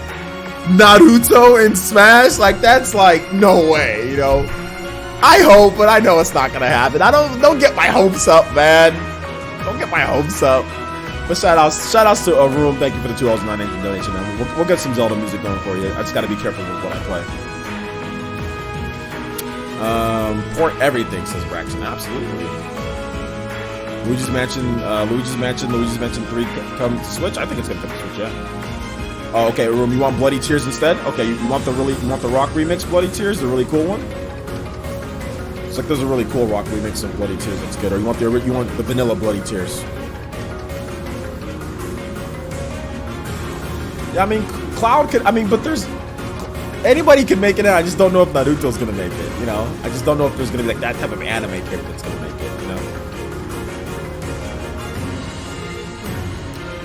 [SPEAKER 1] Naruto in Smash, like that's like no way, you know. I hope, but I know it's not gonna happen. Don't get my hopes up, man. Don't get my hopes up. But shout outs to Arum. Thank you for the $2.99 donation, man. We'll get some Zelda music going for you. I just gotta be careful with what I play. Port everything, says Braxton. Absolutely. Luigi's Mansion 3 come to Switch. I think it's gonna come to Switch, yeah. Oh, okay, Arum. You want Bloody Tears instead? Okay, you want the Rock remix Bloody Tears, the really cool one? It's like there's a really cool Rock remix of Bloody Tears that's good. Or you want the vanilla Bloody Tears? I mean, Cloud could. I mean, but there's anybody can make it. I just don't know if Naruto's gonna make it. You know, I just don't know if there's gonna be like that type of anime character that's gonna make it. You know.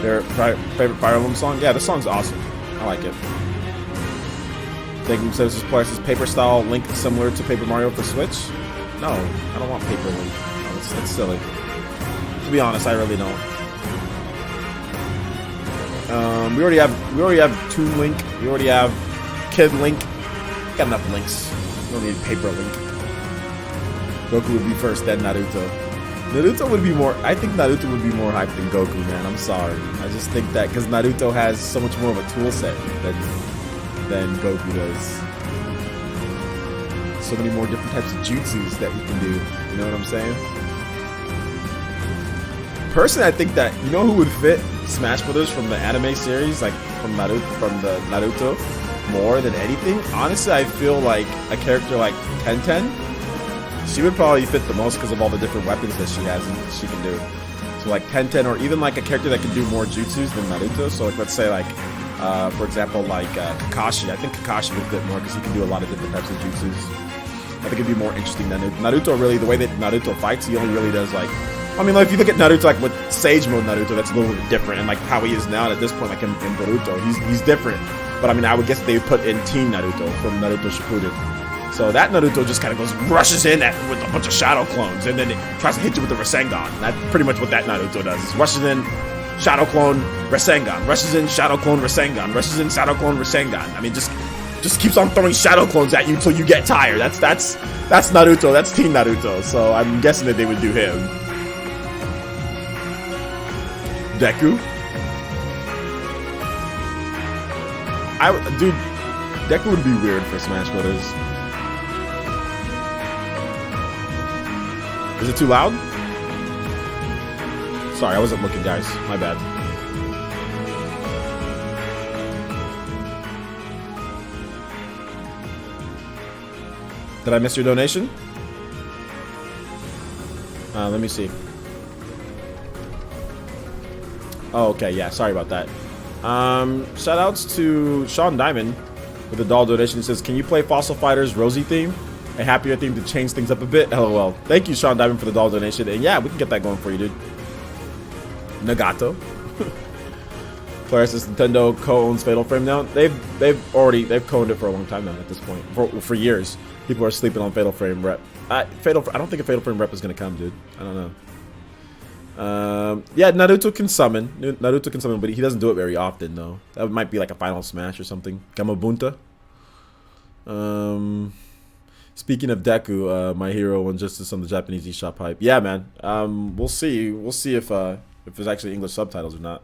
[SPEAKER 1] Their favorite Fire Emblem song? Yeah, this song's awesome. I like it. Thinking says this player says paper style Link similar to Paper Mario for Switch. No, I don't want Paper Link. No, that's silly. To be honest, I really don't. We already have Toon Link. We already have Kid Link. Got enough links. We don't need Paper Link. Goku would be first, then Naruto. Naruto would be more. I think Naruto would be more hyped than Goku, man. I'm sorry. I just think that because Naruto has so much more of a tool set than Goku does. So many more different types of jutsus that he can do. You know what I'm saying? Personally, I think that you know who would fit Smash Brothers from the anime series, like from the Naruto, more than anything. Honestly, I feel like a character like Tenten, she would probably fit the most because of all the different weapons that she has and she can do. So like Tenten, or even like a character that can do more jutsus than Naruto. So like let's say like, for example, like Kakashi. I think Kakashi would fit more because he can do a lot of different types of jutsus. I think it'd be more interesting than Naruto. Really, the way that Naruto fights, he only really does like. I mean, like, if you look at Naruto, like with Sage Mode Naruto, that's a little bit different, and like how he is now at this point, like in Boruto, he's different. But I mean, I would guess they would put in Teen Naruto from Naruto Shippuden. So that Naruto just kind of rushes in with a bunch of shadow clones, and then it tries to hit you with the Rasengan. That's pretty much what that Naruto does. It rushes in, shadow clone, Rasengan, rushes in, shadow clone, Rasengan, rushes in, shadow clone, Rasengan. I mean, just keeps on throwing shadow clones at you until you get tired. That's Naruto. That's Teen Naruto. So I'm guessing that they would do him. Deku? Dude, Deku would be weird for Smash Brothers. Is it too loud? Sorry, I wasn't looking, guys. My bad. Did I miss your donation? Let me see. Oh, okay, yeah, sorry about that. Shout outs to Sean Diamond with the doll donation. He says, can you play Fossil Fighters Rosie theme? A happier theme to change things up a bit? LOL. Thank you, Sean Diamond, for the doll donation. And yeah, we can get that going for you, dude. Nagato. Player says Nintendo co-owns Fatal Frame now. They've co-owned it for a long time now at this point. For years. People are sleeping on Fatal Frame Rep. I don't think a Fatal Frame Rep is gonna come, dude. I don't know. Yeah, Naruto can summon. But he doesn't do it very often, though. That might be like a Final Smash or something. Gamabunta. Speaking of Deku, my hero Injustice on the Japanese eShop hype. Yeah, man. We'll see. We'll see if there's actually English subtitles or not.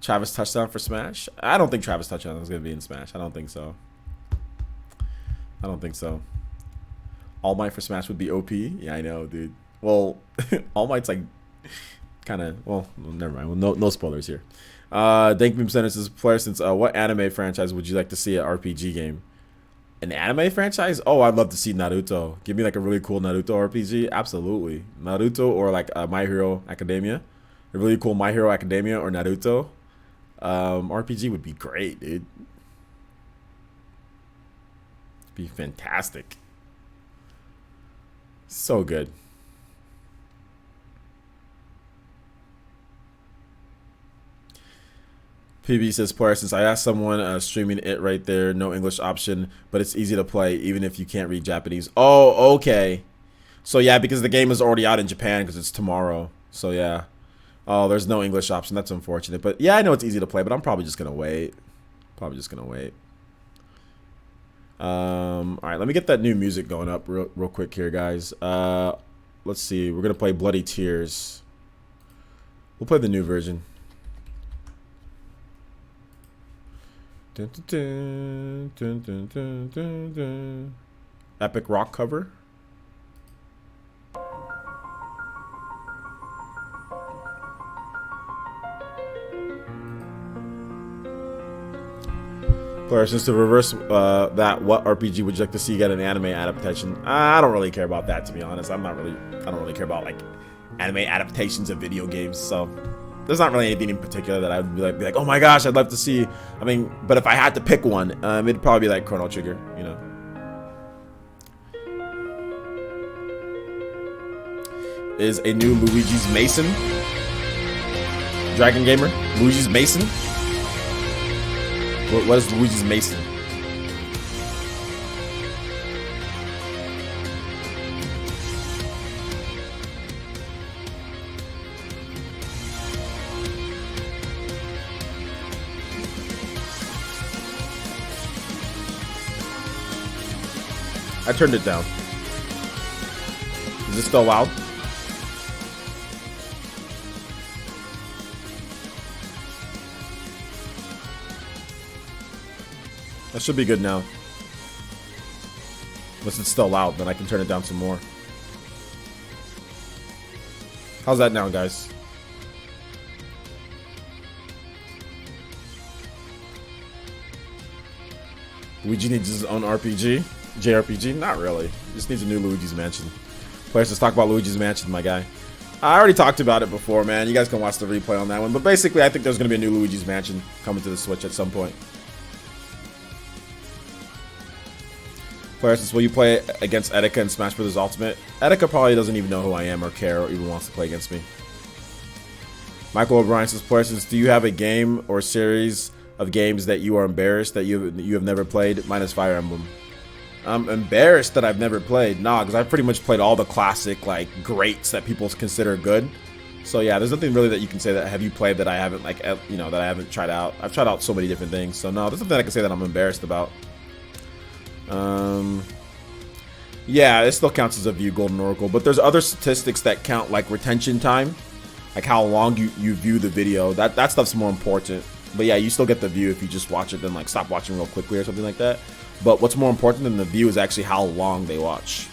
[SPEAKER 1] Travis Touchdown for Smash? I don't think Travis Touchdown is gonna be in Smash. I don't think so. All Might for Smash would be OP. Yeah, I know, dude. Well, All Might's like kind of. Well, never mind. Well, no spoilers here. Dank Beam Center says, player, since what anime franchise would you like to see an RPG game? An anime franchise? Oh, I'd love to see Naruto. Give me like a really cool Naruto RPG. Absolutely, Naruto or like My Hero Academia. A really cool My Hero Academia or Naruto RPG would be great, dude. It'd be fantastic. So good. PB says, player, since I asked someone streaming it right there, no English option, but it's easy to play even if you can't read Japanese. Oh, okay. So yeah, because the game is already out in Japan because it's tomorrow. So yeah. Oh, there's no English option. That's unfortunate. But yeah, I know it's easy to play, but I'm probably just gonna wait. All right, let me get that new music going up real quick here, guys. Let's see. We're gonna play Bloody Tears. We'll play the new version. Dun, dun, dun, dun, dun, dun, dun. Epic rock cover. Player, since to reverse that, what RPG would you like to see get an anime adaptation? I don't really care about that, to be honest. I don't really care about like anime adaptations of video games. So there's not really anything in particular that I would be like, oh my gosh, I'd love to see. I mean, but if I had to pick one, it'd probably be like Chrono Trigger, you know. Is a new Luigi's Mason. Dragon Gamer, Luigi's Mason. What is Luigi's Mason? I turned it down. Is this still loud? That should be good now. Unless it's still loud, then I can turn it down some more. How's that now, guys? Luigi needs his own RPG? JRPG? Not really. He just needs a new Luigi's Mansion. Players, let's talk about Luigi's Mansion, my guy. I already talked about it before, man. You guys can watch the replay on that one. But basically, I think there's going to be a new Luigi's Mansion coming to the Switch at some point. Players, will you play against Etika in Smash Bros. Ultimate? Etika probably doesn't even know who I am or care or even wants to play against me. Michael O'Brien says, Players, do you have a game or series of games that you are embarrassed that you have never played? Mine is Fire Emblem. I'm embarrassed that I've never played. Nah, because I've pretty much played all the classic, like, greats that people consider good. So yeah, there's nothing really that you can say that have you played that I haven't, like, you know, that I haven't tried out. I've tried out so many different things. So no, there's nothing I can say that I'm embarrassed about. Yeah, it still counts as a view, Golden Oracle, but there's other statistics that count, like retention time, like how long you view the video. That stuff's more important. But yeah, you still get the view if you just watch it, then like stop watching real quickly or something like that. But what's more important than the view is actually how long they watch.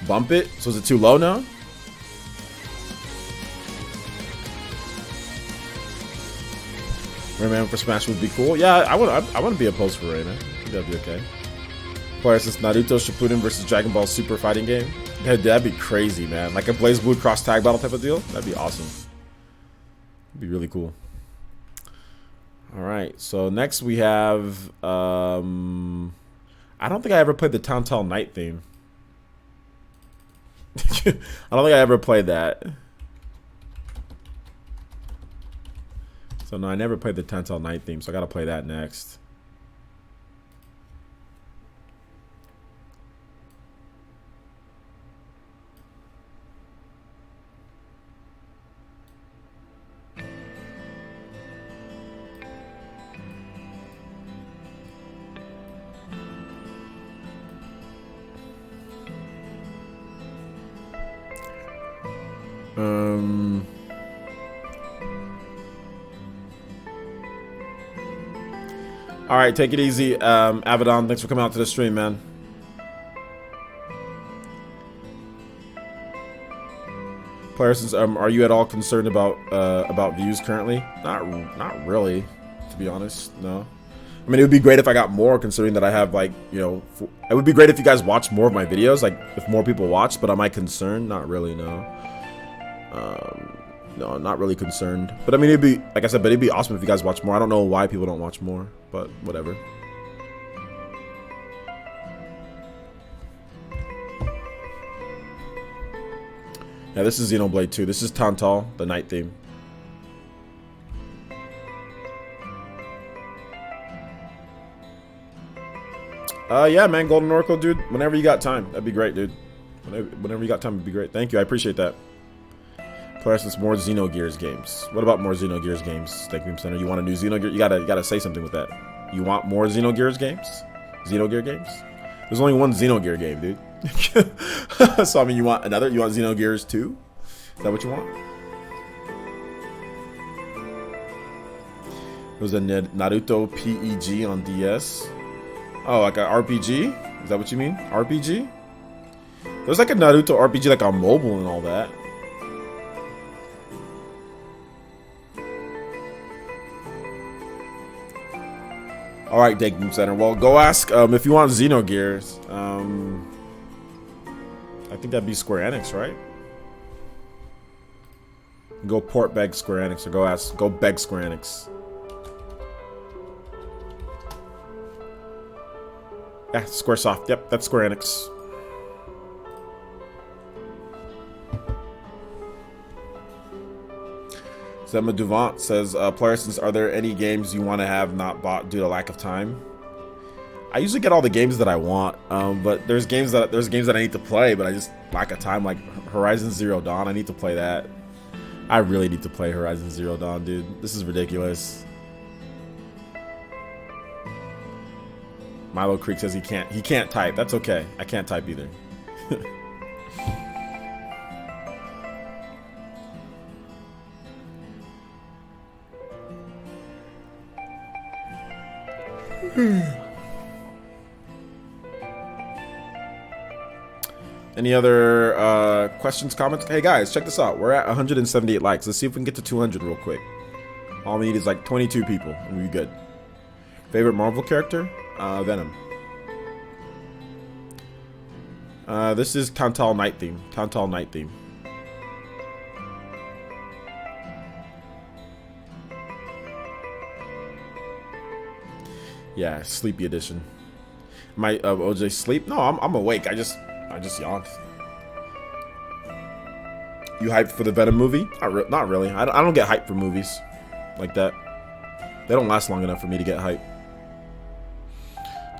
[SPEAKER 1] Bump it? So is it too low now? Rayman for Smash would be cool. Yeah, I wouldn't be opposed for Rayman. I think that'd be okay. Player says Naruto Shippuden versus Dragon Ball Super fighting game. That'd be crazy, man. Like a BlazBlue cross tag battle type of deal. That'd be awesome. It'd be really cool. All right, so next we have. I don't think I ever played the Tantal Night theme. I don't think I ever played that. So no, I never played the Tantal Night theme, so I gotta play that next. All right, take it easy, Abaddon. Thanks for coming out to the stream, man. Players, are you at all concerned about views currently? Not really, to be honest. No. I mean, it would be great if I got more, considering that I have, like, you know, it would be great if you guys watched more of my videos, like if more people watched. But am I concerned? Not really, no. No, I'm not really concerned. But I mean, it'd be, like I said, but it'd be awesome if you guys watch more. I don't know why people don't watch more, but whatever. Yeah, this is Xenoblade 2. This is Tantal, the night theme. Yeah, man, Golden Oracle, dude. Whenever you got time, that'd be great, dude. Whenever you got time, it'd be great. Thank you, I appreciate that. Plus, more Xenogears games. What about more Xenogears games? Thank you, Center. You want a new Xenogears? You gotta say something with that. You want more Xenogears games? Xenogear games? There's only one Xenogear game, dude. So I mean, you want another? You want Xenogears 2? Is that what you want? It was a Naruto PEG on DS. Oh, like an RPG? Is that what you mean? RPG? There's like a Naruto RPG like on mobile and all that. All right, Dakemoon Center. Well, go ask if you want Xenogears. I think that'd be Square Enix, right? Go port beg Square Enix, or go beg Square Enix. Yeah, Squaresoft. Yep, that's Square Enix. Zemma Duvant says, Players, are there any games you want to have not bought due to lack of time? I usually get all the games that I want, but there's games that I need to play, but I just lack of time. Like Horizon Zero Dawn, I need to play that. I really need to play Horizon Zero Dawn, dude. This is ridiculous. Milo Creek says he can't type. That's okay. I can't type either. Any other questions, comments? Hey guys, check this out. We're at 178 likes. Let's see if we can get to 200 real quick. All we need is like 22 people, and we'll be good. Favorite Marvel character? Venom. This is Tantal Night Theme. Tantal Night Theme. Yeah, sleepy edition. My OJ sleep? No, I'm awake. I just yawned. You hyped for the Venom movie? Not really. I don't get hyped for movies like that. They don't last long enough for me to get hyped.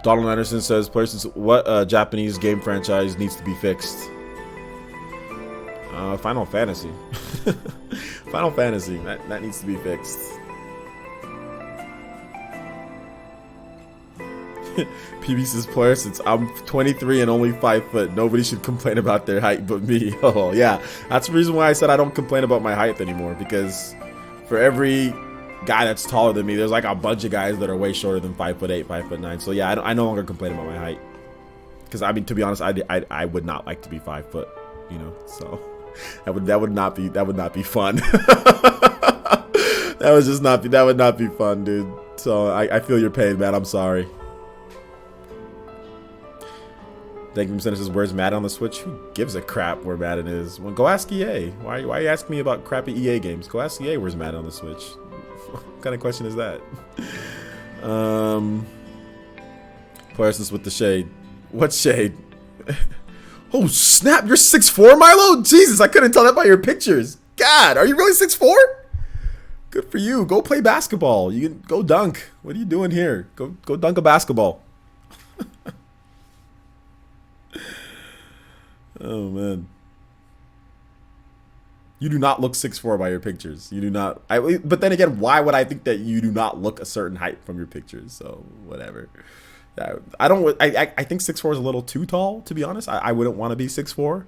[SPEAKER 1] Donald Anderson says, what Japanese game franchise needs to be fixed? Final Fantasy. Final Fantasy. That needs to be fixed. PB says, player, since I'm 23 and only 5 foot, nobody should complain about their height but me. Oh yeah, that's the reason why I said I don't complain about my height anymore, because for every guy that's taller than me, there's like a bunch of guys that are way shorter than 5'8", 5'9". So yeah, I no longer complain about my height, because I mean, to be honest, I would not like to be 5 foot, you know. So that would not be fun. That would not be fun, dude. So I feel your pain, man. I'm sorry. Thank you, says, where's Madden on the Switch? Who gives a crap where Madden is? Well, go ask EA. Why are you asking me about crappy EA games? Go ask EA where's Madden on the Switch. What kind of question is that? Players with the shade. What shade? Oh snap! You're 6'4", Milo. Jesus, I couldn't tell that by your pictures. God, are you really 6'4"? Good for you. Go play basketball. You can go dunk. What are you doing here? Go dunk a basketball. Oh man, you do not look 6'4" by your pictures. You do not. But then again, why would I think that you do not look a certain height from your pictures? So whatever. I don't. I think 6'4" is a little too tall, to be honest. I wouldn't want to be 6'4".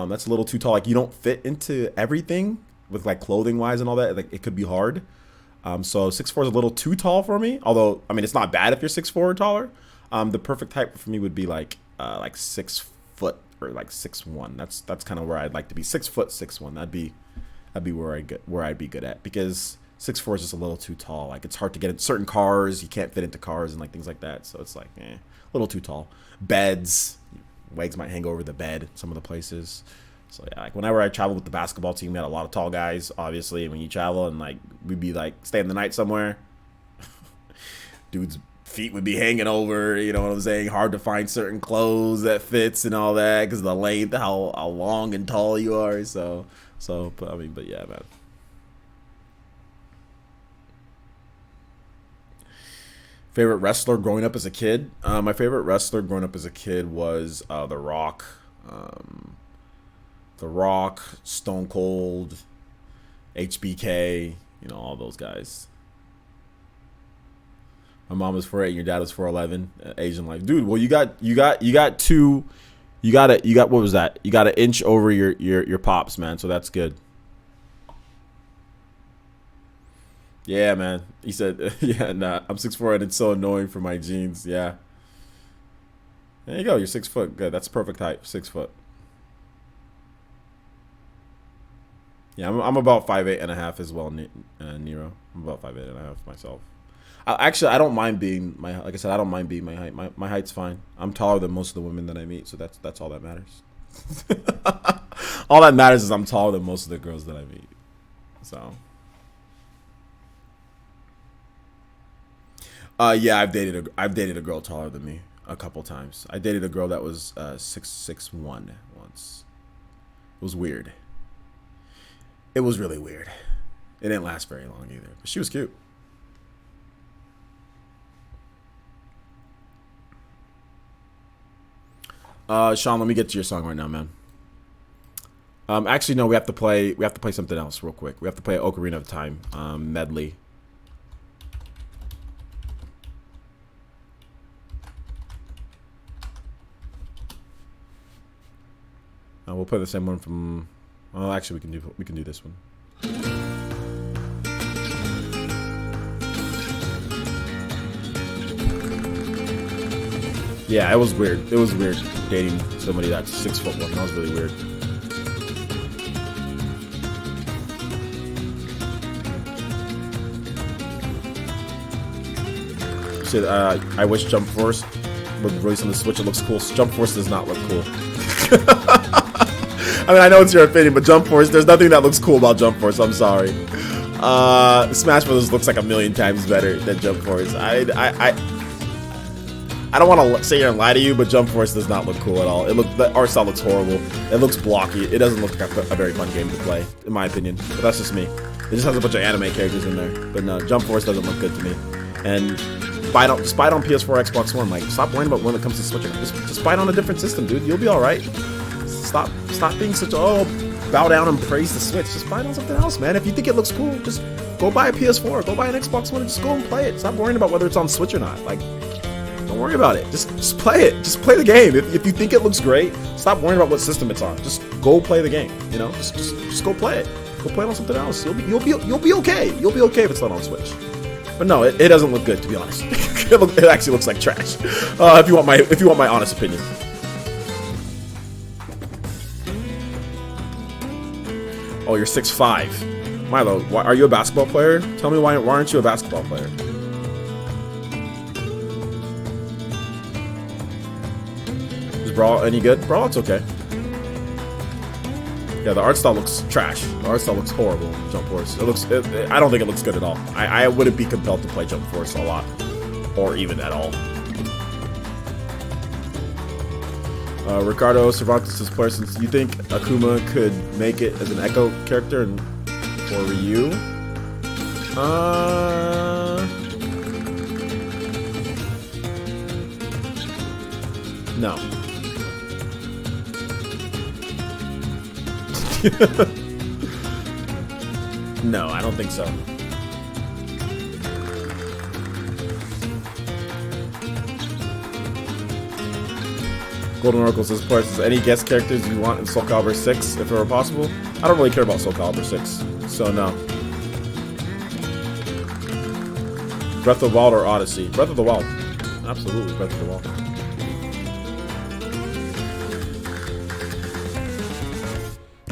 [SPEAKER 1] That's a little too tall. Like, you don't fit into everything with like clothing wise and all that. Like, it could be hard. So 6'4" is a little too tall for me. Although I mean, it's not bad if you're 6'4" or taller. The perfect height for me would be like 6 foot. Or like 6'1". That's kind of where I'd like to be. 6 foot, 6'1". That'd be where I'd be good at, because 6'4" is just a little too tall. Like, it's hard to get in certain cars. You can't fit into cars and like things like that. So it's like, a little too tall. Beds, legs might hang over the bed some of the places. So yeah, like whenever I travel with the basketball team, we had a lot of tall guys. Obviously, when you travel and like we'd be like staying the night somewhere, dudes. Feet would be hanging over, you know what I'm saying? Hard to find certain clothes that fits and all that because of the length, how long and tall you are. So, but yeah, man. Favorite wrestler growing up as a kid? My favorite wrestler growing up as a kid was The Rock. The Rock, Stone Cold, HBK, you know, all those guys. My mom was 4'8", your dad was 4'11". Asian life, dude. Well, you got what was that? You got an inch over your pops, man. So that's good. Yeah, man. He said, yeah, nah. I'm 6'4" and it's so annoying for my jeans. Yeah. There you go. You're 6 foot. Good. That's perfect height. 6 foot. Yeah, I'm about 5'8.5" as well, Nero. I'm about 5'8.5" myself. Actually, I don't mind being like I said, I don't mind being my height. My height's fine. I'm taller than most of the women that I meet, so that's all that matters. All that matters is I'm taller than most of the girls that I meet. So. Yeah, I've dated a girl taller than me a couple times. I dated a girl that was 6'1" once. It was weird. It was really weird. It didn't last very long either, but she was cute. Sean, let me get to your song right now, man. Actually, no, we have to play something else real quick. We have to play Ocarina of Time medley. We'll play the same one from. Well, actually, we can do this one. Yeah, it was weird. It was weird dating somebody that's 6'1". That was really weird. Shit, I wish Jump Force would release on the Switch. It looks cool. Jump Force does not look cool. I mean, I know it's your opinion, but Jump Force, there's nothing that looks cool about Jump Force. I'm sorry. Smash Bros. Looks like a million times better than Jump Force. I don't want to sit here and lie to you, but Jump Force does not look cool at all. The art style looks horrible. It looks blocky. It doesn't look like a very fun game to play, in my opinion. But that's just me. It just has a bunch of anime characters in there. But no, Jump Force doesn't look good to me. And buy it on PS4, Xbox One. Like, stop worrying about when it comes to Switch. Just buy it on a different system, dude. You'll be all right. Stop being such bow down and praise the Switch. Just buy it on something else, man. If you think it looks cool, just go buy a PS4, go buy an Xbox One, and just go and play it. Stop worrying about whether it's on Switch or not. Like, don't worry about it. Just play it. Just play the game. If you think it looks great, stop worrying about what system it's on. Just go play the game. You know, just go play it. Go play it on something else. You'll be okay. You'll be okay if it's not on Switch. But no, it doesn't look good, to be honest. It actually looks like trash. If you want my honest opinion. Oh, you're 6'5". Milo, are you a basketball player? Tell me why aren't you a basketball player? Is Brawl any good? Brawl, it's okay. Yeah, the art style looks trash. The art style looks horrible. Jump Force. I don't think it looks good at all. I wouldn't be compelled to play Jump Force a lot, or even at all. Ricardo Cervantes' Parsons, you think Akuma could make it as an Echo character for Ryu? No. No, I don't think so. Golden Oracle says, "Parsons, any guest characters you want in Soul Calibur 6, if it were possible?" I don't really care about Soul Calibur 6, so no. Breath of the Wild or Odyssey? Breath of the Wild. Absolutely, Breath of the Wild.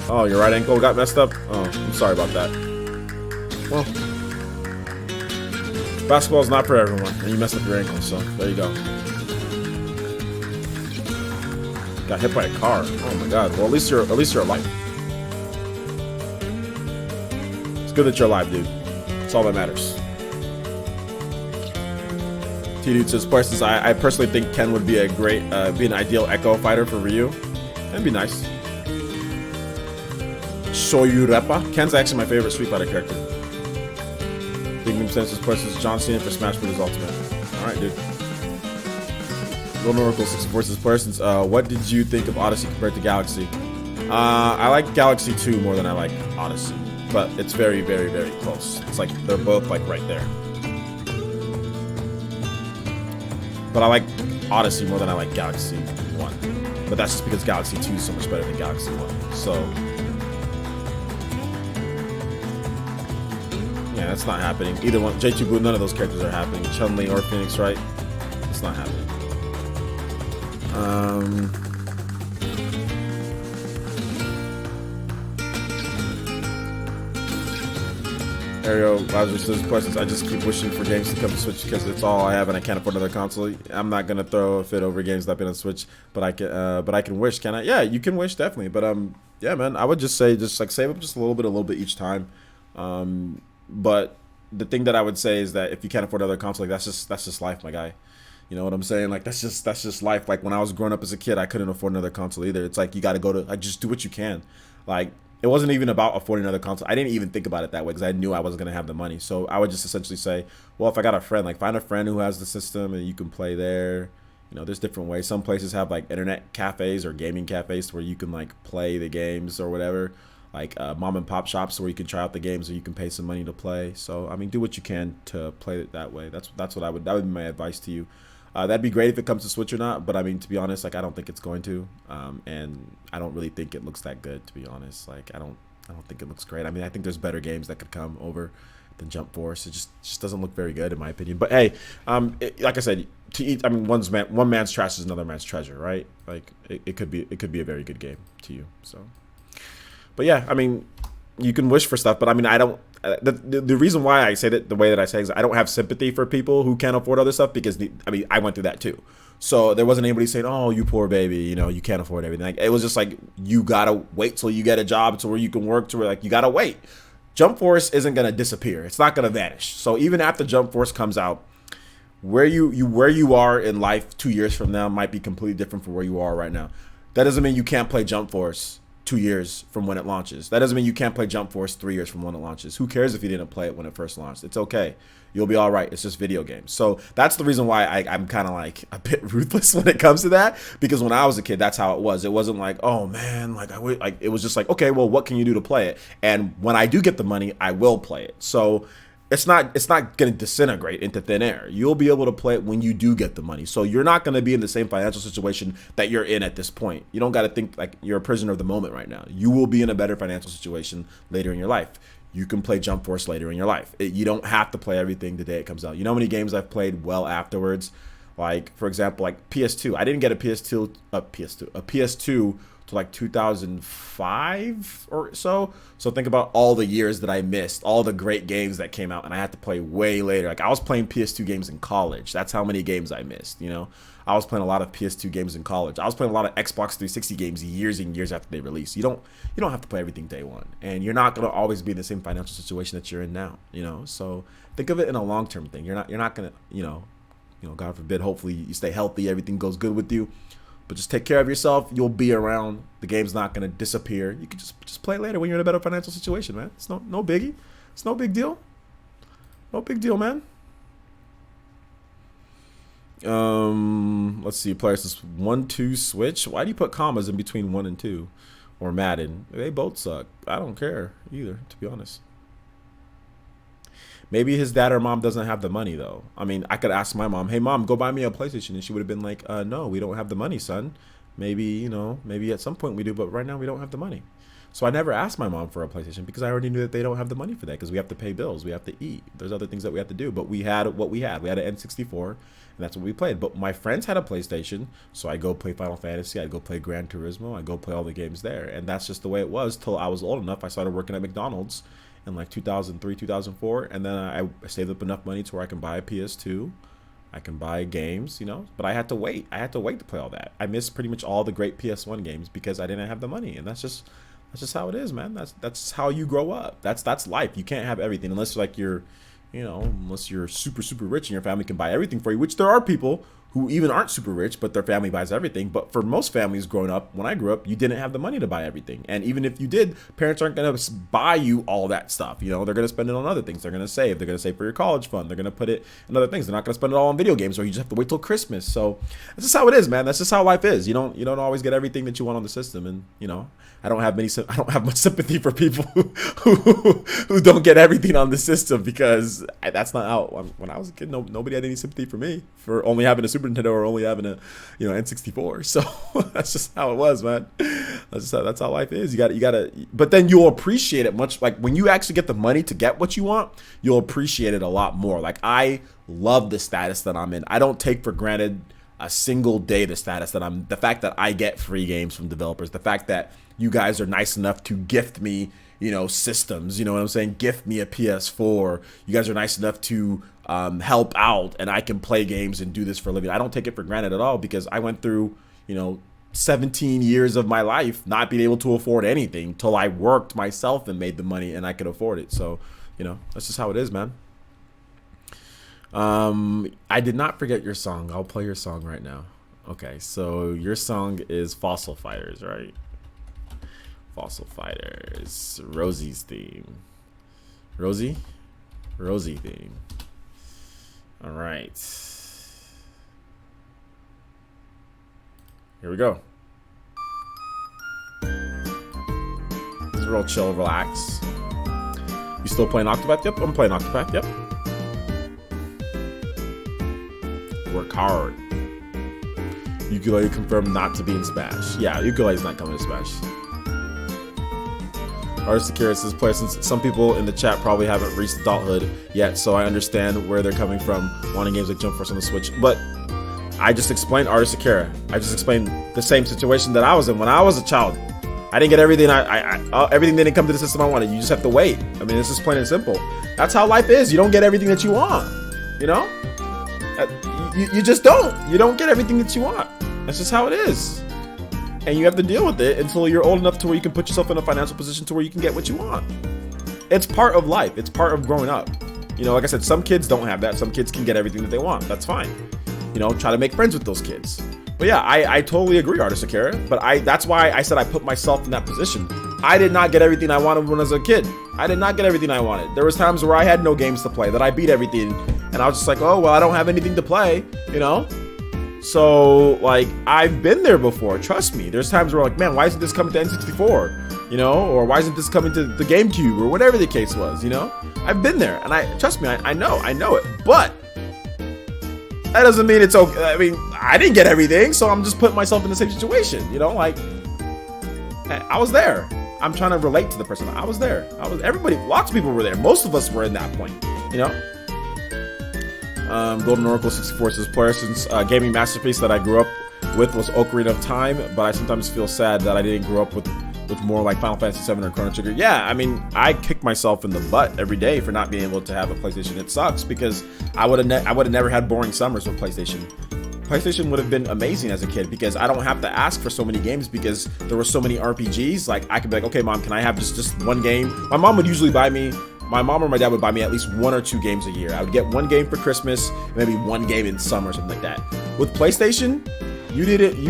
[SPEAKER 1] Oh, your right ankle got messed up? Oh, I'm sorry about that. Well, basketball's not for everyone, and you messed up your ankle, so there you go. Got hit by a car. Oh my god. Well, at least you're alive. It's good that you're alive, dude. That's all that matters. T-Dude says, Parsons, I personally think Ken would be be an ideal Echo fighter for Ryu. That'd be nice. Shoyurepa. Ken's actually my favorite Street Fighter character. Big Meme says, Parsons, John Cena for Smash Bros. Ultimate. Alright, dude. Golden Oracle 64 says, Parsons, what did you think of Odyssey compared to Galaxy? I like Galaxy 2 more than I like Odyssey, but it's very, very, very close. It's like they're both like right there. But I like Odyssey more than I like Galaxy 1. But that's just because Galaxy 2 is so much better than Galaxy 1. So yeah, that's not happening. Either one, J2 Blue, none of those characters are happening. Chun-Li or Phoenix Wright, it's not happening. Ariel Lazarus says, Parsons, I just keep wishing for games to come to Switch because it's all I have and I can't afford another console. I'm not gonna throw a fit over games that have been on Switch, but I can wish, can I? Yeah, you can wish, definitely. But yeah, man, I would just say just like save up just a little bit each time. But the thing that I would say is that if you can't afford another console, like that's just life, my guy. You know what I'm saying? Like that's just life. Like when I was growing up as a kid, I couldn't afford another console either. It's like you got to go to like just do what you can. Like it wasn't even about affording another console. I didn't even think about it that way because I knew I wasn't gonna have the money. So I would just essentially say, well, if I got a friend, like find a friend who has the system and you can play there. You know, there's different ways. Some places have like internet cafes or gaming cafes where you can like play the games or whatever. Like mom and pop shops where you can try out the games or you can pay some money to play. So I mean, do what you can to play it that way. That's what that would be my advice to you. That'd be great if it comes to Switch or not, but I mean, to be honest, like I don't think it's going to, and I don't really think it looks that good. To be honest, like I don't think it looks great. I mean, I think there's better games that could come over than Jump Force. It just doesn't look very good in my opinion. But hey, like I said, to eat, I mean, one man's trash is another man's treasure, right? Like it could be a very good game to you. So, but yeah, I mean, you can wish for stuff, but I mean, I don't. The reason why I say that the way that I say is I don't have sympathy for people who can't afford other stuff because I mean I went through that too. So there wasn't anybody saying, "Oh, you poor baby, you know you can't afford everything." Like it was just like you gotta wait till you get a job to where you can work to where like you gotta wait. Jump Force isn't gonna disappear. It's not gonna vanish. So even after Jump Force comes out, where you are in life 2 years from now might be completely different from where you are right now. That doesn't mean you can't play Jump Force 2 years from when it launches. That doesn't mean you can't play Jump Force 3 years from when it launches. Who cares if you didn't play it when it first launched? It's okay. You'll be all right. It's just video games. So that's the reason why I'm kind of like a bit ruthless when it comes to that. Because when I was a kid, that's how it was. It wasn't like, oh man, like it was just like, okay, well, what can you do to play it? And when I do get the money, I will play it. So it's not going to disintegrate into thin air. You'll be able to play it when you do get the money. So you're not going to be in the same financial situation that you're in at this point. You don't got to think like you're a prisoner of the moment right now. You will be in a better financial situation later in your life. You can play Jump Force later in your life. You don't have to play everything the day it comes out. You know how many games I've played well afterwards? Like, for example, like PS2. I didn't get a PS2 to like 2005 or so. So think about all the years that I missed, all the great games that came out, and I had to play way later. Like I was playing PS2 games in college. That's how many games I missed. You know, I was playing a lot of PS2 games in college. I was playing a lot of Xbox 360 games years and years after they released. You don't have to play everything day one, and you're not gonna always be in the same financial situation that you're in now. You know, so think of it in a long term thing. You're not gonna God forbid, hopefully you stay healthy, everything goes good with you. But just take care of yourself. You'll be around. The game's not gonna disappear. You can just play later when you're in a better financial situation, man. It's no biggie. It's no big deal. No big deal, man. Let's see. Players this 1-2 switch. Why do you put commas in between 1 and 2? Or Madden? They both suck. I don't care either, to be honest. Maybe his dad or mom doesn't have the money, though. I mean, I could ask my mom, hey, mom, go buy me a PlayStation. And she would have been like, no, we don't have the money, son. Maybe at some point we do, but right now we don't have the money. So I never asked my mom for a PlayStation because I already knew that they don't have the money for that because we have to pay bills. We have to eat. There's other things that we have to do. But we had what we had. We had an N64, and that's what we played. But my friends had a PlayStation, so I go play Final Fantasy. I go play Gran Turismo. I go play all the games there. And that's just the way it was till I was old enough. I started working at McDonald's in like 2003, 2004, and then I saved up enough money to where I can buy a PS2, I can buy games, but I had to wait. I had to wait to play all that. I missed pretty much all the great PS1 games because I didn't have the money, and that's just how it is, man. That's how you grow up. That's life. You can't have everything unless like unless you're super super rich and your family can buy everything for you, which there are people who even aren't super rich, but their family buys everything. But for most families growing up, when I grew up, you didn't have the money to buy everything. And even if you did, parents aren't going to buy you all that stuff. They're going to spend it on other things. They're going to save. They're going to save for your college fund. They're going to put it in other things. They're not going to spend it all on video games, or you just have to wait till Christmas. So that's just how it is, man. That's just how life is. You don't always get everything that you want on the system. And, I don't have much sympathy for people who don't get everything on the system because that's not how. When I was a kid, nobody had any sympathy for me for only having a Super Nintendo or only having a N64. So that's just how it was, man. That's how life is. You gotta. But then you'll appreciate it much. Like when you actually get the money to get what you want, you'll appreciate it a lot more. Like I love the status that I'm in. I don't take for granted a single day the status that I'm. The fact that I get free games from developers. The fact that you guys are nice enough to gift me, systems. You know what I'm saying? Gift me a PS4. You guys are nice enough to help out, and I can play games and do this for a living. I don't take it for granted at all because I went through, 17 years of my life not being able to afford anything till I worked myself and made the money and I could afford it. So, you know, that's just how it is, man. I did not forget your song. I'll play your song right now. Okay, so your song is Fossil Fighters, right? Fossil Fighters. Rosie's theme. Rosie theme. All right. Here we go. This is real chill, relax. You still playing Octopath? Yep, I'm playing Octopath. Yep. Work hard. Ukulele confirmed not to be in Smash. Yeah, ukulele's not coming to Smash. Artist Akira says, player, since some people in the chat probably haven't reached adulthood yet, so I understand where they're coming from, wanting games like Jump Force on the Switch. But I just explained Artist Akira. I just explained the same situation that I was in when I was a child. I didn't get everything. Everything didn't come to the system I wanted. You just have to wait. I mean, it's just plain and simple. That's how life is. You don't get everything that you want. You know? You just don't. You don't get everything that you want. That's just how it is. And you have to deal with it until you're old enough to where you can put yourself in a financial position to where you can get what you want. It's part of life. It's part of growing up. You know, like I said, some kids don't have that. Some kids can get everything that they want. That's fine. You know, try to make friends with those kids. But yeah, I totally agree, Artist Akira. But that's why I said I put myself in that position. I did not get everything I wanted when I was a kid. I did not get everything I wanted. There was times where I had no games to play, that I beat everything. And I was just like, oh, well, I don't have anything to play, you know? So, like, I've been there before. Trust me. There's times where, like, man, why isn't this coming to N64? You know? Or why isn't this coming to the GameCube? Or whatever the case was, you know? I've been there. And trust me, I know it. But that doesn't mean it's okay. I mean, I didn't get everything, so I'm just putting myself in the same situation, you know? Like, I was there. I'm trying to relate to the person. I was there. Everybody, lots of people were there. Most of us were in that point, you know? Golden Oracle 64 says, player, since gaming masterpiece that I grew up with was Ocarina of Time, but I sometimes feel sad that I didn't grow up with more like Final Fantasy 7 or Chrono Trigger. Yeah, I mean, I kick myself in the butt every day for not being able to have a PlayStation. It sucks because I would have never had boring summers with PlayStation. PlayStation would have been amazing as a kid because I don't have to ask for so many games because there were so many RPGs. Like, I could be like, okay, mom, can I have just one game? My mom would usually buy me, my mom or my dad would buy me at least 1 or 2 games a year. I would get one game for Christmas, maybe one game in summer or something like that. With PlayStation, you didn't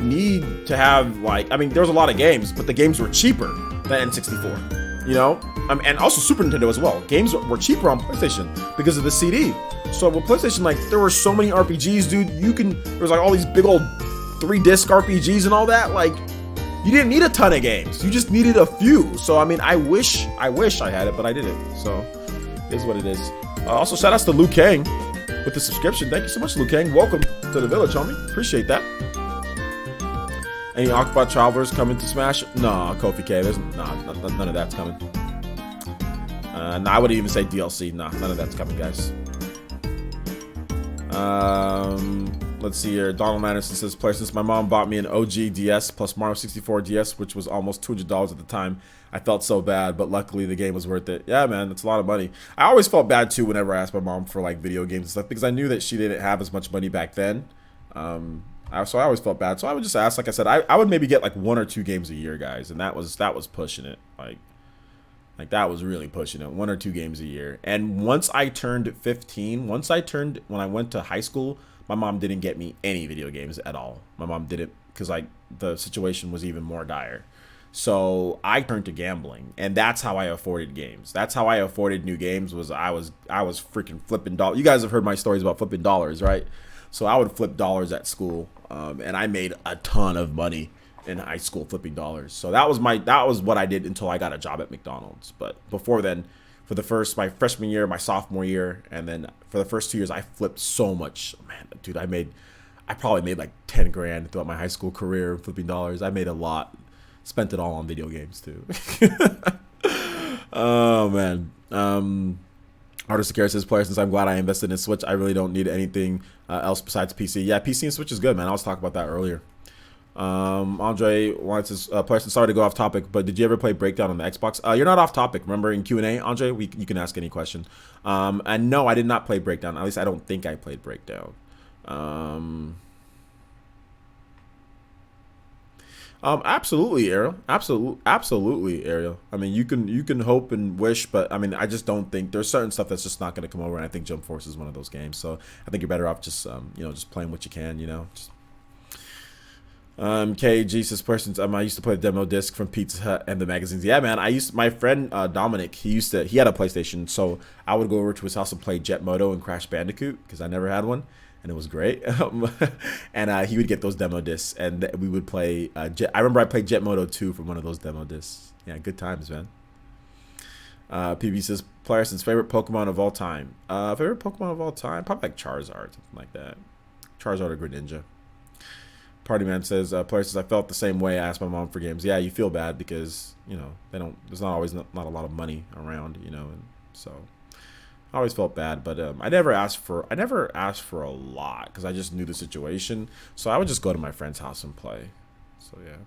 [SPEAKER 1] need to have, like, I mean, there was a lot of games, but the games were cheaper than N64, you know? And also Super Nintendo as well. Games were cheaper on PlayStation because of the CD. So with PlayStation, like, there were so many RPGs, dude. There was like all these big old 3-disc RPGs and all that. Like, you didn't need a ton of games. You just needed a few. So, I mean, I wish I had it, but I didn't. So, it is what it is. Also, shout outs to Liu Kang with the subscription. Thank you so much, Liu Kang. Welcome to the village, homie. Appreciate that. Any Octopath Travelers coming to Smash? No, Kofi K. None of that's coming. No, I wouldn't even say DLC. Nah, none of that's coming, guys. Let's see here. Donald Manderson says, player, since my mom bought me an OG DS plus Mario 64 DS, which was almost $200 at the time, I felt so bad, but luckily the game was worth it. Yeah, man, it's a lot of money. I always felt bad too whenever I asked my mom for like video games and stuff because I knew that she didn't have as much money back then. So I always felt bad. So I would just ask, like I said, I would maybe get like 1 or 2 games a year, guys, and that was pushing it. Like that was really pushing it. 1 or 2 games a year. And once I turned 15, when I went to high school, my mom didn't get me any video games at all. My mom didn't because like the situation was even more dire. So I turned to gambling, and that's how I afforded games. That's how I afforded new games. Was I was freaking flipping dollars. You guys have heard my stories about flipping dollars, right? So I would flip dollars at school, and I made a ton of money in high school flipping dollars. So that was what I did until I got a job at McDonald's. But before then, for my freshman year, my sophomore year, and then for the first 2 years, I flipped so much. Man, dude, I probably made like 10 grand throughout my high school career flipping dollars. I made a lot. Spent it all on video games too. Oh man. Artist Akira says, player, since I'm glad I invested in Switch, I really don't need anything else besides PC. Yeah, PC and Switch is good, man. I was talking about that earlier. Andre wants to player, sorry to go off topic, but did you ever play Breakdown on the Xbox? You're not off topic. Remember in Q&A, Andre, you can ask any question. And no, I did not play Breakdown. At least I don't think I played Breakdown. Absolutely, Ariel. Absolutely, Ariel. I mean, you can hope and wish, but I mean, I just don't think there's certain stuff that's just not going to come over. And I think Jump Force is one of those games. So I think you're better off just just playing what you can. Just K Jesus persons. I used to play the demo disc from Pizza Hut and the magazines. Yeah, man. My friend Dominic. He had a PlayStation, so I would go over to his house and play Jet Moto and Crash Bandicoot because I never had one, and it was great. And he would get those demo discs, and we would play. I remember I played Jet Moto 2 from one of those demo discs. Yeah, good times, man. PB says Playerson's favorite Pokemon of all time. Favorite Pokemon of all time, probably like Charizard, something like that. Charizard or Greninja. Party Man says, Player says, I felt the same way. I asked my mom for games. Yeah, you feel bad because, there's not always not a lot of money around, and so I always felt bad, but I never asked for a lot because I just knew the situation. So I would just go to my friend's house and play. So yeah.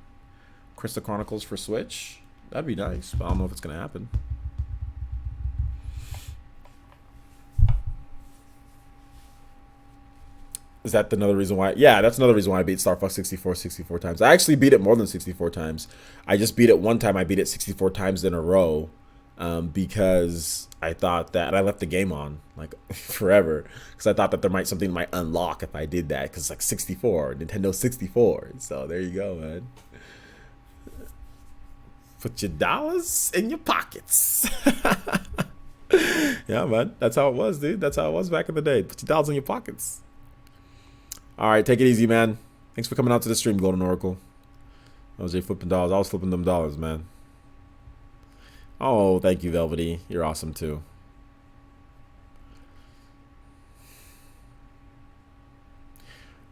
[SPEAKER 1] Crystal Chronicles for Switch. That'd be nice, but I don't know if it's gonna happen. Is that another reason why? Yeah, that's another reason why I beat Star Fox 64 times. I actually beat it more than 64 times. I just beat it one time. I beat it 64 times in a row because I thought that, and I left the game on like forever because I thought that something might unlock if I did that because it's like 64, Nintendo 64. So there you go, man. Put your dollars in your pockets. Yeah, man. That's how it was, dude. That's how it was back in the day. Put your dollars in your pockets. All right, take it easy, man. Thanks for coming out to the stream, Golden Oracle. I was flipping dollars. I was flipping them dollars, man. Oh, thank you, Velvety. You're awesome, too.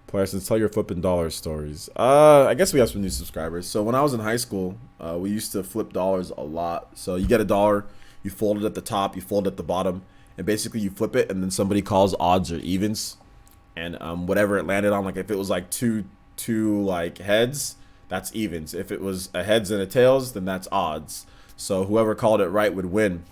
[SPEAKER 1] Players, tell your flipping dollars stories. I guess we have some new subscribers. So when I was in high school, we used to flip dollars a lot. So you get a dollar, you fold it at the top, you fold it at the bottom, and basically you flip it, and then somebody calls odds or evens. And whatever it landed on, like if it was like two like heads, that's evens. If it was a heads and a tails, then that's odds. So whoever called it right would win.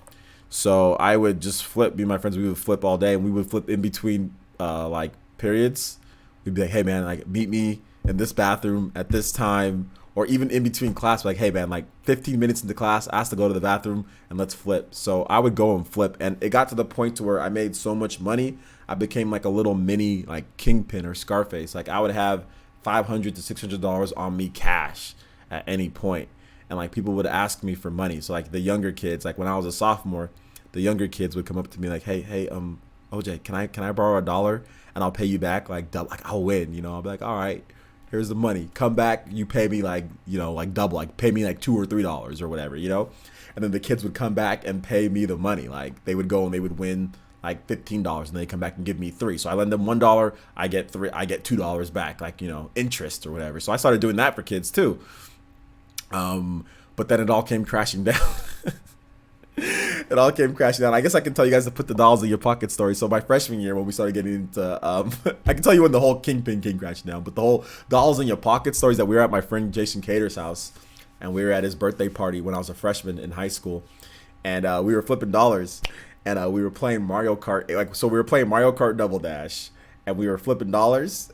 [SPEAKER 1] So I would just flip. Me and my friends, we would flip all day, and we would flip in between like periods. We'd be like, hey man, like meet me in this bathroom at this time, or even in between class, like, hey man, like 15 minutes into class, I have to go to the bathroom and let's flip. So I would go and flip, and it got to the point to where I made so much money, I became like a little mini like Kingpin or Scarface. Like I would have $500 to $600 on me cash at any point, and like people would ask me for money. So like the younger kids, like when I was a sophomore, the younger kids would come up to me like, hey, OJ, can I borrow $1 and I'll pay you back like double, like I'll win, I'll be like, all right, here's the money, come back, you pay me like like double, like pay me like $2 or $3 or whatever, and then the kids would come back and pay me the money. Like they would go and they would win like $15 and they come back and give me $3. So I lend them $1, I get $2 back, like interest or whatever. So I started doing that for kids too. But then it all came crashing down. It all came crashing down. I guess I can tell you guys to put the dollars in your pocket story. So my freshman year, when we started getting into, I can tell you when the whole Kingpin came crashing down, but the whole dollars in your pocket stories that we were at my friend Jason Cater's house, and we were at his birthday party when I was a freshman in high school, and we were flipping dollars, and we were playing Mario Kart. So we were playing Mario Kart Double Dash, and we were flipping dollars.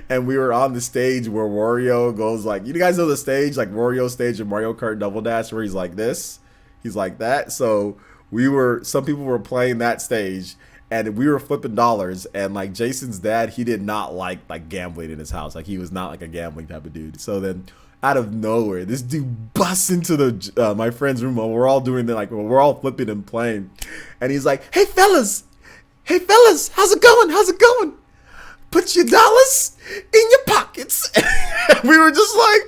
[SPEAKER 1] And we were on the stage where Wario goes like, you guys know the stage, like Wario stage in Mario Kart Double Dash, where he's like this. He's like that. So some people were playing that stage, and we were flipping dollars, and like Jason's dad, he did not like gambling in his house. Like he was not like a gambling type of dude. So then out of nowhere, this dude busts into the my friend's room while we're all doing we're all flipping and playing. And he's like, hey fellas, how's it going? Put your dollars in your pockets. And we were just like,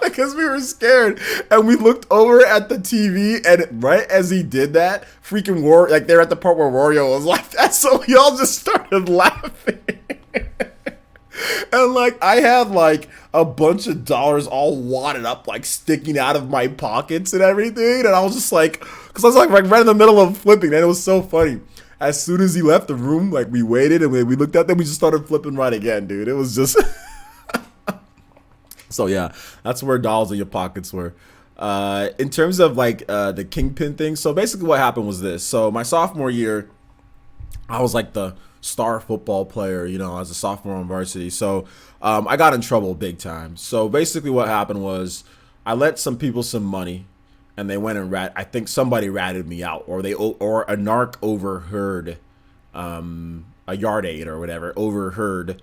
[SPEAKER 1] because we were scared. And we looked over at the TV, and right as he did that, freaking like they're at the part where Wario was like that. So we all just started laughing. And like I had like a bunch of dollars all wadded up, like sticking out of my pockets and everything. And I was just like, because I was like right in the middle of flipping, and it was so funny. As soon as he left the room, like we waited and we looked at them, we just started flipping right again, dude. It was just so yeah, that's where dollars in your pockets were. In terms of like the Kingpin thing, so basically what happened was this. So my sophomore year, I was like the star football player, you know, as a sophomore on varsity. So I got in trouble big time. So basically what happened was I lent some people some money, and they went and I think somebody ratted me out, or a narc overheard, a yard aide or whatever overheard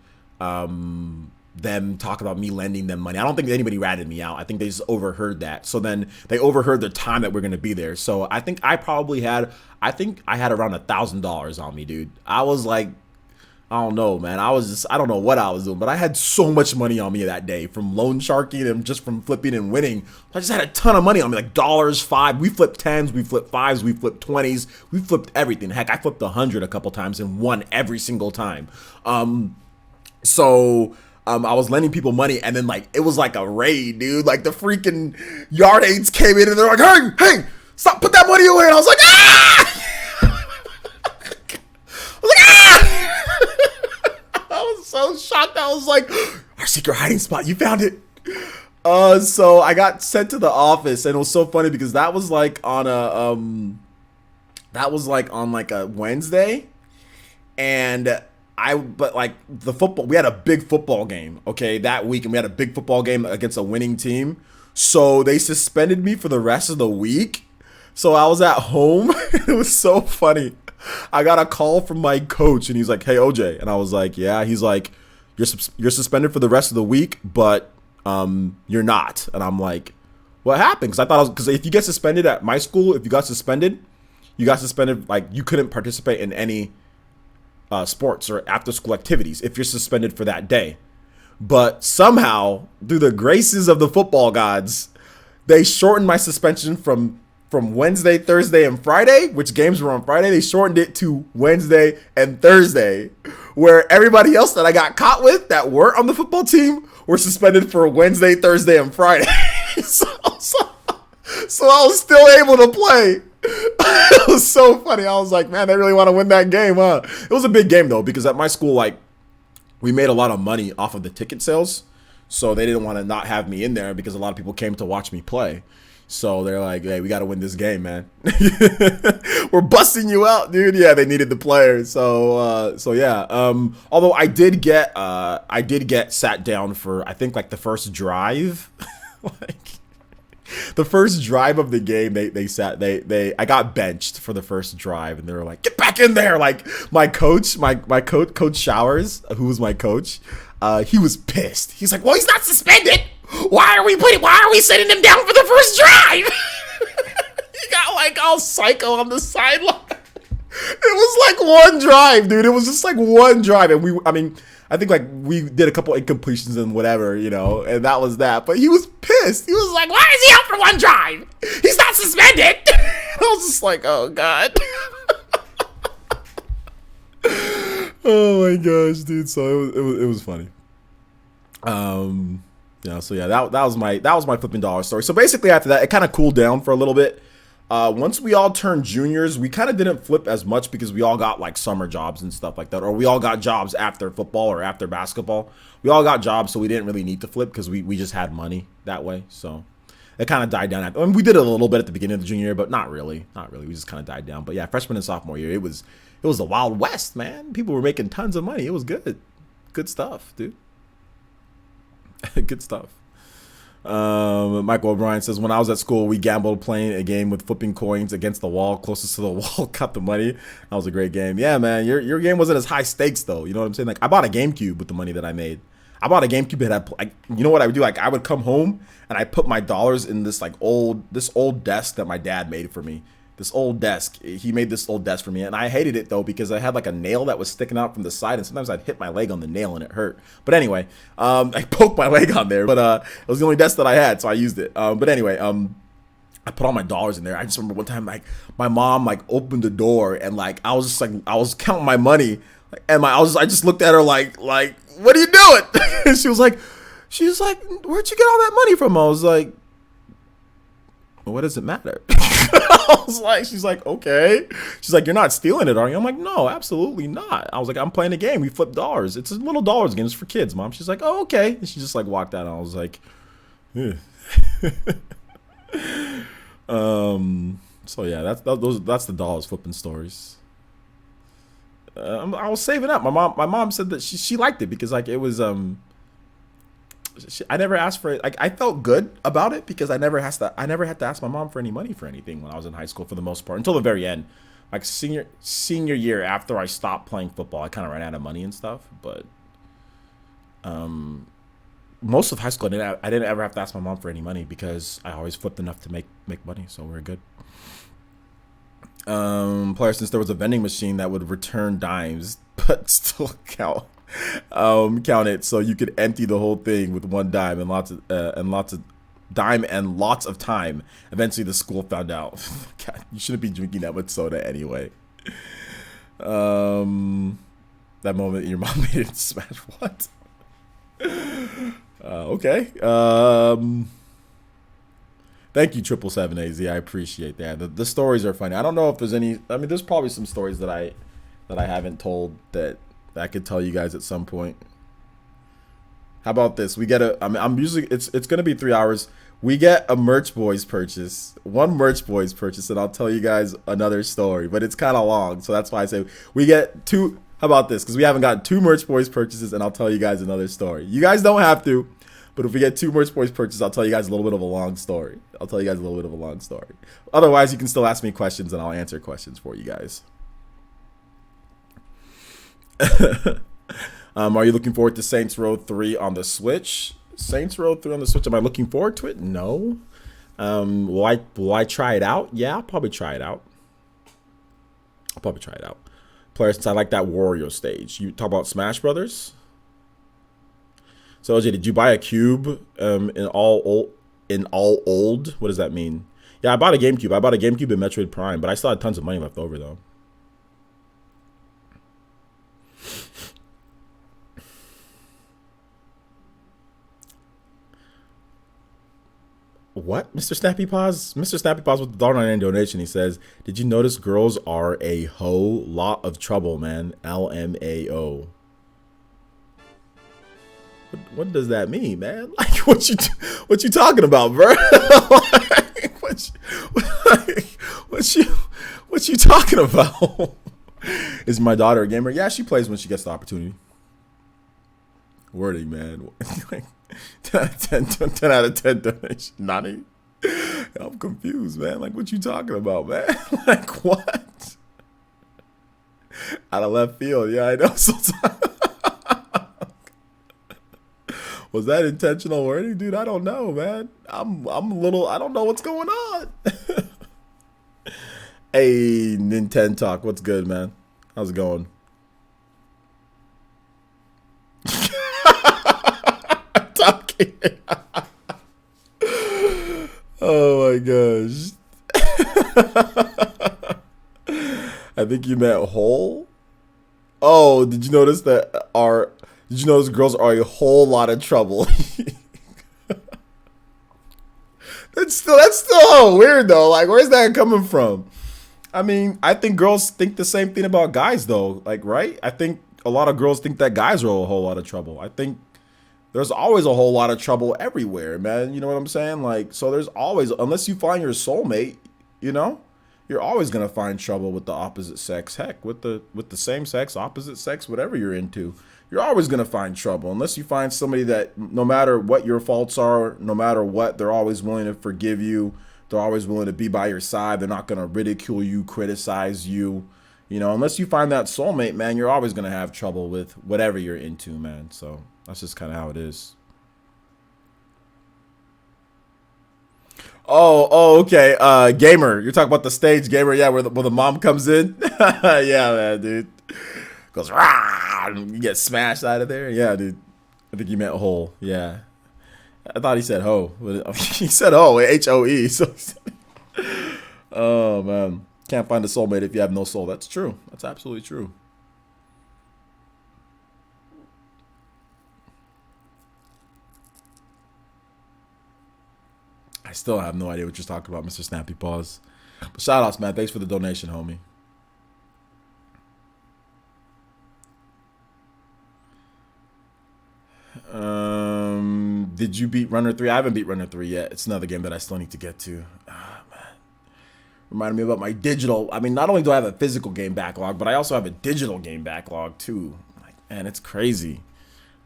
[SPEAKER 1] them talk about me lending them money. I don't think anybody ratted me out. I think they just overheard that. So then they overheard the time that we're gonna be there. So I think I had around $1,000 on me, dude. I was like, I don't know, man. I don't know what I was doing, but I had so much money on me that day from loan sharking and just from flipping and winning. I just had a ton of money on me, like dollars, five. We flipped tens, we flipped fives, we flipped 20s, we flipped everything. Heck, I flipped 100 a couple times and won every single time. I was lending people money, and then like it was like a raid, dude. Like the freaking yard aides came in and they're like, hey, stop, put that money away. And I was like, ah! I was like, ah! I was so shocked. I was like, our secret hiding spot, you found it. So I got sent to the office, and it was so funny because that was like on a Wednesday, and but like the football, we had a big football game, okay, that week, and we had a big football game against a winning team. So they suspended me for the rest of the week. So I was at home. It was so funny. I got a call from my coach, and he's like, hey, OJ. And I was like, yeah. He's like, you're suspended for the rest of the week, but you're not. And I'm like, what happened? Because if you get suspended at my school, if you got suspended, like you couldn't participate in any sports or after school activities if you're suspended for that day. But somehow, through the graces of the football gods, they shortened my suspension from Wednesday, Thursday, and Friday, which games were on Friday. They shortened it to Wednesday and Thursday, where everybody else that I got caught with that weren't on the football team were suspended for Wednesday, Thursday, and Friday. so I was still able to play. It was so funny. I was like, man, they really want to win that game, huh? It was a big game, though, because at my school, like, we made a lot of money off of the ticket sales. So they didn't want to not have me in there because a lot of people came to watch me play. So they're like, hey, we got to win this game, man. We're busting you out, dude. Yeah, they needed the players. So yeah. Although I did get sat down for, I think, like the first drive. Like, the first drive of the game, I got benched for the first drive, and they were like, get back in there. Like my coach, Coach Showers, who was my coach, he was pissed. He's like, well, he's not suspended. Why are we sending him down for the first drive? He got like all psycho on the sideline. It was like one drive, dude. It was just like one drive, and I think like we did a couple incompletions and whatever, you know, and that was that. But he was pissed. He was like, why is he out for one drive? He's not suspended. I was just like, oh, God. Oh, my gosh, dude. So it was funny. Yeah, so yeah, that was my flipping dollar story. So basically after that, it kind of cooled down for a little bit. Once we all turned juniors, we kind of didn't flip as much because we all got like summer jobs and stuff like that, or we all got jobs after football or after basketball. We all got jobs, so we didn't really need to flip because we just had money that way. So it kind of died down. We did it a little bit at the beginning of the junior year, but not really. We just kind of died down. But yeah, freshman and sophomore year, it was the Wild West, man. People were making tons of money. It was good stuff, dude. Good stuff. Michael O'Brien says, when I was at school, we gambled playing a game with flipping coins against the wall. Closest to the wall got the money. That was a great game. Yeah, man, your game wasn't as high stakes though. You know what I'm saying? Like, I bought a GameCube with the money that I made. I bought a GameCube that you know what I would do? Like, I would come home and I put my dollars in this old desk that my dad made for me. This old desk. He made this old desk for me, and I hated it though because I had like a nail that was sticking out from the side, and sometimes I'd hit my leg on the nail and it hurt. But anyway, I poked my leg on there, but it was the only desk that I had, so I used it. But anyway, I put all my dollars in there. I just remember one time, like, my mom like opened the door, and like I was counting my money, and I just looked at her like what are you doing? And she was like, where'd you get all that money from? I was like, well, what does it matter? She's like, okay. She's like, you're not stealing it, are you? I'm like, no, absolutely not. I was like, I'm playing a game. We flip dollars. It's a little dollars game. It's for kids, Mom. She's like, oh, okay. And she just like walked out, and I was like, so yeah, that's the dollars flipping stories. I was saving up. My mom said that she liked it because like it was I never asked for it. Like I felt good about it because I never had to ask my mom for any money for anything when I was in high school for the most part until the very end. Like senior year after I stopped playing football, I kind of ran out of money and stuff. But most of high school, I didn't ever have to ask my mom for any money because I always flipped enough to make money, so we're good. Player, since there was a vending machine that would return dimes but still count it, so you could empty the whole thing with one dime and lots of time. Eventually, the school found out. God, you shouldn't be drinking that much soda anyway. That moment your mom made it smash. What? Okay. Thank you, 777AZ. I appreciate that. The stories are funny. I don't know if there's any. I mean, there's probably some stories that I haven't told that I could tell you guys at some point. How about this? We get I'm usually it's gonna be 3 hours. We get a merch boys purchase, one merch boys purchase, and I'll tell you guys another story. But it's kind of long, so that's why I say we get two. How about this? Because we haven't got 2 merch boys purchases, and I'll tell you guys another story. You guys don't have to. But if we get 2 merch boys purchases, I'll tell you guys a little bit of a long story. Otherwise, you can still ask me questions, and I'll answer questions for you guys. Are you looking forward to Saints Row 3 on the Switch? Saints Row 3 on the Switch, am I looking forward to it? No. Will I try it out? Yeah, I'll probably try it out. Players, since I like that Warrior stage. You talk about Smash Brothers? So OJ, did you buy a cube in all old? What does that mean? Yeah, I bought a GameCube. I bought a GameCube in Metroid Prime, but I still had tons of money left over though. What? Mr. Snappy Paws? Mr. Snappy Paws with the $1.99 donation. He says, did you notice girls are a whole lot of trouble, man? LMAO. What does that mean, man? Like, what you talking about, bro? Like, what you talking about? Is my daughter a gamer? Yeah, she plays when she gets the opportunity. Wording, man. Like, 10 out of 10 donation. Nani? I'm confused, man. Like, what you talking about, man? Like, what? Out of left field. Yeah, I know. Was that intentional wording? Dude, I don't know, man. I'm a little, I don't know what's going on. Hey, Nintendo Talk. What's good, man? How's it going? Talking. Oh my gosh. I think you meant whole. Oh, did you notice girls are a whole lot of trouble? That's still weird though. Like, where's that coming from? I mean, I think girls think the same thing about guys though. Like, right? I think a lot of girls think that guys are a whole lot of trouble. I think there's always a whole lot of trouble everywhere, man. You know what I'm saying? Like, so there's always, unless you find your soulmate, you know, you're always gonna find trouble with the opposite sex. Heck, with the same sex, opposite sex, whatever you're into, you're always gonna find trouble. Unless you find somebody that, no matter what your faults are, no matter what, they're always willing to forgive you. They're always willing to be by your side. They're not gonna ridicule you, criticize you. You know, unless you find that soulmate, man, you're always gonna have trouble with whatever you're into, man. So that's just kind of how it is. Oh, okay. Gamer, you're talking about the stage gamer, yeah, where the mom comes in. Yeah, man, dude. Goes rah, you get smashed out of there. Yeah, dude. I think he meant hole. Yeah, I thought he said ho. He said ho, HOE. So, oh man, can't find a soulmate if you have no soul. That's true. That's absolutely true. I still have no idea what you're talking about, Mr. Snappy Paws. But shout outs, man. Thanks for the donation, homie. Did you beat Runner 3? I haven't beat Runner 3 yet. It's another game that I still need to get to. Ah, man. Reminded me about my digital. I mean, not only do I have a physical game backlog, but I also have a digital game backlog too. Like, man, it's crazy.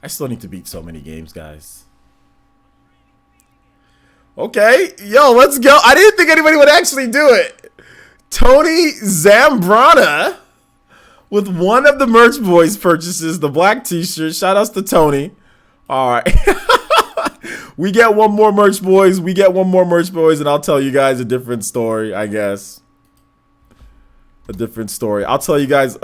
[SPEAKER 1] I still need to beat so many games, guys. Okay, yo, let's go. I didn't think anybody would actually do it. Tony Zambrana with one of the Merch Boys purchases, the black t-shirt. Shout outs to Tony. All right. We get one more Merch Boys. We get one more Merch Boys, and I'll tell you guys a different story, I guess. A different story. I'll tell you guys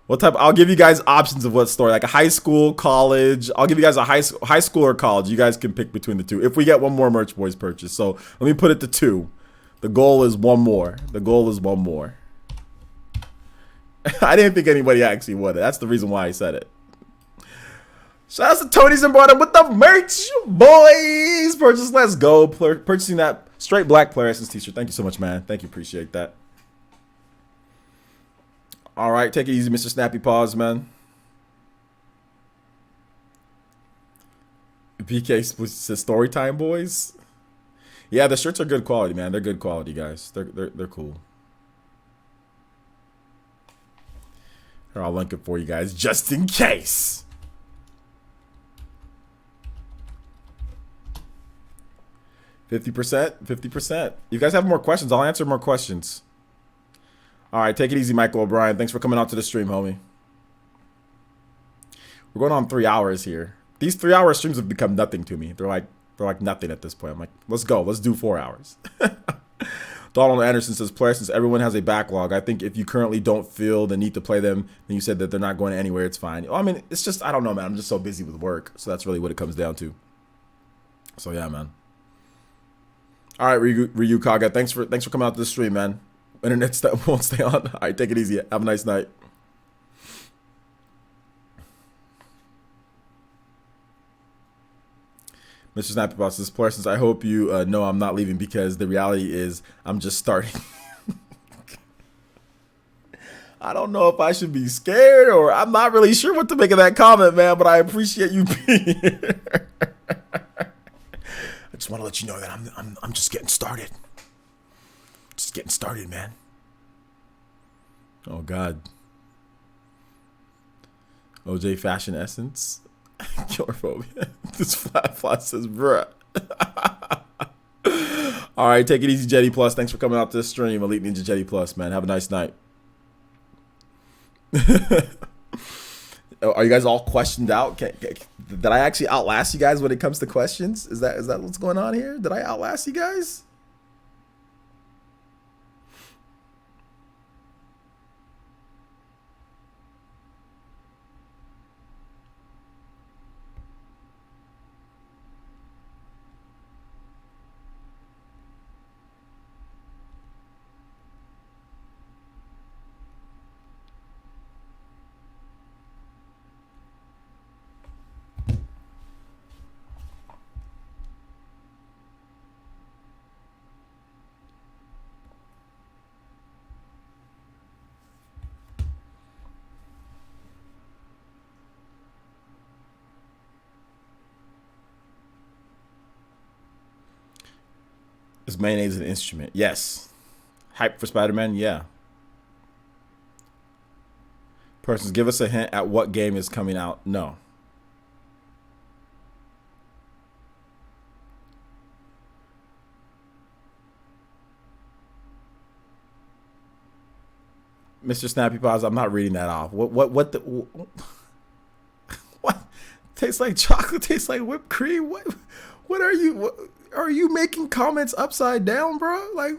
[SPEAKER 1] what type. I'll give you guys options of what story, like a high school, college. I'll give you guys a high school or college. You guys can pick between the two if we get one more Merch Boys purchase. So let me put it to 2. The goal is one more. The goal is one more. I didn't think anybody actually would. That's the reason why I said it. Shout out to Tony Zambrana with the Merch Boys purchase. Let's go. Purchasing that straight black Player Essence t-shirt. Thank you so much, man. Thank you. Appreciate that. All right. Take it easy, Mr. Snappy Paws, man. PK says Storytime boys. Yeah, the shirts are good quality, man. They're good quality, guys. They're cool. Here, I'll link it for you guys just in case. 50%, 50%. You guys have more questions? I'll answer more questions. All right, take it easy, Michael O'Brien. Thanks for coming out to the stream, homie. We're going on 3 hours here. These 3-hour streams have become nothing to me. They're like nothing at this point. I'm like, let's go. Let's do 4 hours. Donald Anderson says, player, since everyone has a backlog, I think if you currently don't feel the need to play them, then you said that they're not going anywhere, it's fine. Well, I mean, it's just, I don't know, man. I'm just so busy with work. So that's really what it comes down to. So yeah, man. All right, Ryu Kaga, thanks for coming out to the stream, man. Internet won't stay on. All right, take it easy. Have a nice night. Mr. Snappy Boss says, player, since I hope you know I'm not leaving because the reality is I'm just starting. I don't know if I should be scared or I'm not really sure what to make of that comment, man, but I appreciate you being here. I just want to let you know that I'm just getting started. Just getting started, man. Oh God. OJ Fashion Essence. Killer phobia. This flat says, bruh. All right, take it easy, Jetty Plus. Thanks for coming out to the stream, Elite Ninja Jetty Plus, man. Have a nice night. Are you guys all questioned out? Did I actually outlast you guys when it comes to questions? Is that what's going on here? Did I outlast you guys? Is mayonnaise an instrument? Yes. Hype for Spider-Man? Yeah. Persons, give us a hint at what game is coming out. No. Mr. Snappy Paws, I'm not reading that off. What tastes like chocolate, tastes like whipped cream? What are you making comments upside down, bro? Like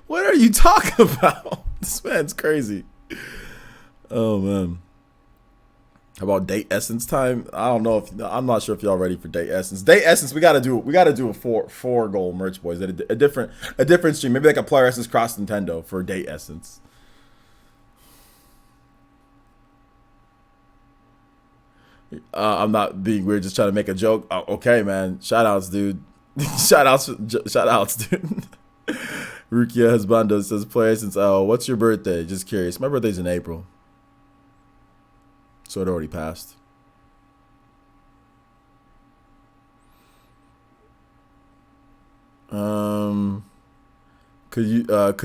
[SPEAKER 1] what are you talking about? This man's crazy. Oh man. How about date essence time? I don't know if I'm not sure if y'all ready for date essence. Date essence, we gotta do a four goal merch, boys. A different stream. Maybe like a player essence cross Nintendo for date essence. I'm not being weird, just trying to make a joke. Oh, okay, man. Shout outs, dude. shout outs, dude. Rukia Husbando says, player since what's your birthday? Just curious. My birthday's in April. So it already passed. Could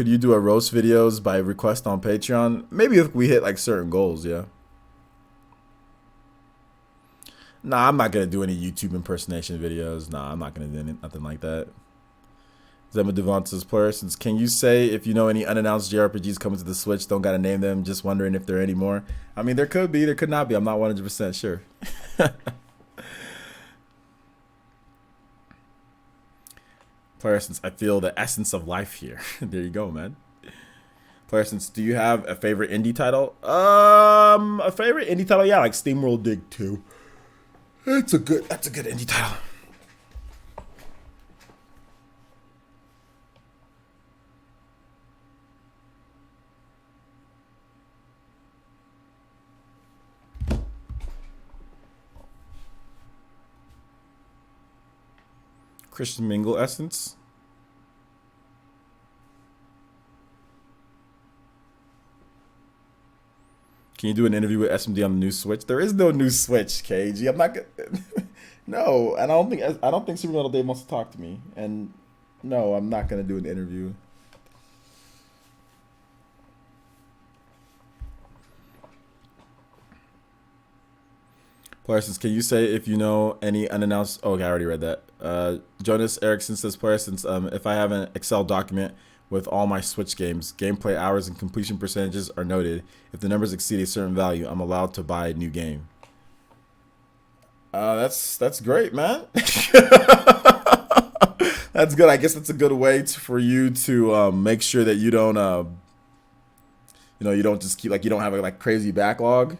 [SPEAKER 1] you do a roast videos by request on Patreon? Maybe if we hit like certain goals, yeah. Nah, I'm not gonna do any YouTube impersonation videos. Nah, I'm not gonna do nothing like that. Zema Devonta's player, since can you say if you know any unannounced JRPGs coming to the Switch? Don't gotta name them. Just wondering if there are any more. I mean, there could be, there could not be. I'm not 100% sure. Player, since I feel the essence of life here. There you go, man. Player, since do you have a favorite indie title? A favorite indie title? Yeah, like SteamWorld Dig 2. That's a good indie title. Christian Mingle Essence. Can you do an interview with SMD on the new Switch? There is no new Switch, KG. I'm not gonna. No, and I don't think Super Metal Dave wants to talk to me. And no, I'm not gonna do an interview. Parsons, can you say if you know any unannounced? Oh, okay, I already read that. Jonas Erickson says, Parsons, if I have an Excel document with all my Switch games, gameplay hours and completion percentages are noted. If the numbers exceed a certain value, I'm allowed to buy a new game. That's great, man. That's good. I guess that's a good way for you to make sure that you don't, you don't just keep you don't have a crazy backlog,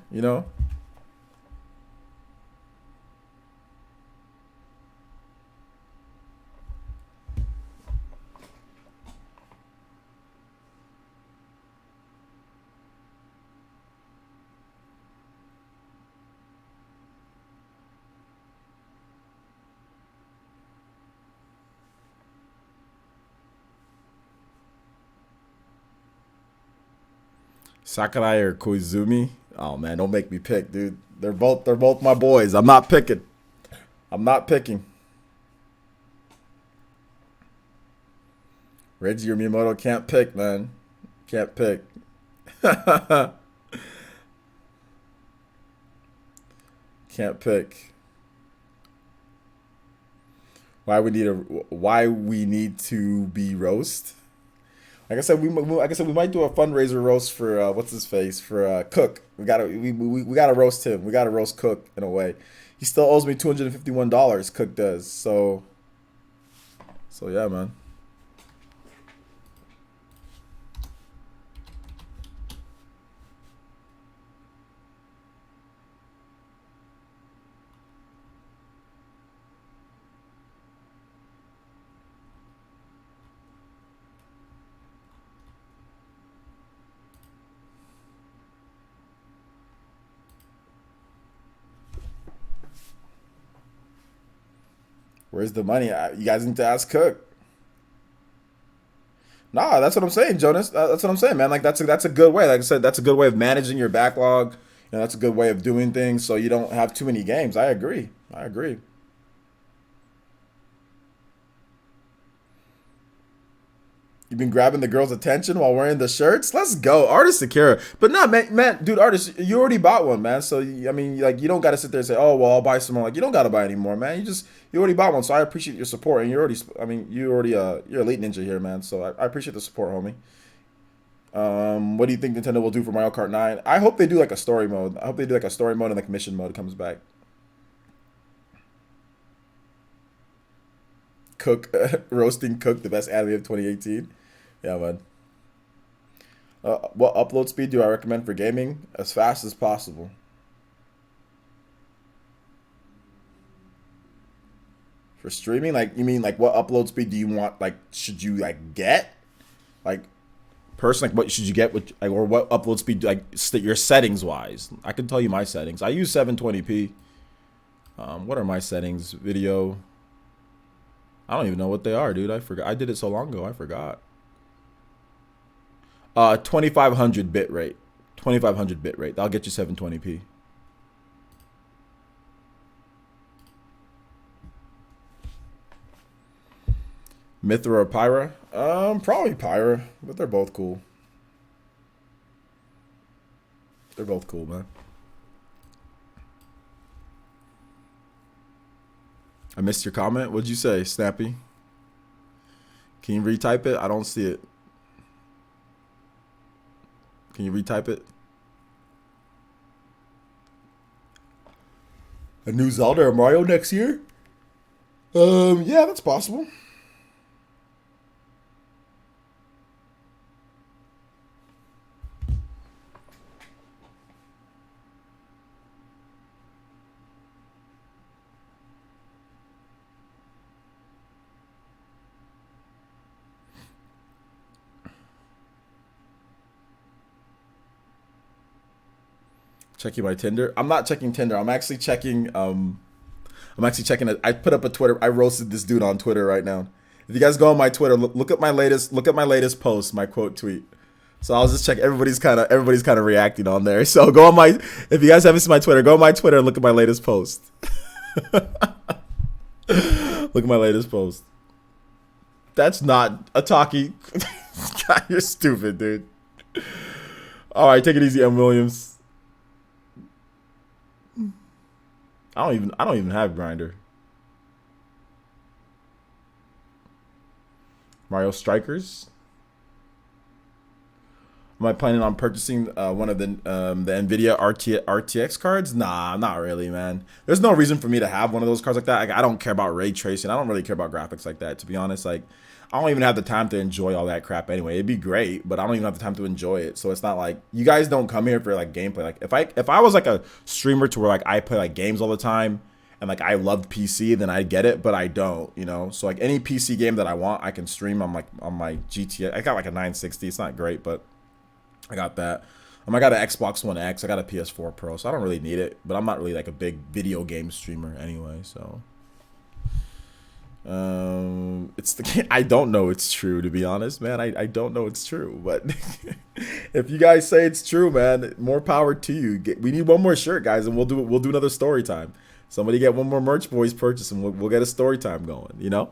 [SPEAKER 1] Sakurai or Koizumi? Oh man, don't make me pick, dude. They're both my boys. I'm not picking. Reggie or Miyamoto can't pick, man. Can't pick. Can't pick. Why we need to be roast? Like I said, we might do a fundraiser roast for what's his face for Cook. We gotta roast him. We gotta roast Cook in a way. He still owes me $251. Cook does. So yeah, man. Where's the money? You guys need to ask Cook. Nah, that's what I'm saying, Jonas. That's what I'm saying, man. That's a good way. Like I said, that's a good way of managing your backlog. That's a good way of doing things so you don't have too many games. I agree. You've been grabbing the girls' attention while wearing the shirts. Let's go, Artist Akira. But nah, man, dude, Artist, you already bought one, man. So I mean, you don't got to sit there and say, oh, well, I'll buy some more. You don't got to buy any more, man. You already bought one, so I appreciate your support. And you're Elite Ninja here, man. So I appreciate the support, homie. What do you think Nintendo will do for Mario Kart 9? I hope they do a story mode. I hope they do a story mode and mission mode comes back. Cook roasting Cook, the best anime of 2018. Yeah, man. What upload speed do I recommend for gaming? As fast as possible. For streaming, you mean what upload speed do you want? Should you get? Personally, what should you get with or what upload speed your settings wise? I can tell you my settings. I use 720p. What are my settings? Video. I don't even know what they are, dude. I forgot. I did it so long ago. I forgot. 2500 bit rate. 2500 bit rate. That'll get you 720p. Mithra or Pyra? Probably Pyra, but they're both cool. They're both cool, man. I missed your comment. What'd you say, Snappy? Can you retype it? I don't see it. Can you retype it? A new Zelda or Mario next year? Yeah, that's possible. Checking my Tinder. I'm not checking Tinder. I'm actually checking. I put up a Twitter. I roasted this dude on Twitter right now. If you guys go on my Twitter, look at my latest. Look at my latest post. My quote tweet. So I'll just check. Everybody's kind of reacting on there. So go on my. If you guys haven't seen my Twitter, go on my Twitter and look at my latest post. Look at my latest post. That's not a talkie. God, you're stupid, dude. All right, take it easy, M. Williams. I don't even have Grinder. Mario Strikers. Am I planning on purchasing one of the NVIDIA RTX cards? Nah, not really, man. There's no reason for me to have one of those cards like that. Like, I don't care about ray tracing. I don't really care about graphics like that, to be honest. Like, I don't even have the time to enjoy all that crap anyway. It'd be great, but I don't even have the time to enjoy it. So it's not like you guys don't come here for like gameplay. Like if I was like a streamer to where like I play like games all the time and like I loved PC, then I get it, but I don't, you know. So like any PC game that I want, I can stream on my GTA. I got like a 960. It's not great, but I got that. I got an Xbox One X. I got a PS4 Pro, so I don't really need it. But I'm not really like a big video game streamer anyway, so. I don't know it's true, to be honest, man. I don't know it's true, but if you guys say it's true, man, more power to you. We need one more shirt, guys, and we'll do another story time. Somebody get one more merch boys purchase, and we'll get a story time going. You know,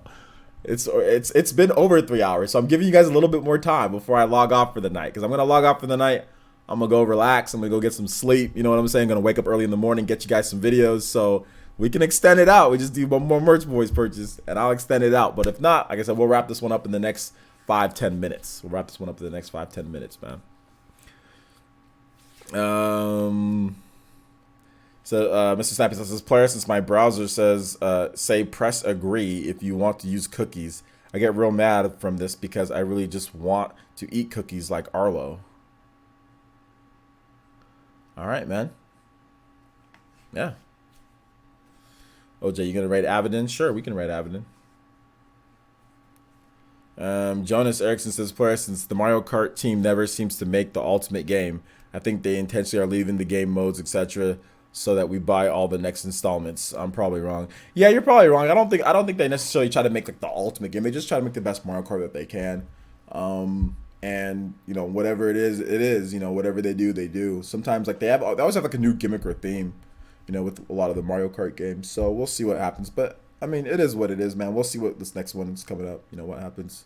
[SPEAKER 1] it's been over 3 hours, so I'm giving you guys a little bit more time before I log off for the night, because I'm gonna log off for the night. I'm gonna go relax. I'm gonna go get some sleep. You know what I'm saying? I'm gonna wake up early in the morning, get you guys some videos, so we can extend it out. We just do one more merch boys purchase, and I'll extend it out. But if not, like I said, we'll wrap this one up in the next 5-10 minutes. We'll wrap this one up in the next 5-10 minutes, man. Mr. Snappy says, this player, since my browser says, say press agree if you want to use cookies. I get real mad from this because I really just want to eat cookies like Arlo. All right, man. Yeah. OJ, you gonna raid Avidin? Sure, we can raid Avidin. Jonas Erickson says, player, since the Mario Kart team never seems to make the ultimate game, I think they intentionally are leaving the game modes, etc., so that we buy all the next installments. I'm probably wrong. Yeah, you're probably wrong. I don't think they necessarily try to make like the ultimate game. They just try to make the best Mario Kart that they can. And you know, whatever it is. You know, whatever they do, they do. Sometimes like they always have like a new gimmick or theme, you know, with a lot of the Mario Kart games. So we'll see what happens. But I mean, it is what it is, man. We'll see what this next one is coming up. You know what happens.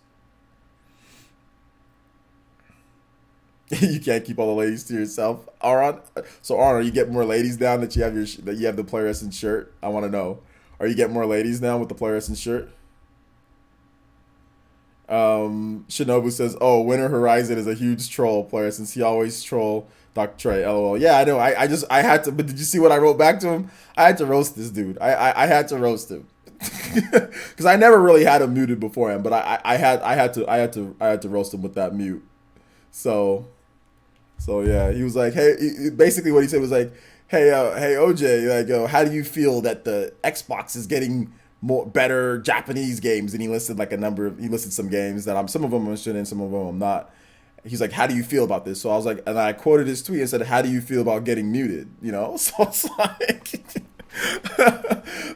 [SPEAKER 1] You can't keep all the ladies to yourself, Aaron. So Aaron, are you getting more ladies down that you have the Player Essence shirt? I want to know. Are you getting more ladies now with the Player Essence shirt? Shinobu says, "Oh, Winter Horizon is a huge troll player since he always troll Dr. Trey." LOL. Yeah, I know. I had to. But did you see what I wrote back to him? I had to roast this dude. I had to roast him because I never really had him muted beforehand. But I had to roast him with that mute. So yeah, he was like, hey. Basically, what he said was like, hey OJ, like, how do you feel that the Xbox is getting better Japanese games? And he listed like he listed some games that some of them I'm interested in, some of them I'm not. He's like, how do you feel about this? So I was like, and I quoted his tweet and said, how do you feel about getting muted? You know, so it's like,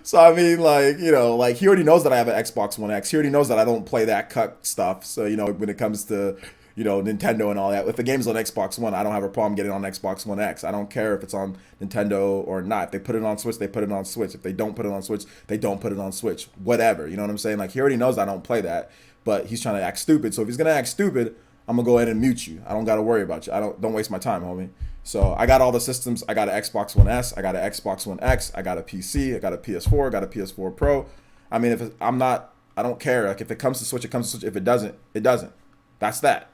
[SPEAKER 1] so I mean, like, you know, like he already knows that I have an Xbox One X. He already knows that I don't play that cuck stuff. So, you know, when it comes to Nintendo and all that. If the game's on Xbox One, I don't have a problem getting on Xbox One X. I don't care if it's on Nintendo or not. If they put it on Switch, they put it on Switch. If they don't put it on Switch, they don't put it on Switch. Whatever, you know what I'm saying? Like, he already knows I don't play that, but he's trying to act stupid. So if he's gonna act stupid, I'm gonna go ahead and mute you. I don't gotta worry about you. Don't waste my time, homie. So I got all the systems. I got an Xbox One S. I got an Xbox One X. I got a PC. I got a PS4. I got a PS4 Pro. I mean, I don't care. Like, if it comes to Switch, it comes to Switch. If it doesn't, it doesn't. That's that.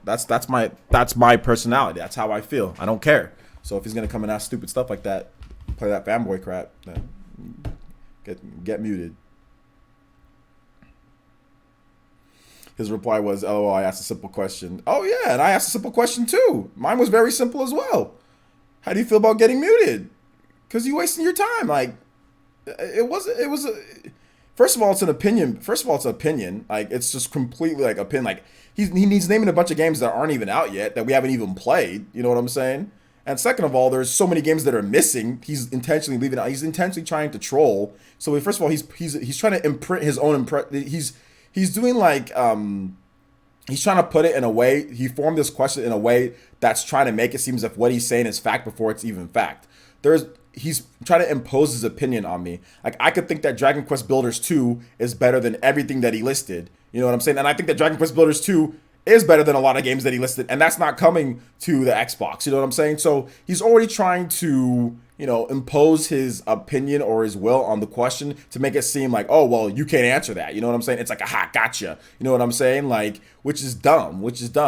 [SPEAKER 1] That's my personality. That's how I feel. I don't care. So if he's gonna come and ask stupid stuff like that, play that fanboy crap, then get muted. His reply was, "LOL, I asked a simple question." Oh yeah, and I asked a simple question too. Mine was very simple as well. How do you feel about getting muted? Because you wasting your time. Like, first of all, it's an opinion. Like, it's just completely like opinion. Like, he's naming a bunch of games that aren't even out yet, that we haven't even played. You know what I'm saying? And second of all, there's so many games that are missing. He's intentionally leaving out. He's intentionally trying to troll. So first of all, he's trying to imprint his own He's doing like he's trying to put it in a way. He formed this question in a way that's trying to make it seem as if what he's saying is fact before it's even fact. He's trying to impose his opinion on me. Like, I could think that Dragon Quest Builders 2 is better than everything that he listed. You know what I'm saying? And I think that Dragon Quest Builders 2 is better than a lot of games that he listed, and that's not coming to the Xbox. You know what I'm saying? So he's already trying to, impose his opinion or his will on the question to make it seem like, oh, well, you can't answer that. You know what I'm saying? It's like, aha, gotcha. You know what I'm saying? Like, which is dumb.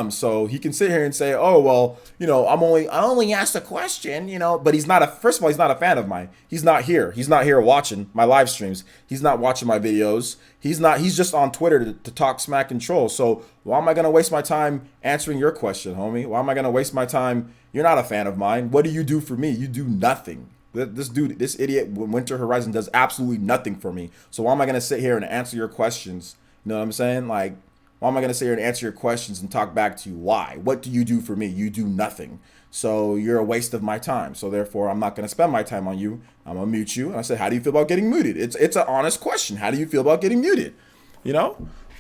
[SPEAKER 1] So he can sit here and say, oh, well, I only asked a question, but first of all, he's not a fan of mine. He's not here. He's not here watching my live streams. He's not watching my videos. He's just on Twitter to talk smack and troll. So why am I going to waste my time answering your question, homie? Why am I going to waste my time? You're not a fan of mine. What do you do for me? You do nothing. This idiot, Winter Horizon, does absolutely nothing for me. So why am I going to sit here and answer your questions? You know what I'm saying? Like, why am I going to sit here and answer your questions and talk back to you? Why? What do you do for me? You do nothing. So you're a waste of my time. So therefore, I'm not going to spend my time on you. I'm going to mute you. And I said, how do you feel about getting muted? It's an honest question. How do you feel about getting muted?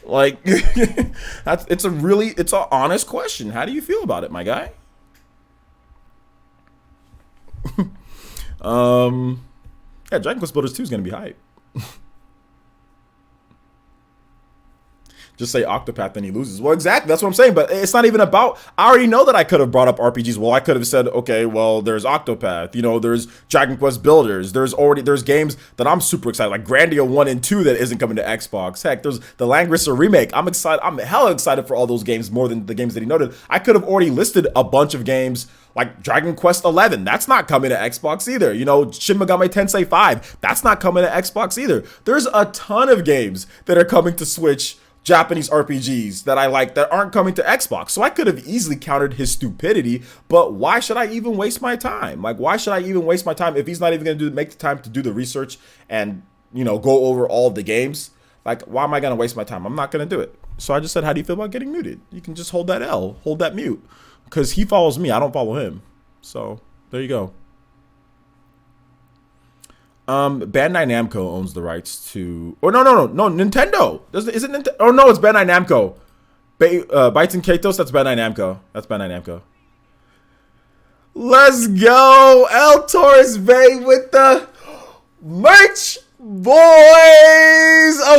[SPEAKER 1] Like, it's an honest question. How do you feel about it, my guy? Dragon Quest Builders 2 is gonna be hype. Just say Octopath, then he loses. Well, exactly, that's what I'm saying. But it's not even about. I already know that I could have brought up RPGs. Well, I could have said, okay, well, there's Octopath. There's Dragon Quest Builders. There's games that I'm super excited, like Grandia 1 and 2 that isn't coming to Xbox. Heck, there's the Langrisser remake. I'm excited. I'm hella excited for all those games more than the games that he noted. I could have already listed a bunch of games like Dragon Quest 11. That's not coming to Xbox either. Shin Megami Tensei 5. That's not coming to Xbox either. There's a ton of games that are coming to Switch, Japanese RPGs that I like that aren't coming to Xbox. So I could have easily countered his stupidity, but why should I even waste my time? Like, why should I even waste my time if he's not even going to make the time to do the research and, go over all of the games? Like, why am I going to waste my time? I'm not going to do it. So I just said, how do you feel about getting muted? You can just hold that mute. Because he follows me, I don't follow him. So there you go. Bandai Namco owns the rights to. Or no, Nintendo. Is it Nintendo? Oh no, it's Bandai Namco. Bytes and Katos. That's Bandai Namco. Let's go, El Torres Bay with the merch, boys.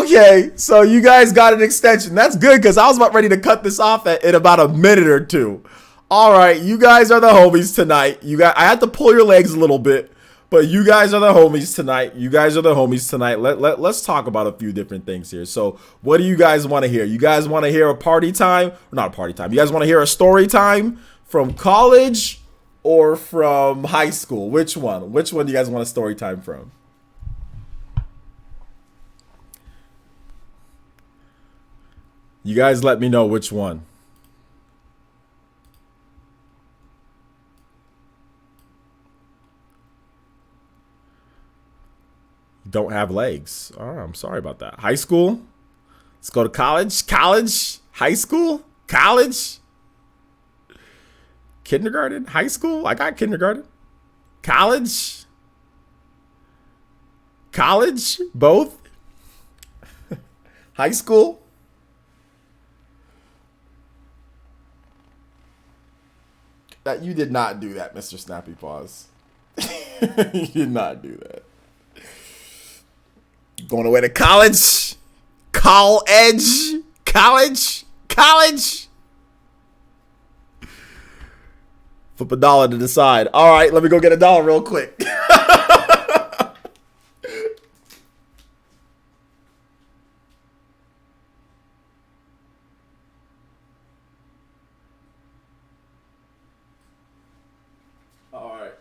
[SPEAKER 1] Okay, so you guys got an extension. That's good because I was about ready to cut this off in about a minute or two. All right, you guys are the homies tonight. I had to pull your legs a little bit, but you guys are the homies tonight. Let's talk about a few different things here. So, what do you guys want to hear? You guys want to hear a party time? Or not a party time. You guys want to hear a story time from college or from high school? Which one? Which one do you guys want a story time from? You guys let me know which one. Don't have legs. Oh, I'm sorry about that. High school? Let's go to college. High school? College? Kindergarten? High school? I got kindergarten. College? Both? High school? That you did not do that, Mr. Snappy Paws. You did not do that. Going away to college? College? Flip a dollar to decide. All right, let me go get a dollar real quick. All right.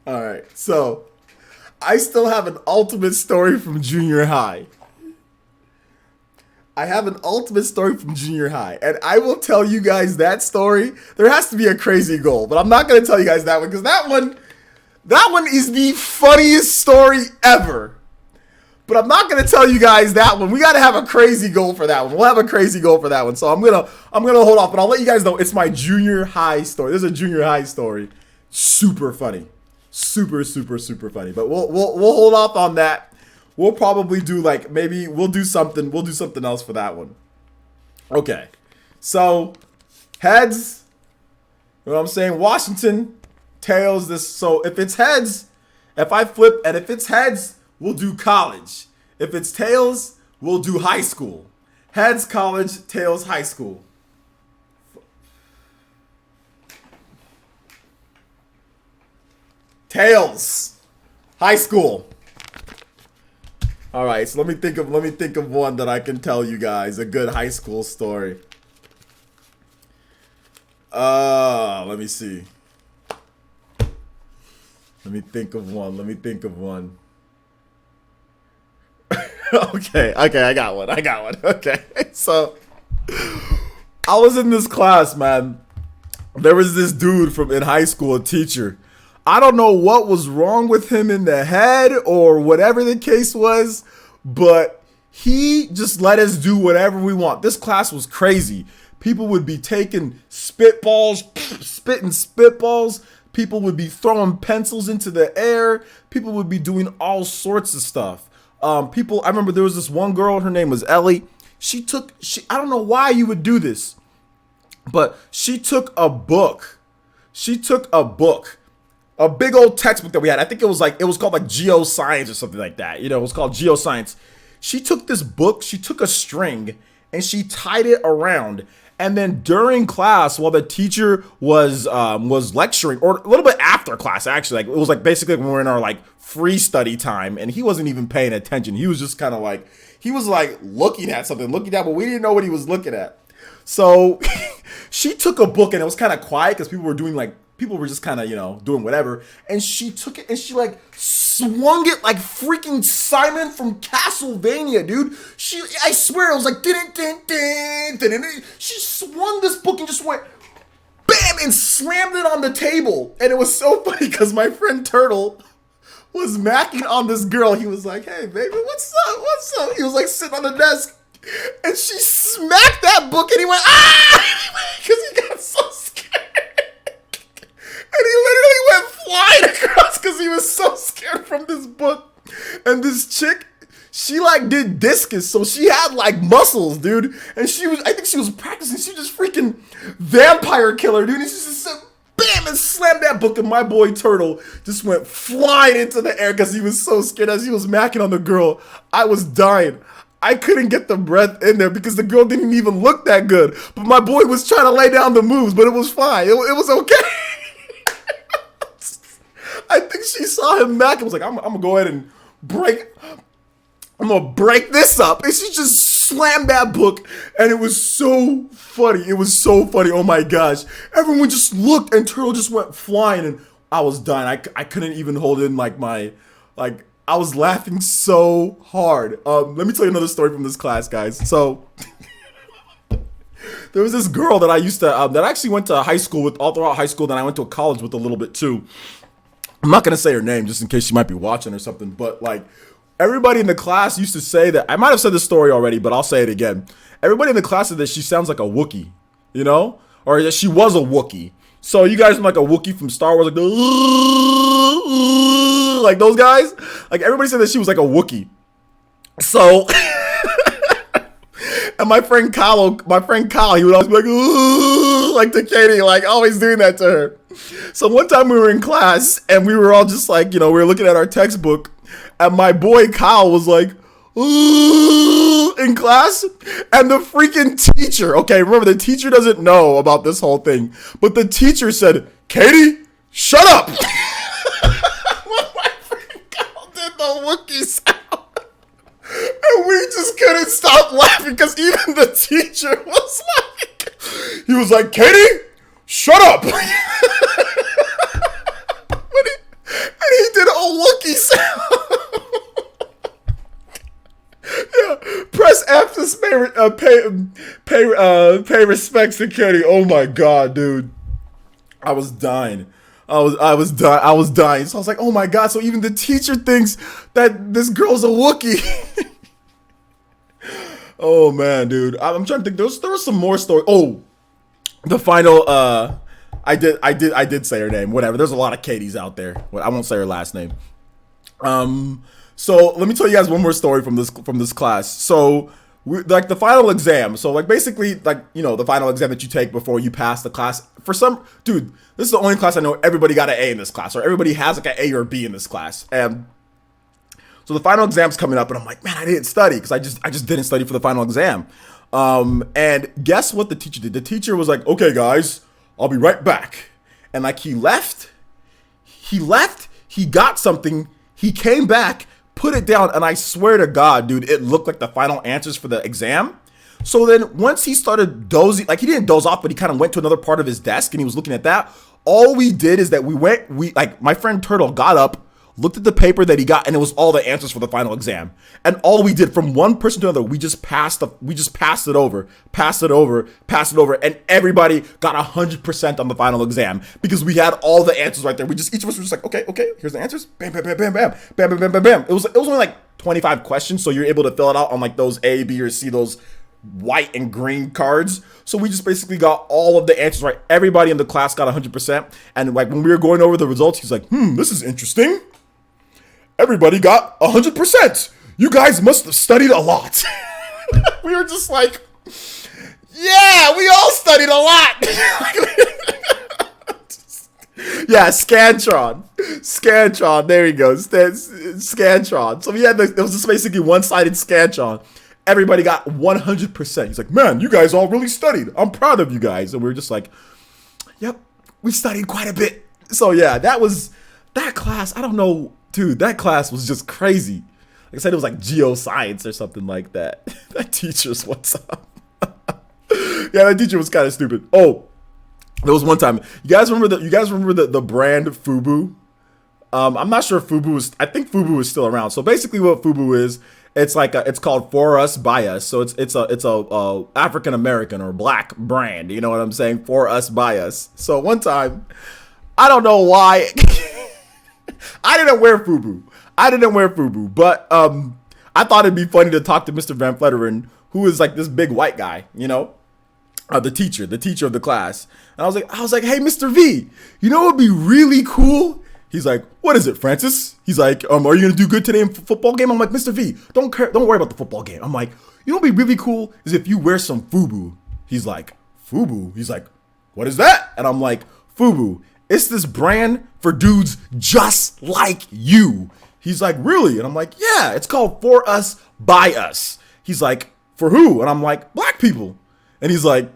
[SPEAKER 1] All right, so I still have an ultimate story from junior high. I have an ultimate story from junior high, and I will tell you guys that story. There has to be a crazy goal, but I'm not going to tell you guys that one because that one is the funniest story ever. But I'm not going to tell you guys that one. We got to have a crazy goal for that one. We'll have a crazy goal for that one. So I'm going to hold off, but I'll let you guys know it's my junior high story. This is a junior high story. Super funny. Super funny. But we'll hold off on that. We'll probably do like maybe we'll do something else for that one. Okay. So heads, you know what I'm saying? Washington, tails this. So if it's heads, if I flip and if it's heads, we'll do college. If it's tails, we'll do high school. Heads, college, tails, high school. Tails, high school. All right, so let me think of one that I can tell you guys, a good high school story. Let me see. Let me think of one. Okay, I got one. Okay, so I was in this class, man. There was this dude in high school, a teacher. I don't know what was wrong with him in the head or whatever the case was, but he just let us do whatever we want. This class was crazy. People would be taking spitting spitballs. People would be throwing pencils into the air. People would be doing all sorts of stuff. I remember there was this one girl, her name was Ellie. I don't know why you would do this, but she took a book. A big old textbook that we had. I think it was called like geoscience or something like that. You know, it was called geoscience. She took this book, she took a string and she tied it around. And then during class, while the teacher was lecturing, or a little bit after class, actually, like it was like basically when we were in our like free study time, and he wasn't even paying attention. He was just kind of like, he was like looking at something, but we didn't know what he was looking at. So she took a book and it was kind of quiet because people were just kind of, you know, doing whatever. And she took it and she like swung it like freaking Simon from Castlevania, dude. I swear it was like, she swung this book and just went, bam, and slammed it on the table. And it was so funny because my friend Turtle was macking on this girl. He was like, hey, baby, what's up? He was like sitting on the desk. And she smacked that book and he went, ah! Because he got so scared. And he literally went flying across because he was so scared from this book. And this chick, she like did discus, so she had like muscles, dude. And I think she was practicing. She was just freaking vampire killer, dude. And she just said, bam, and slammed that book. And my boy Turtle just went flying into the air because he was so scared as he was macking on the girl. I was dying. I couldn't get the breath in there because the girl didn't even look that good. But my boy was trying to lay down the moves, but it was fine. It was okay. I think she saw him back and was like, I'm gonna go ahead and I'm gonna break this up. And she just slammed that book and it was so funny. Oh my gosh. Everyone just looked and Turtle just went flying and I was dying. I couldn't even hold in I was laughing so hard. Let me tell you another story from this class, guys. So there was this girl that I used to, that I actually went to high school with, all throughout high school, then I went to college with a little bit too. I'm not going to say her name just in case she might be watching or something, but like everybody in the class used to say that, I might have said this story already, but I'll say it again. Everybody in the class said that she sounds like a Wookiee, you know, or that she was a Wookiee. So you guys know like a Wookiee from Star Wars, like the like those guys. Like everybody said that she was like a Wookiee. So, and my friend Kyle, he would always be like to Katie, like always doing that to her. So one time we were in class and we were all just like, we were looking at our textbook, and my boy Kyle was like, in class, and the freaking teacher, okay, remember the teacher doesn't know about this whole thing, but the teacher said, Katie, shut up. My friend Kyle did the Wookiee sound, and we just couldn't stop laughing because even the teacher was like, he was like, Katie, shut up. And he did a Wookiee sound. Yeah, press F to pay respects to Katie. Oh my god, dude, I was dying. I was dying. So I was like, oh my god. So even the teacher thinks that this girl's a Wookiee. Oh man, dude. I'm trying to think. There was some more story. Oh, the final. I did say her name. Whatever. There's a lot of Katies out there. I won't say her last name. So let me tell you guys one more story from this class. So like the final exam. So like basically like, the final exam that you take before you pass the class. Dude, this is the only class I know everybody got an A in this class, or everybody has like an A or B in this class. And so the final exam's coming up and I'm like, man, I didn't study because I just didn't study for the final exam. And guess what the teacher did? The teacher was like, okay guys, I'll be right back. And like he left, he got something, he came back, put it down, and I swear to God, dude, it looked like the final answers for the exam. So then once he started dozing, like he didn't doze off, but he kind of went to another part of his desk and he was looking at that. All we did is that my friend Turtle got up, looked at the paper that he got, and it was all the answers for the final exam. And all we did from one person to another, we just passed it over, and everybody got 100% on the final exam because we had all the answers right there. Each of us were just like, okay, here's the answers, bam, bam, bam, bam, bam, bam, bam, bam, bam, bam. It was only like 25 questions, so you're able to fill it out on like those A, B, or C, those white and green cards. So we just basically got all of the answers right. Everybody in the class got 100%. And like when we were going over the results, he's like, this is interesting. Everybody got 100%. You guys must have studied a lot. We were just like, yeah, we all studied a lot. Yeah, Scantron. There you go. Scantron. So there was just basically one-sided Scantron. Everybody got 100%. He's like, man, you guys all really studied. I'm proud of you guys. And we were just like, yep, we studied quite a bit. So yeah, that class. I don't know. Dude, that class was just crazy. Like I said, it was like geoscience or something like that. That teacher's what's up. Yeah, that teacher was kind of stupid. Oh, there was one time. You guys remember the brand Fubu? I'm not sure if Fubu is. I think Fubu is still around. So basically, what Fubu is, it's called For Us by Us. So it's a African American or black brand. You know what I'm saying? For Us by Us. So one time, I don't know why. I didn't wear FUBU, but I thought it'd be funny to talk to Mr. Van Fletteren, who is like this big white guy, the teacher of the class. And I was like, hey, Mr. V, what would be really cool? He's like, what is it, Francis? He's like, are you gonna do good today in football game? I'm like, Mr. V, don't worry about the football game. I'm like, what would be really cool is if you wear some FUBU. He's like, FUBU? He's like, what is that? And I'm like, FUBU. It's this brand for dudes just like you. He's like, really? And I'm like, yeah, it's called For Us by Us. He's like, for who? And I'm like, black people. And he's like,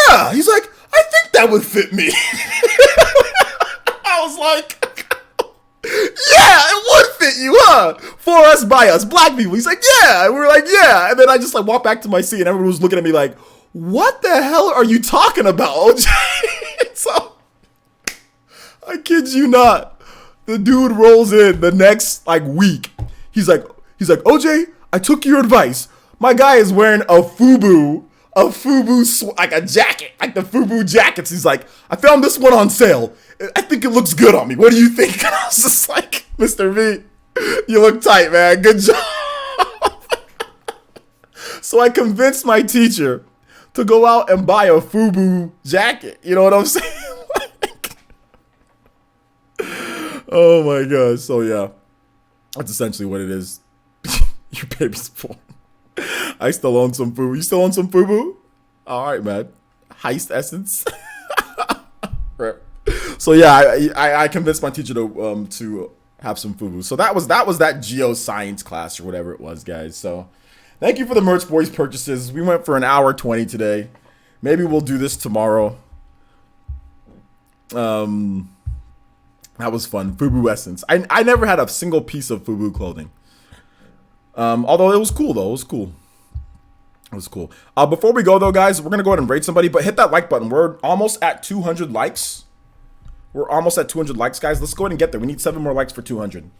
[SPEAKER 1] yeah. He's like, I think that would fit me. I was like, yeah, it would fit you, huh? For Us by Us, black people. He's like, yeah. And we were like, yeah. And then I just like walked back to my seat and everyone was looking at me like, what the hell are you talking about, OJ? So I kid you not. The dude rolls in the next like week. He's like, OJ, I took your advice. My guy is wearing a FUBU like a jacket, like the FUBU jackets. He's like, I found this one on sale. I think it looks good on me. What do you think? And I was just like, Mr. V, you look tight, man. Good job. So I convinced my teacher to go out and buy a FUBU jacket. You know what I'm saying? Oh my god. So yeah, that's essentially what it is. Your baby's born. I still own some FUBU. You still own some FUBU? All right, man. Heist essence. So yeah, I convinced my teacher to have some FUBU. So that was that geoscience class or whatever it was, guys. So thank you for the merch boys purchases. We went for an hour 20 today. Maybe we'll do this tomorrow. That was fun. FUBU essence. I never had a single piece of FUBU clothing. Although it was cool though. It was cool. It was cool. Before we go though, guys, we're gonna go ahead and rate somebody, but hit that like button. We're almost at 200 likes. We're almost at 200 likes, guys. Let's go ahead and get there. We need 7 more likes for 200.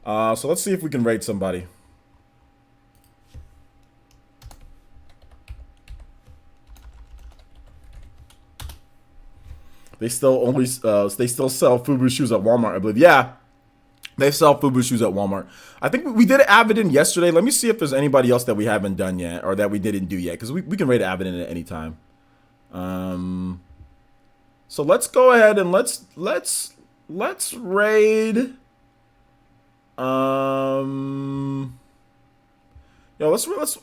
[SPEAKER 1] So let's see if we can rate somebody. They still sell FUBU shoes at Walmart, I believe. Yeah, they sell FUBU shoes at Walmart. I think we did Avidin yesterday. Let me see if there's anybody else that we haven't done yet or that we didn't do yet, because we can rate Avidin at any time. So let's go ahead and let's raid. Let's.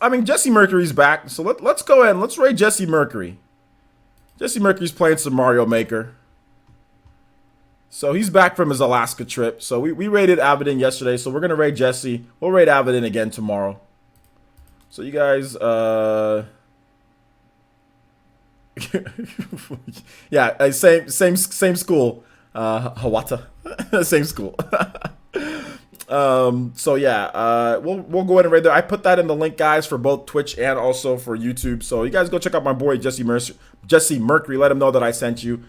[SPEAKER 1] I mean, Jesse Mercury's back, so let's go ahead and let's raid Jesse Mercury. Jesse Mercury's playing some Mario Maker. So he's back from his Alaska trip. So we raided Avidin yesterday. So we're gonna raid Jesse. We'll raid Avidin again tomorrow. So you guys, yeah, same school, Hawata, same school. So yeah, we'll go ahead and raid there. I put that in the link, guys, for both Twitch and also for YouTube. So you guys go check out my boy Jesse Mercury. Let him know that I sent you.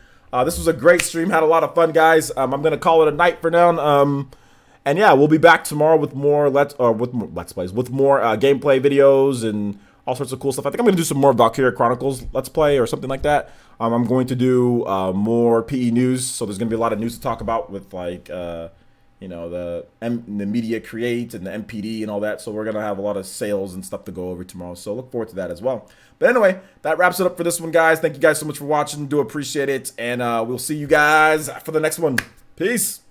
[SPEAKER 1] This was a great stream. Had a lot of fun, guys. I'm gonna call it a night for now. And yeah, we'll be back tomorrow with more let's plays, with more gameplay videos and all sorts of cool stuff. I think I'm gonna do some more Valkyria Chronicles let's play or something like that. I'm going to do more PE news. So there's gonna be a lot of news to talk about with like you know, the media create and the NPD and all that. So we're gonna have a lot of sales and stuff to go over tomorrow. So look forward to that as well. But anyway, that wraps it up for this one, guys. Thank you guys so much for watching. Do appreciate it, and we'll see you guys for the next one. Peace.